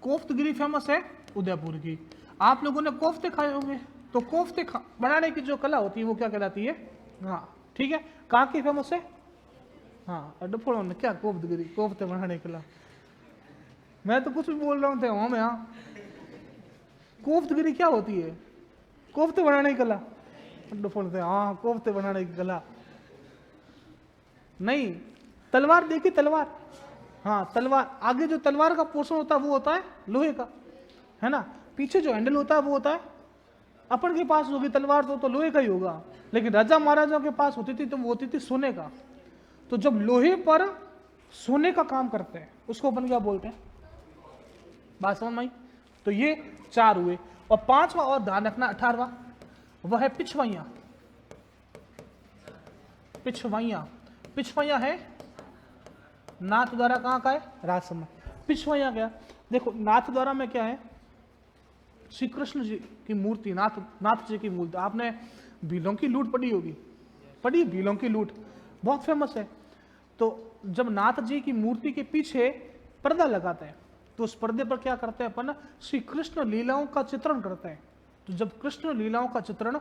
कोफ्तगिरी फेमस है उदयपुर की। आप लोगों ने कोफ्ते खाए होंगे, तो कोफ्ते बनाने की जो कला होती है वो क्या कहलाती है, हाँ ठीक है, कहाँ की फेमस है, हाँ अड्डफोड़ों में क्या, कोफ्तगिरी, कोफ्ते बनाने की कला। मैं तो कुछ भी बोल रहा हूँ थे वहां में, हाँ कोफ्तगिरी क्या होती है, कोफ्ते बनाने की कला, अड्डफोड़ से, हाँ कोफ्ते बनाने की कला। नहीं, तलवार देखी, तलवार, हाँ तलवार, आगे जो तलवार का पोर्शन होता है वो होता है लोहे का, है ना, पीछे जो हैंडल होता है वो होता है, अपन के पास होगी तलवार तो लोहे का ही होगा, लेकिन राजा महाराजाओं के पास होती थी तो वो होती थी सोने का। तो जब लोहे पर सोने का काम करते हैं उसको अपन क्या बोलते हैं, बात समझ में आई। तो ये 4 हुए, और 5वां और ध्यान रखना 18वां, वह है पिछवाइयां। पिछवाइयां, पिछवाइयां है नाथ द्वारा, कहाँ का है, राजसमंद। पिछवाइयां क्या, देखो नाथ द्वारा में क्या है, श्री कृष्ण जी की मूर्ति, नाथ जी की मूर्ति। आपने भीलों की लूट पढ़ी होगी, पढ़ी, भीलों की लूट बहुत फेमस है। तो जब नाथ जी की मूर्ति के पीछे पर्दा लगाते हैं तो उस पर्दे पर क्या करते हैं अपन, श्री कृष्ण लीलाओं का चित्रण करते हैं। तो जब कृष्ण लीलाओं का चित्रण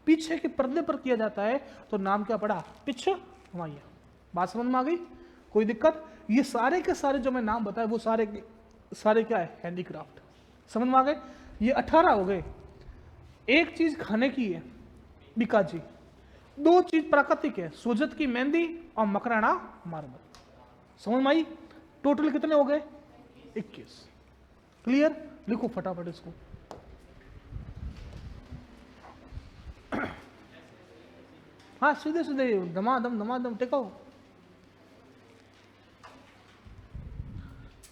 पीछे के पर्दे पर किया जाता है तो नाम क्या पड़ा, पिछवाइयां। बात समझ में आ गई, कोई दिक्कत। ये सारे के सारे जो मैं नाम बताए वो सारे क्या है, हैंडीक्राफ्ट। समझ में आ गए, ये 18 हो गए। एक चीज खाने की है बीकाजी, 2 चीज प्राकृतिक है, सोजत की मेहंदी और मकराना मार्बल। समझ में आई, टोटल कितने हो गए, 21। क्लियर, लिखो फटाफट इसको। हाँ सीधे सीधे दमादम टिकाओ।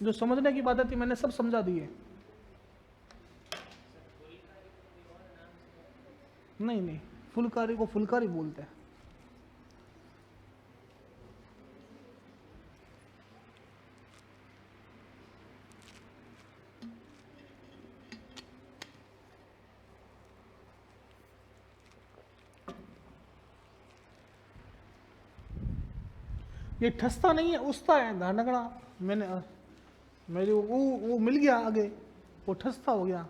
जो समझने की बात थी मैंने सब समझा दी है। नहीं, फुलकारी को फुलकारी बोलते हैं। ये ठसता नहीं है, उस्ता है, ध्यान रखना। मैंने मेरे वो मिल गया आगे, वो ठसता हो गया,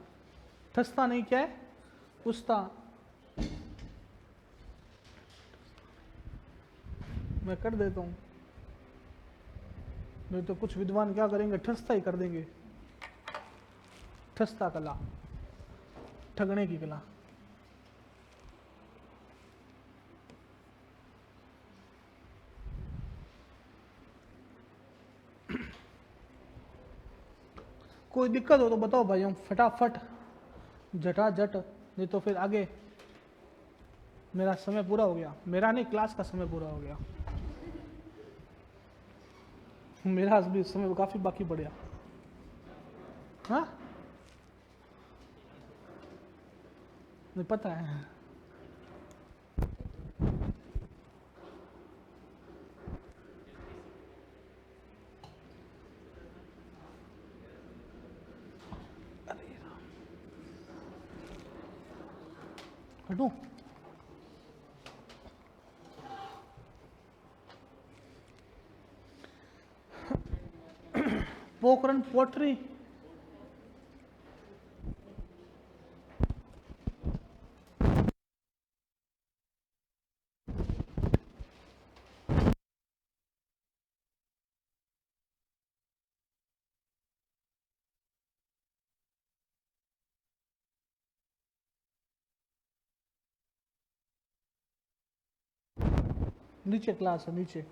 ठसता नहीं, क्या है, उस्ता। मैं कर देता हूँ, नहीं तो कुछ विद्वान क्या करेंगे, ठसता ही कर देंगे। ठसता कला, ठगने की कला। कोई दिक्कत हो तो बताओ भाइयों, फटाफट, झटाझट, नहीं तो फिर आगे। मेरा समय पूरा हो गया, मेरा नहीं, क्लास का समय पूरा हो गया। मेरा भी समय काफी बाकी पड़ गया। हाँ नहीं पता है। हटू, पोखरण पोट्री, नीचे क्लास है, नीचे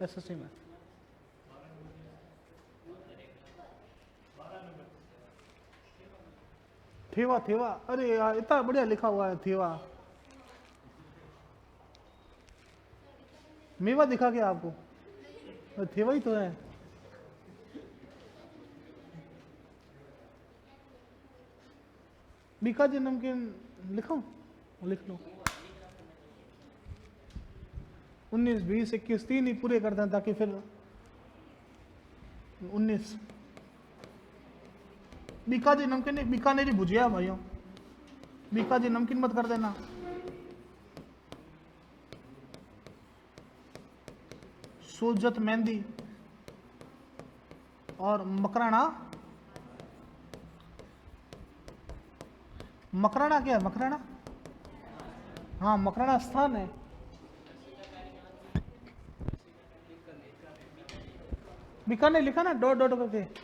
एसएससी में। थेवा, थेवा, अरे यार इतना बढ़िया लिखा हुआ है थेवा। मेवा दिखा क्या आपको? थेवा ही तो है। बीकाजी नमकीन लिखो, लिख लो। 19, 20, 21 3 ही पूरे कर दें ताकि फिर 19। बीकाजी नमकीन नहीं, बीकानेरी भुजिया भाइयों, बीकाजी नमकीन मत कर देना। सोजत मेहंदी और मकराना। मकराना क्या है? मकराना, हाँ मकराना स्थान है। बीकानेर लिखा ना डॉट डॉट करके।